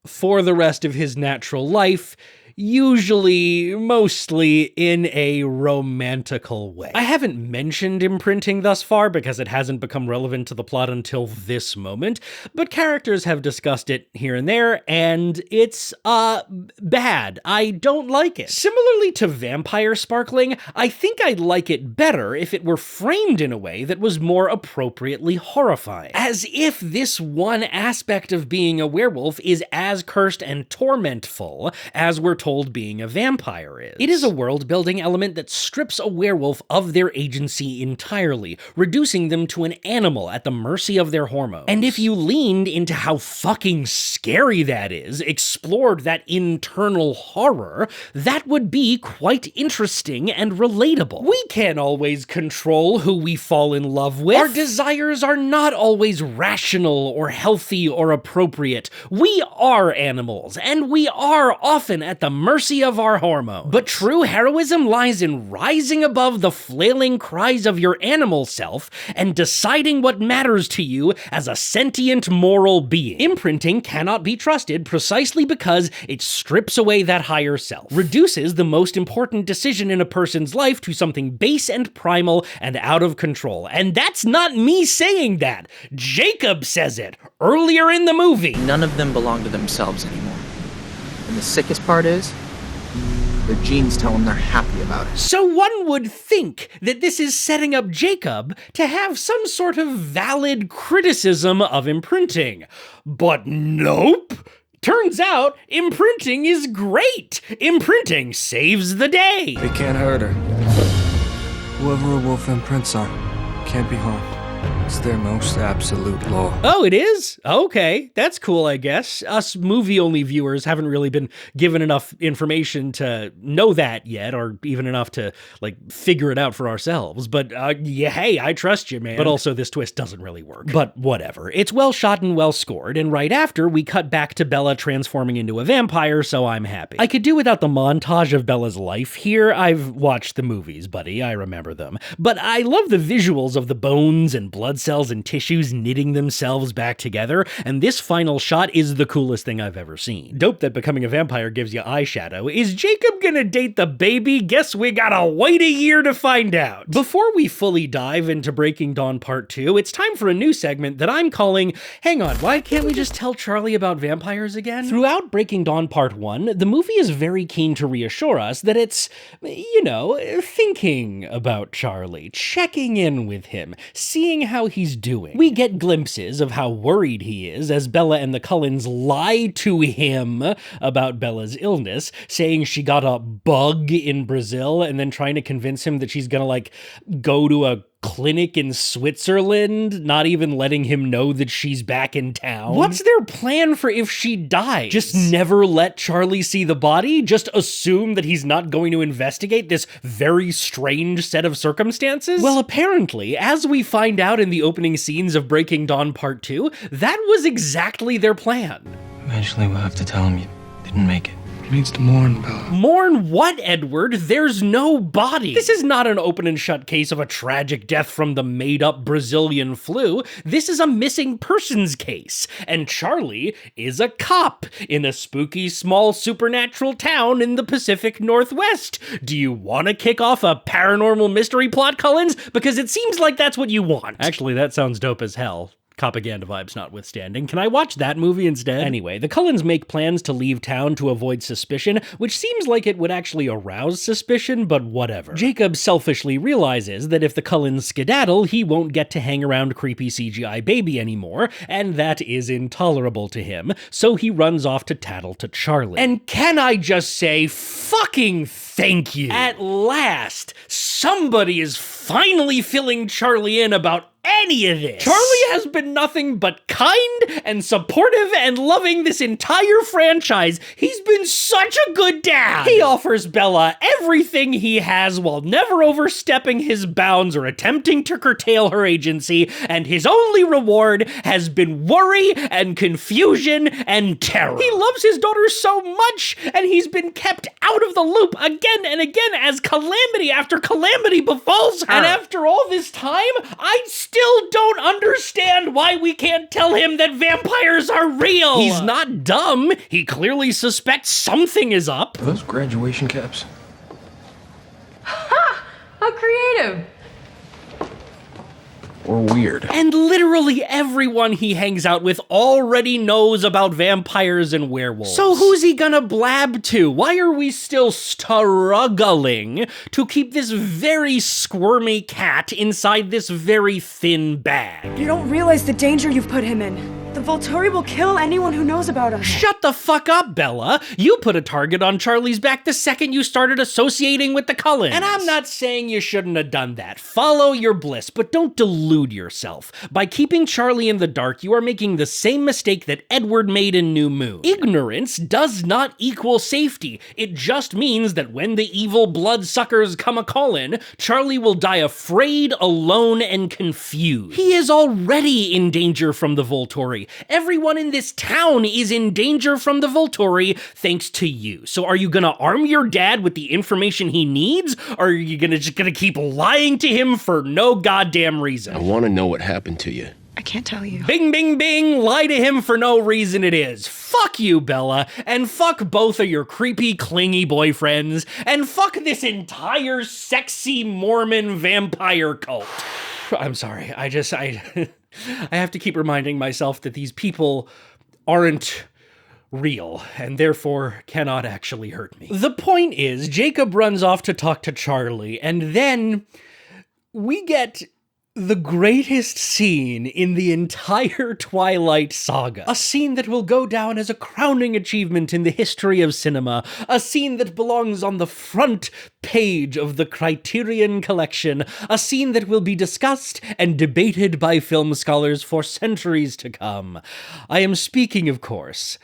for the rest of his natural life, usually, mostly in a romantical way. I haven't mentioned imprinting thus far because it hasn't become relevant to the plot until this moment, but characters have discussed it here and there, and it's, bad. I don't like it. Similarly to vampire sparkling, I think I'd like it better if it were framed in a way that was more appropriately horrifying. As if this one aspect of being a werewolf is as cursed and tormentful as we're told being a vampire is. It is a world-building element that strips a werewolf of their agency entirely, reducing them to an animal at the mercy of their hormones. And if you leaned into how fucking scary that is, explored that internal horror, that would be quite interesting and relatable. We can't always control who we fall in love with. Our desires are not always rational or healthy or appropriate. We are animals, and we are often at the mercy of our hormones. But true heroism lies in rising above the flailing cries of your animal self and deciding what matters to you as a sentient moral being. Imprinting cannot be trusted precisely because it strips away that higher self, reduces the most important decision in a person's life to something base and primal and out of control. And that's not me saying that. Jacob says it earlier in the movie. None of them belong to themselves anymore. And the sickest part is, their genes tell them they're happy about it. So one would think that this is setting up Jacob to have some sort of valid criticism of imprinting. But nope! Turns out, imprinting is great! Imprinting saves the day! They can't hurt her. Whoever a wolf imprints on can't be harmed. It's their most absolute law. Oh, it is? Okay, that's cool, I guess. Us movie-only viewers haven't really been given enough information to know that yet, or even enough to, like, figure it out for ourselves. But, yeah, hey, I trust you, man. But also, this twist doesn't really work. But whatever. It's well shot and well scored, and right after, we cut back to Bella transforming into a vampire, so I'm happy. I could do without the montage of Bella's life here. I've watched the movies, buddy. I remember them. But I love the visuals of the bones and blood cells and tissues knitting themselves back together, and this final shot is the coolest thing I've ever seen. Dope that becoming a vampire gives you eyeshadow. Is Jacob gonna date the baby? Guess we gotta wait a year to find out. Before we fully dive into Breaking Dawn Part 2, it's time for a new segment that I'm calling, hang on, why can't we just tell Charlie about vampires again? Throughout Breaking Dawn Part 1, the movie is very keen to reassure us that it's, you know, thinking about Charlie, checking in with him, seeing how he's doing. We get glimpses of how worried he is as Bella and the Cullens lie to him about Bella's illness, saying she got a bug in Brazil and then trying to convince him that she's gonna, like, go to a clinic in Switzerland, not even letting him know that she's back in town. What's their plan for if she dies? Just never let Charlie see the body? Just assume that he's not going to investigate this very strange set of circumstances? Well, apparently, as we find out in the opening scenes of Breaking Dawn Part 2, that was exactly their plan. Eventually we'll have to tell him you didn't make it. He needs to mourn, Bella. Mourn what, Edward? There's no body. This is not an open and shut case of a tragic death from the made-up Brazilian flu. This is a missing persons case. And Charlie is a cop in a spooky small supernatural town in the Pacific Northwest. Do you want to kick off a paranormal mystery plot, Cullens? Because it seems like that's what you want. Actually, that sounds dope as hell. Propaganda vibes notwithstanding. Can I watch that movie instead? Anyway, the Cullens make plans to leave town to avoid suspicion, which seems like it would actually arouse suspicion, but whatever. Jacob selfishly realizes that if the Cullens skedaddle, he won't get to hang around creepy CGI baby anymore, and that is intolerable to him, so he runs off to tattle to Charlie. And can I just say, fucking thank you! At last, somebody is finally filling Charlie in about any of this. Charlie has been nothing but kind and supportive and loving this entire franchise. He's been such a good dad. He offers Bella everything he has while never overstepping his bounds or attempting to curtail her agency, and his only reward has been worry and confusion and terror. He loves his daughter so much, and he's been kept out of the loop again and again as calamity after calamity befalls her. And after all this time, I still don't understand why we can't tell him that vampires are real. He's not dumb. He clearly suspects something is up. Are those graduation caps? Ha! How creative. Or weird. And literally everyone he hangs out with already knows about vampires and werewolves. So who's he gonna blab to? Why are we still struggling to keep this very squirmy cat inside this very thin bag? You don't realize the danger you've put him in. The Volterra will kill anyone who knows about us. Shut the fuck up, Bella. You put a target on Charlie's back the second you started associating with the Cullens. And I'm not saying you shouldn't have done that. Follow your bliss, but don't delude yourself. By keeping Charlie in the dark, you are making the same mistake that Edward made in New Moon. Ignorance does not equal safety. It just means that when the evil bloodsuckers come a-calling, Charlie will die afraid, alone, and confused. He is already in danger from the Volturi. Everyone in this town is in danger from the Volturi thanks to you. So are you gonna arm your dad with the information he needs? Or are you just gonna keep lying to him for no goddamn reason? I want to know what happened to you. I can't tell you. Bing, bing, bing, lie to him for no reason it is. Fuck you, Bella, and fuck both of your creepy, clingy boyfriends, and fuck this entire sexy Mormon vampire cult. I'm sorry, I have to keep reminding myself that these people aren't real, and therefore cannot actually hurt me. The point is, Jacob runs off to talk to Charlie, and then we get The greatest scene in the entire Twilight saga. A scene that will go down as a crowning achievement in the history of cinema. A scene that belongs on the front page of the Criterion Collection. A scene that will be discussed and debated by film scholars for centuries to come. I am speaking, of course,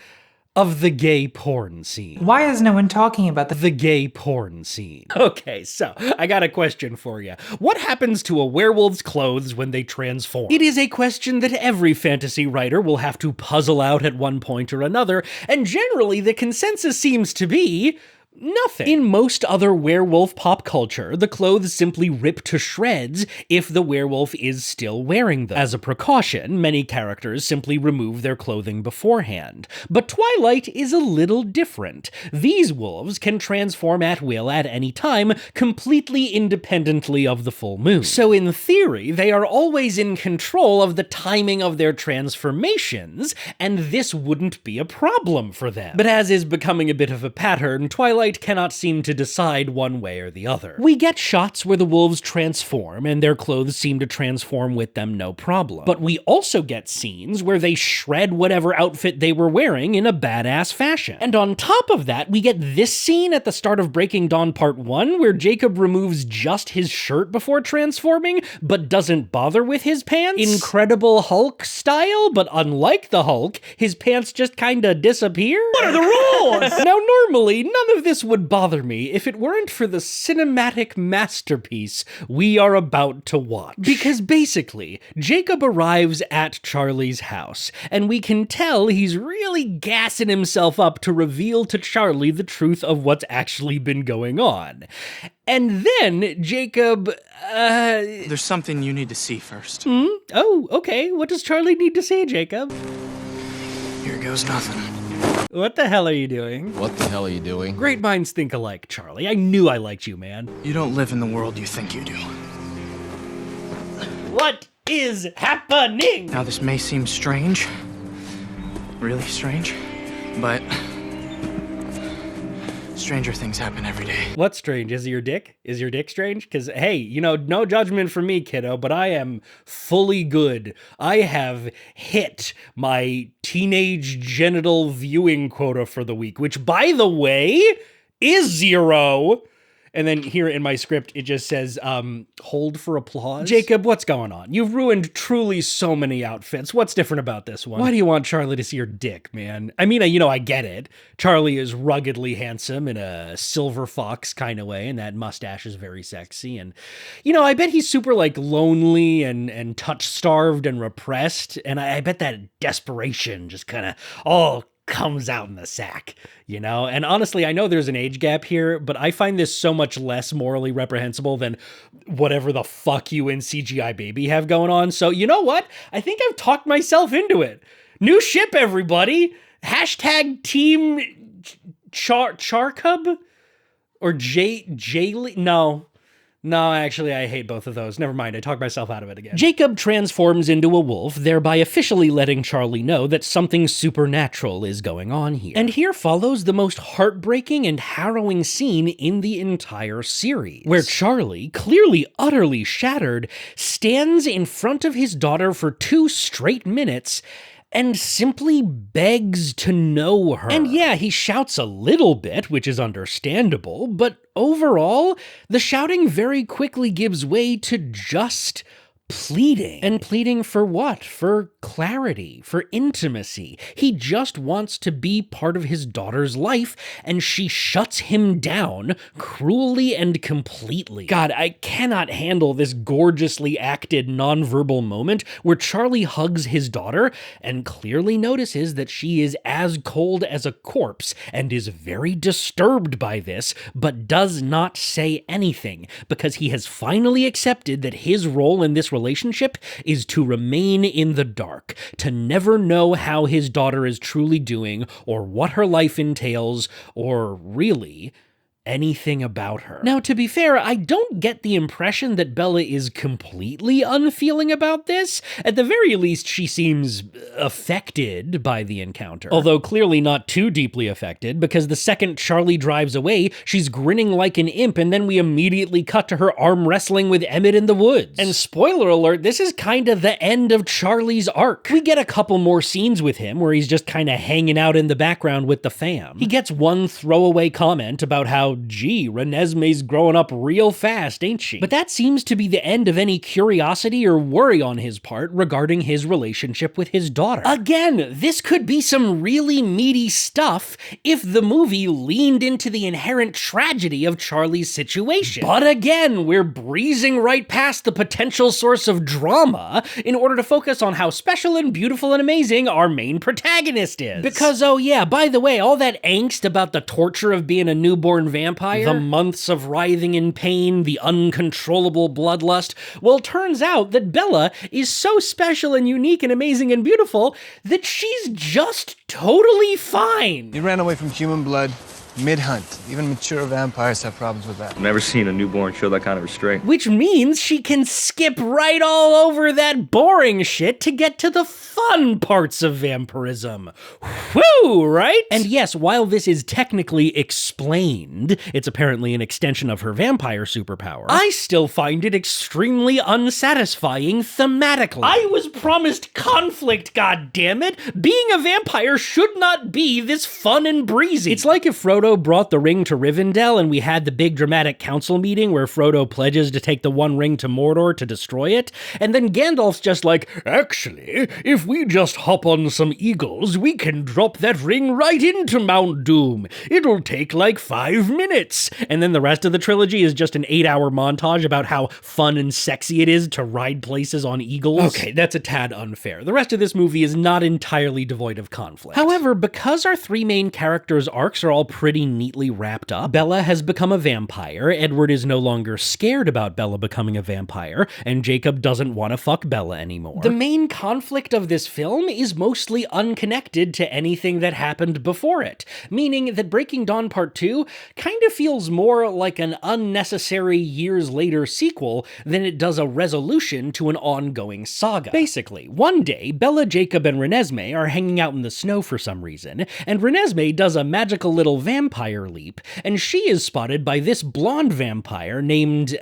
of the gay porn scene. Why is no one talking about the gay porn scene? Okay, so I got a question for you. What happens to a werewolf's clothes when they transform? It is a question that every fantasy writer will have to puzzle out at one point or another, and generally the consensus seems to be nothing. In most other werewolf pop culture, the clothes simply rip to shreds if the werewolf is still wearing them. As a precaution, many characters simply remove their clothing beforehand. But Twilight is a little different. These wolves can transform at will at any time, completely independently of the full moon. So in theory, they are always in control of the timing of their transformations, and this wouldn't be a problem for them. But as is becoming a bit of a pattern, Twilight cannot seem to decide one way or the other. We get shots where the wolves transform, and their clothes seem to transform with them no problem. But we also get scenes where they shred whatever outfit they were wearing in a badass fashion. And on top of that, we get this scene at the start of Breaking Dawn Part 1, where Jacob removes just his shirt before transforming, but doesn't bother with his pants. Incredible Hulk style, but unlike the Hulk, his pants just kinda disappear. What are the rules? Now, normally, none of this would bother me if it weren't for the cinematic masterpiece we are about to watch. Because basically, Jacob arrives at Charlie's house, and we can tell he's really gassing himself up to reveal to Charlie the truth of what's actually been going on. And then Jacob, There's something you need to see first. Oh, okay. What does Charlie need to say, Jacob? Here goes nothing. What the hell are you doing? What the hell are you doing? Great minds think alike, Charlie. I knew I liked you, man. You don't live in the world you think you do. What is happening? Now, this may seem strange, really strange, but stranger things happen every day. What's strange? Is it your dick? Is your dick strange? Because, hey, you know, no judgment from me, kiddo, but I am fully good. I have hit my teenage genital viewing quota for the week, which, by the way, is 0. And then here in my script, it just says, hold for applause. Jacob, what's going on? You've ruined truly so many outfits. What's different about this one? Why do you want Charlie to see your dick, man? I mean, you know, I get it. Charlie is ruggedly handsome in a silver fox kind of way, and that mustache is very sexy. And, you know, I bet he's super, like, lonely and touch-starved and repressed. And I bet that desperation just kind of all comes out in the sack, you know? And honestly, I know there's an age gap here, but I find this so much less morally reprehensible than whatever the fuck you and CGI Baby have going on. So you know what? I think I've talked myself into it. New ship, everybody. Hashtag Team Charcub? Or Jaylee? No, actually, I hate both of those. Never mind, I talked myself out of it again. Jacob transforms into a wolf, thereby officially letting Charlie know that something supernatural is going on here. And here follows the most heartbreaking and harrowing scene in the entire series, where Charlie, clearly utterly shattered, stands in front of his daughter for 2 straight minutes and simply begs to know her. And yeah, he shouts a little bit, which is understandable, but overall, the shouting very quickly gives way to just pleading. And pleading for what? For clarity, for intimacy. He just wants to be part of his daughter's life, and she shuts him down cruelly and completely. God, I cannot handle this gorgeously acted nonverbal moment where Charlie hugs his daughter and clearly notices that she is as cold as a corpse and is very disturbed by this, but does not say anything because he has finally accepted that his role in this relationship is to remain in the dark, to never know how his daughter is truly doing or what her life entails or really anything about her. Now, to be fair, I don't get the impression that Bella is completely unfeeling about this. At the very least, she seems affected by the encounter. Although clearly not too deeply affected, because the second Charlie drives away, she's grinning like an imp, and then we immediately cut to her arm wrestling with Emmett in the woods. And spoiler alert, this is kinda the end of Charlie's arc. We get a couple more scenes with him where he's just kinda hanging out in the background with the fam. He gets one throwaway comment about how, gee, Renesmee's growing up real fast, ain't she? But that seems to be the end of any curiosity or worry on his part regarding his relationship with his daughter. Again, this could be some really meaty stuff if the movie leaned into the inherent tragedy of Charlie's situation. But again, we're breezing right past the potential source of drama in order to focus on how special and beautiful and amazing our main protagonist is. Because, oh yeah, by the way, all that angst about the torture of being a newborn vampire, the months of writhing in pain, the uncontrollable bloodlust, well, turns out that Bella is so special and unique and amazing and beautiful that she's just totally fine. You ran away from human blood mid-hunt. Even mature vampires have problems with that. I've never seen a newborn show that kind of restraint. Which means she can skip right all over that boring shit to get to the fun parts of vampirism. Whew, right? And yes, while this is technically explained, it's apparently an extension of her vampire superpower, I still find it extremely unsatisfying thematically. I was promised conflict, goddammit! Being a vampire should not be this fun and breezy. It's like if Frodo brought the ring to Rivendell and we had the big dramatic council meeting where Frodo pledges to take the One Ring to Mordor to destroy it, and then Gandalf's just like, actually, if we just hop on some eagles, we can drop that ring right into Mount Doom. It'll take like 5 minutes. And then the rest of the trilogy is just an 8-hour montage about how fun and sexy it is to ride places on eagles. Okay, that's a tad unfair. The rest of this movie is not entirely devoid of conflict. However, because our three main characters' arcs are all pretty neatly wrapped up, Bella has become a vampire, Edward is no longer scared about Bella becoming a vampire, and Jacob doesn't want to fuck Bella anymore. The main conflict of this film is mostly unconnected to anything that happened before it, meaning that Breaking Dawn Part 2 kind of feels more like an unnecessary years later sequel than it does a resolution to an ongoing saga. Basically, one day, Bella, Jacob, and Renesmee are hanging out in the snow for some reason, and Renesmee does a magical little vampire leap, and she is spotted by this blonde vampire named,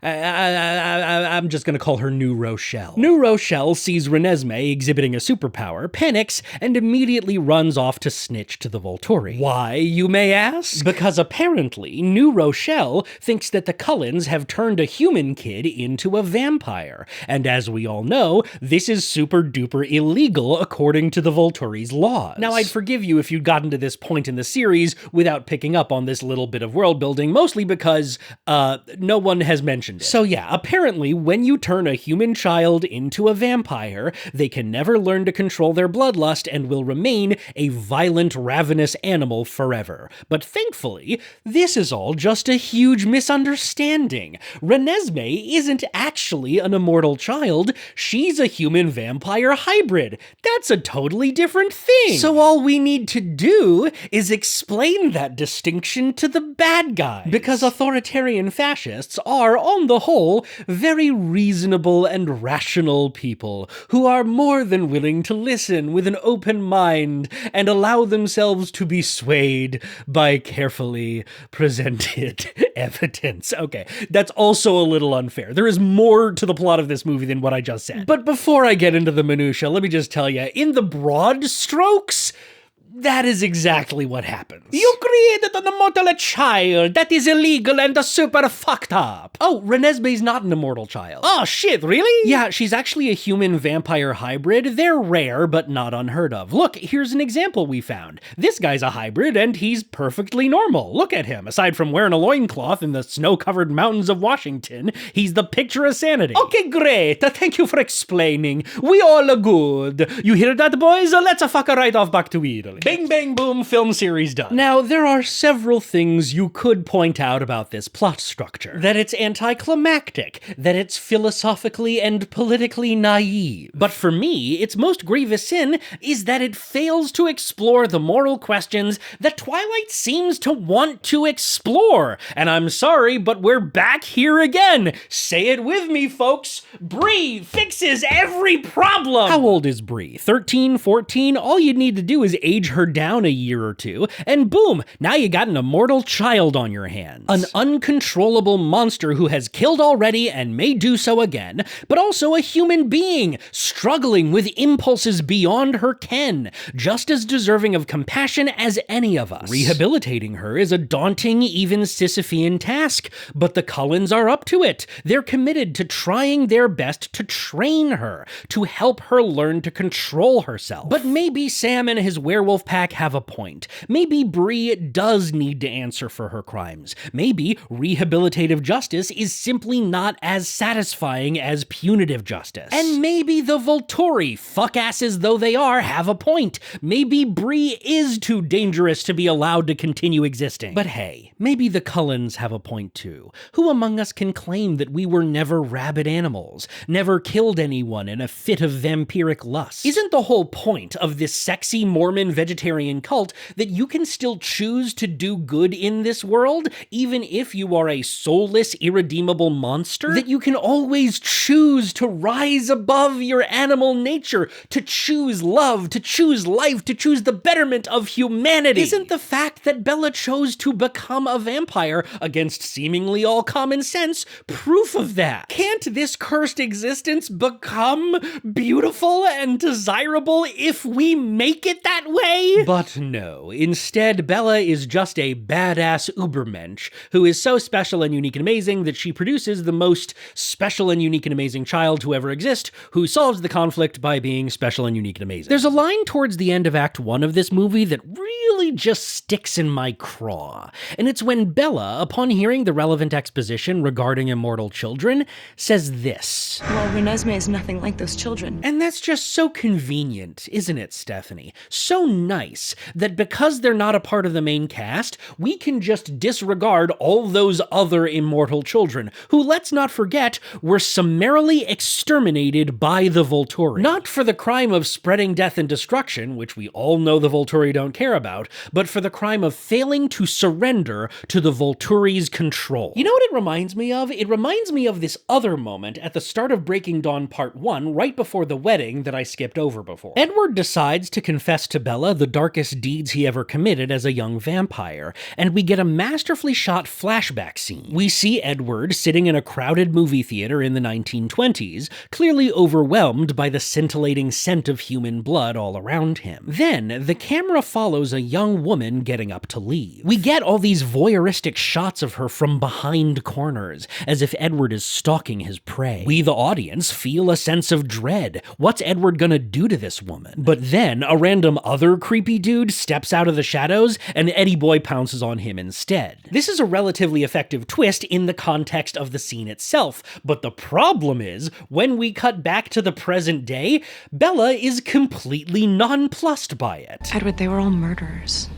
I'm just gonna call her New Rochelle. New Rochelle sees Renesmee exhibiting a superpower, panics, and immediately runs off to snitch to the Volturi. Why, you may ask? Because apparently, New Rochelle thinks that the Cullens have turned a human kid into a vampire, and as we all know, this is super duper illegal according to the Volturi's laws. Now, I'd forgive you if you'd gotten to this point in the series without picking up on this little bit of world building, mostly because, no one has mentioned it. So yeah, apparently when you turn a human child into a vampire, they can never learn to control their bloodlust and will remain a violent, ravenous animal forever. But thankfully, this is all just a huge misunderstanding. Renesmee isn't actually an immortal child, she's a human-vampire hybrid. That's a totally different thing. So all we need to do is explain that distinction to the bad guys. Because authoritarian fascists are, on the whole, very reasonable and rational people who are more than willing to listen with an open mind and allow themselves to be swayed by carefully presented evidence. Okay, that's also a little unfair. There is more to the plot of this movie than what I just said. But before I get into the minutia, let me just tell you, in the broad strokes, that is exactly what happens. You created an immortal child. That is illegal and super fucked up. Oh, Renesmee's not an immortal child. Oh, shit, really? Yeah, she's actually a human-vampire hybrid. They're rare, but not unheard of. Look, here's an example we found. This guy's a hybrid, and he's perfectly normal. Look at him. Aside from wearing a loincloth in the snow-covered mountains of Washington, he's the picture of sanity. Okay, great. Thank you for explaining. We all are good. You hear that, boys? Let's fuck right off back to Italy. Bing bang boom, film series done. Now, there are several things you could point out about this plot structure. That it's anticlimactic, that it's philosophically and politically naive. But for me, its most grievous sin is that it fails to explore the moral questions that Twilight seems to want to explore. And I'm sorry, but we're back here again. Say it with me, folks. Bree fixes every problem. How old is Bree? 13, 14? All you need to do is age her down a year or two, and boom, now you got an immortal child on your hands. An uncontrollable monster who has killed already and may do so again, but also a human being struggling with impulses beyond her ken, just as deserving of compassion as any of us. Rehabilitating her is a daunting, even Sisyphean task, but the Cullens are up to it. They're committed to trying their best to train her, to help her learn to control herself. But maybe Sam and his werewolf pack have a point. Maybe Bree does need to answer for her crimes. Maybe rehabilitative justice is simply not as satisfying as punitive justice. And maybe the Volturi, fuck-asses though they are, have a point. Maybe Bree is too dangerous to be allowed to continue existing. But hey, maybe the Cullens have a point too. Who among us can claim that we were never rabid animals, never killed anyone in a fit of vampiric lust? Isn't the whole point of this sexy Mormon vegetarian cult that you can still choose to do good in this world, even if you are a soulless, irredeemable monster? That you can always choose to rise above your animal nature, to choose love, to choose life, to choose the betterment of humanity? Isn't the fact that Bella chose to become a vampire against seemingly all common sense proof of that? Can't this cursed existence become beautiful and desirable if we make it that way? But no, instead Bella is just a badass ubermensch who is so special and unique and amazing that she produces the most special and unique and amazing child to ever exist, who solves the conflict by being special and unique and amazing. There's a line towards the end of Act 1 of this movie that really just sticks in my craw, and it's when Bella, upon hearing the relevant exposition regarding immortal children, says this: Well, Renesmee is nothing like those children. And that's just so convenient, isn't it, Stephanie? So nice that because they're not a part of the main cast, we can just disregard all those other immortal children, who, let's not forget, were summarily exterminated by the Volturi. Not for the crime of spreading death and destruction, which we all know the Volturi don't care about, but for the crime of failing to surrender to the Volturi's control. You know what it reminds me of? It reminds me of this other moment at the start of Breaking Dawn Part 1, right before the wedding that I skipped over before. Edward decides to confess to Bella the darkest deeds he ever committed as a young vampire, and we get a masterfully shot flashback scene. We see Edward sitting in a crowded movie theater in the 1920s, clearly overwhelmed by the scintillating scent of human blood all around him. Then, the camera follows a young woman getting up to leave. We get all these voyeuristic shots of her from behind corners, as if Edward is stalking his prey. We, the audience, feel a sense of dread. What's Edward gonna do to this woman? But then, a random other creepy dude steps out of the shadows, and Eddie Boy pounces on him instead. This is a relatively effective twist in the context of the scene itself, but the problem is, when we cut back to the present day, Bella is completely nonplussed by it. Edward, they were all murderers.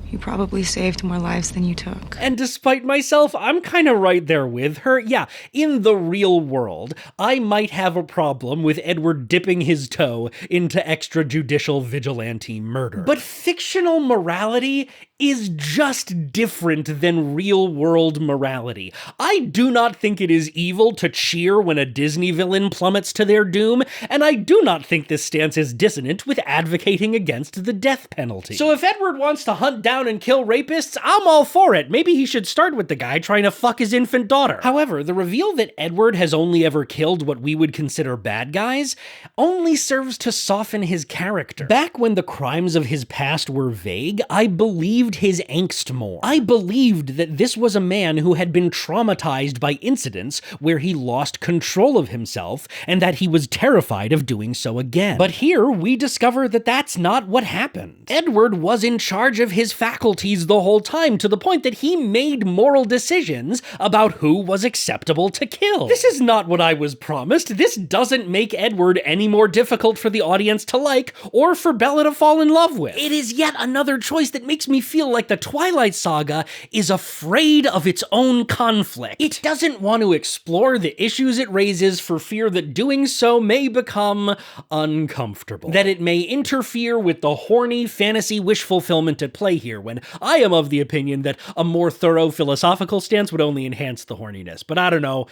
You probably saved more lives than you took. And despite myself, I'm kind of right there with her. Yeah, in the real world, I might have a problem with Edward dipping his toe into extrajudicial vigilante murder. But fictional morality is just different than real-world morality. I do not think it is evil to cheer when a Disney villain plummets to their doom, and I do not think this stance is dissonant with advocating against the death penalty. So if Edward wants to hunt down and kill rapists, I'm all for it. Maybe he should start with the guy trying to fuck his infant daughter. However, the reveal that Edward has only ever killed what we would consider bad guys only serves to soften his character. Back when the crimes of his past were vague, I believed his angst more. I believed that this was a man who had been traumatized by incidents where he lost control of himself and that he was terrified of doing so again. But here we discover that that's not what happened. Edward was in charge of his faculties the whole time, to the point that he made moral decisions about who was acceptable to kill. This is not what I was promised. This doesn't make Edward any more difficult for the audience to like or for Bella to fall in love with. It is yet another choice that makes me feel like the Twilight Saga is afraid of its own conflict. It doesn't want to explore the issues it raises for fear that doing so may become uncomfortable. That it may interfere with the horny fantasy wish fulfillment at play here, when I am of the opinion that a more thorough philosophical stance would only enhance the horniness. But I don't know.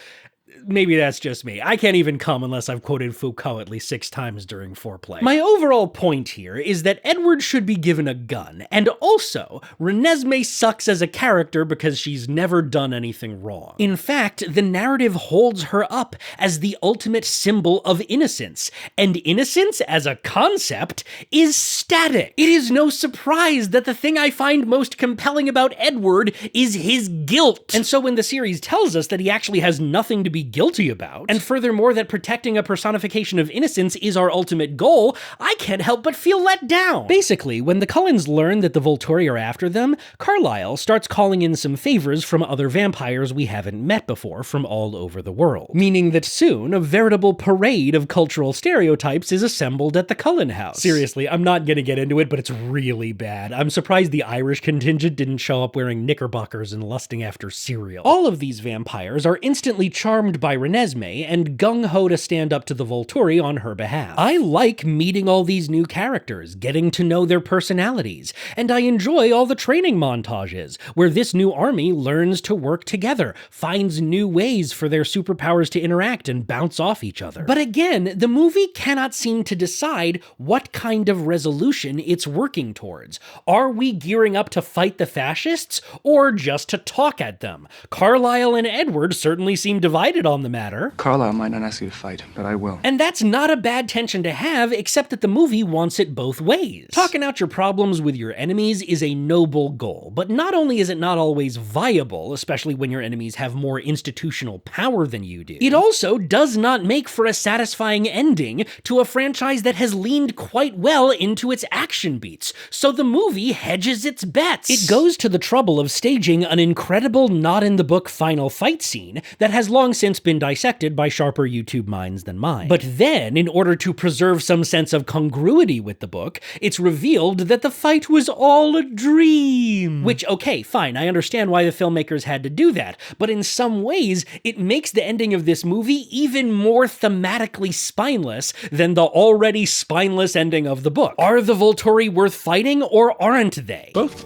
Maybe that's just me. I can't even come unless I've quoted Foucault at least 6 times during foreplay. My overall point here is that Edward should be given a gun, and also, Renesmee sucks as a character because she's never done anything wrong. In fact, the narrative holds her up as the ultimate symbol of innocence, and innocence as a concept is static. It is no surprise that the thing I find most compelling about Edward is his guilt. And so when the series tells us that he actually has nothing to be guilty about, and furthermore that protecting a personification of innocence is our ultimate goal, I can't help but feel let down. Basically, when the Cullens learn that the Volturi are after them, Carlisle starts calling in some favors from other vampires we haven't met before from all over the world, meaning that soon a veritable parade of cultural stereotypes is assembled at the Cullen house. Seriously, I'm not gonna get into it, but it's really bad. I'm surprised the Irish contingent didn't show up wearing knickerbockers and lusting after cereal. All of these vampires are instantly charmed by Renesmee and gung-ho to stand up to the Volturi on her behalf. I like meeting all these new characters, getting to know their personalities, and I enjoy all the training montages, where this new army learns to work together, finds new ways for their superpowers to interact and bounce off each other. But again, the movie cannot seem to decide what kind of resolution it's working towards. Are we gearing up to fight the fascists, or just to talk at them? Carlisle and Edward certainly seem divided on the matter. Carlisle might not ask you to fight, but I will. And that's not a bad tension to have, except that the movie wants it both ways. Talking out your problems with your enemies is a noble goal, but not only is it not always viable, especially when your enemies have more institutional power than you do, it also does not make for a satisfying ending to a franchise that has leaned quite well into its action beats, so the movie hedges its bets. It goes to the trouble of staging an incredible not-in-the-book final fight scene that has long since been dissected by sharper YouTube minds than mine. But then, in order to preserve some sense of congruity with the book, it's revealed that the fight was all a dream. Which, okay, fine, I understand why the filmmakers had to do that, but in some ways, it makes the ending of this movie even more thematically spineless than the already spineless ending of the book. Are the Volturi worth fighting, or aren't they? Both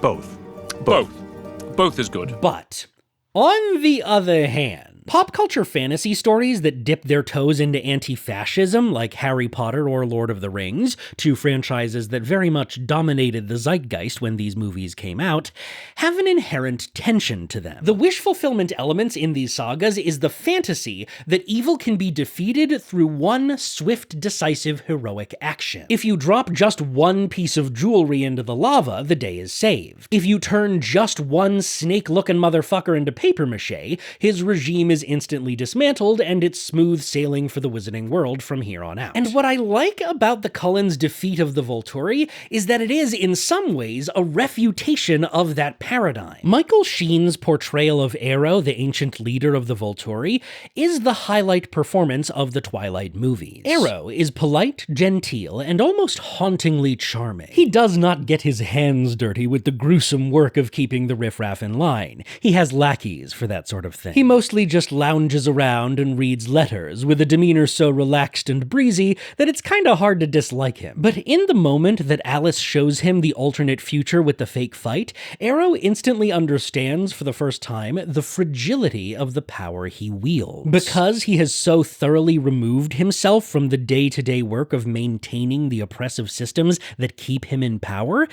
is good. But, on the other hand, pop culture fantasy stories that dip their toes into anti-fascism, like Harry Potter or Lord of the Rings, 2 franchises that very much dominated the zeitgeist when these movies came out, have an inherent tension to them. The wish fulfillment elements in these sagas is the fantasy that evil can be defeated through one swift, decisive, heroic action. If you drop just one piece of jewelry into the lava, the day is saved. If you turn just one snake-looking motherfucker into papier-mâché, his regime is instantly dismantled, and it's smooth sailing for the Wizarding World from here on out. And what I like about the Cullens' defeat of the Volturi is that it is, in some ways, a refutation of that paradigm. Michael Sheen's portrayal of Arrow, the ancient leader of the Volturi, is the highlight performance of the Twilight movies. Arrow is polite, genteel, and almost hauntingly charming. He does not get his hands dirty with the gruesome work of keeping the riffraff in line. He has lackeys for that sort of thing. He mostly just lounges around and reads letters with a demeanor so relaxed and breezy that it's kinda hard to dislike him. But in the moment that Alice shows him the alternate future with the fake fight, Arrow instantly understands for the first time the fragility of the power he wields. Because he has so thoroughly removed himself from the day-to-day work of maintaining the oppressive systems that keep him in power,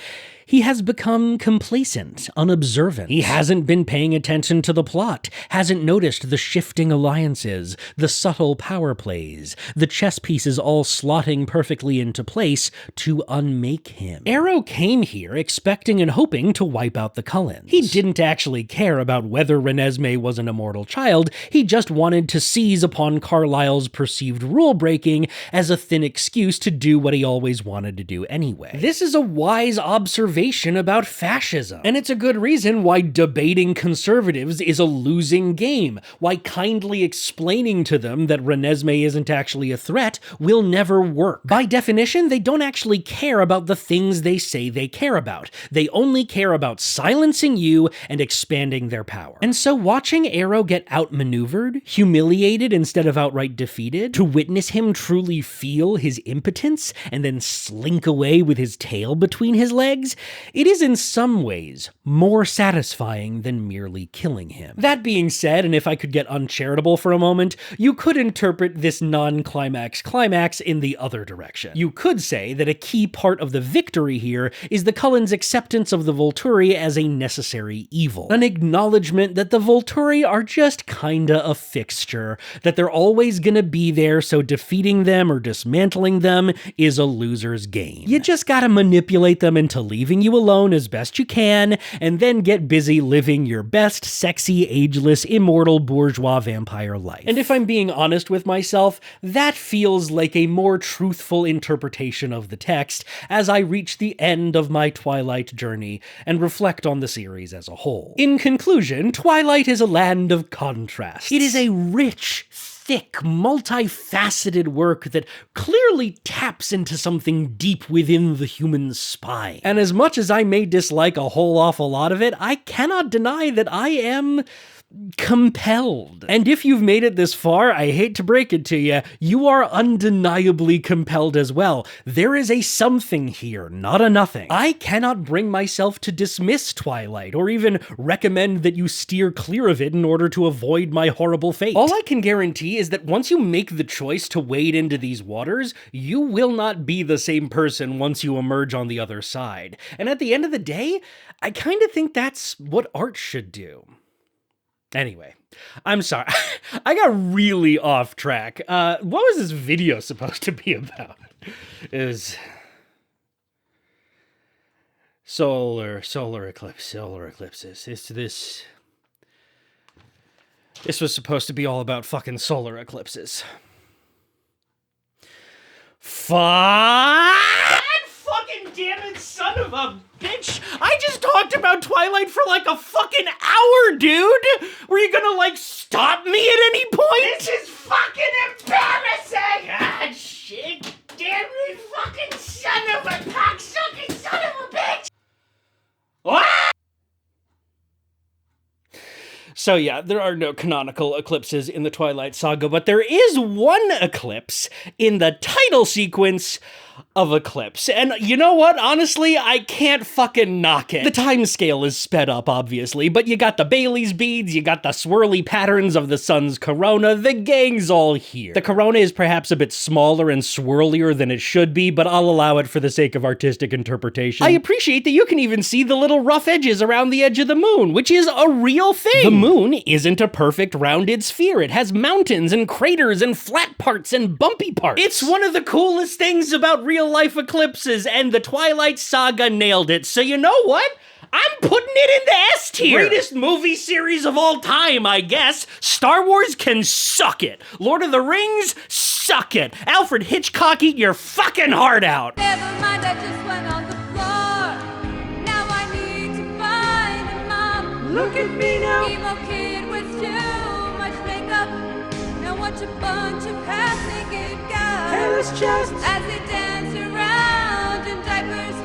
he has become complacent, unobservant. He hasn't been paying attention to the plot, hasn't noticed the shifting alliances, the subtle power plays, the chess pieces all slotting perfectly into place to unmake him. Arrow came here expecting and hoping to wipe out the Cullens. He didn't actually care about whether Renesmee was an immortal child, he just wanted to seize upon Carlisle's perceived rule-breaking as a thin excuse to do what he always wanted to do anyway. This is a wise observation about fascism, and it's a good reason why debating conservatives is a losing game, why kindly explaining to them that Renesmee isn't actually a threat will never work. By definition, they don't actually care about the things they say they care about. They only care about silencing you and expanding their power. And so watching Arrow get outmaneuvered, humiliated instead of outright defeated, to witness him truly feel his impotence and then slink away with his tail between his legs, it is in some ways more satisfying than merely killing him. That being said, and if I could get uncharitable for a moment, you could interpret this non-climax climax in the other direction. You could say that a key part of the victory here is the Cullens' acceptance of the Volturi as a necessary evil. An acknowledgement that the Volturi are just kinda a fixture, that they're always gonna be there, so defeating them or dismantling them is a loser's game. You just gotta manipulate them into leaving you alone as best you can, and then get busy living your best, sexy, ageless, immortal bourgeois vampire life. And if I'm being honest with myself, that feels like a more truthful interpretation of the text as I reach the end of my Twilight journey and reflect on the series as a whole. In conclusion, Twilight is a land of contrasts. It is a rich, thick, multifaceted work that clearly taps into something deep within the human spine. And as much as I may dislike a whole awful lot of it, I cannot deny that I am compelled. And if you've made it this far, I hate to break it to you, you are undeniably compelled as well. There is a something here, not a nothing. I cannot bring myself to dismiss Twilight, or even recommend that you steer clear of it in order to avoid my horrible fate. All I can guarantee is that once you make the choice to wade into these waters, you will not be the same person once you emerge on the other side. And at the end of the day, I kind of think that's what art should do. Anyway, I'm sorry. I got really off track. What was this video supposed to be about? Is solar eclipses. This was supposed to be all about fucking solar eclipses. Fucking damn it, son of a bitch! I just talked about Twilight for like a fucking hour, dude! Were you gonna, like, stop me at any point? This is fucking embarrassing! Ah, shit! Damn it, fucking son of a cocksucking son of a bitch! What? So yeah, there are no canonical eclipses in the Twilight Saga, but there is one eclipse in the title sequence of Eclipse. And you know what? Honestly, I can't fucking knock it. The time scale is sped up, obviously, but you got the Bailey's beads, you got the swirly patterns of the sun's corona, the gang's all here. The corona is perhaps a bit smaller and swirlier than it should be, but I'll allow it for the sake of artistic interpretation. I appreciate that you can even see the little rough edges around the edge of the moon, which is a real thing. The moon isn't a perfect rounded sphere. It has mountains and craters and flat parts and bumpy parts. It's one of the coolest things about real-life eclipses, and the Twilight Saga nailed it. So you know what? I'm putting it in the S tier. Greatest movie series of all time, I guess. Star Wars can suck it. Lord of the Rings, suck it. Alfred Hitchcock, eat your fucking heart out. Never mind, I just went on the floor. Now I need to find a mom. Look at me now. Emo kid with too much makeup. Now watch a bunch of half-naked guys. Hairless chests. As they dance around in diapers.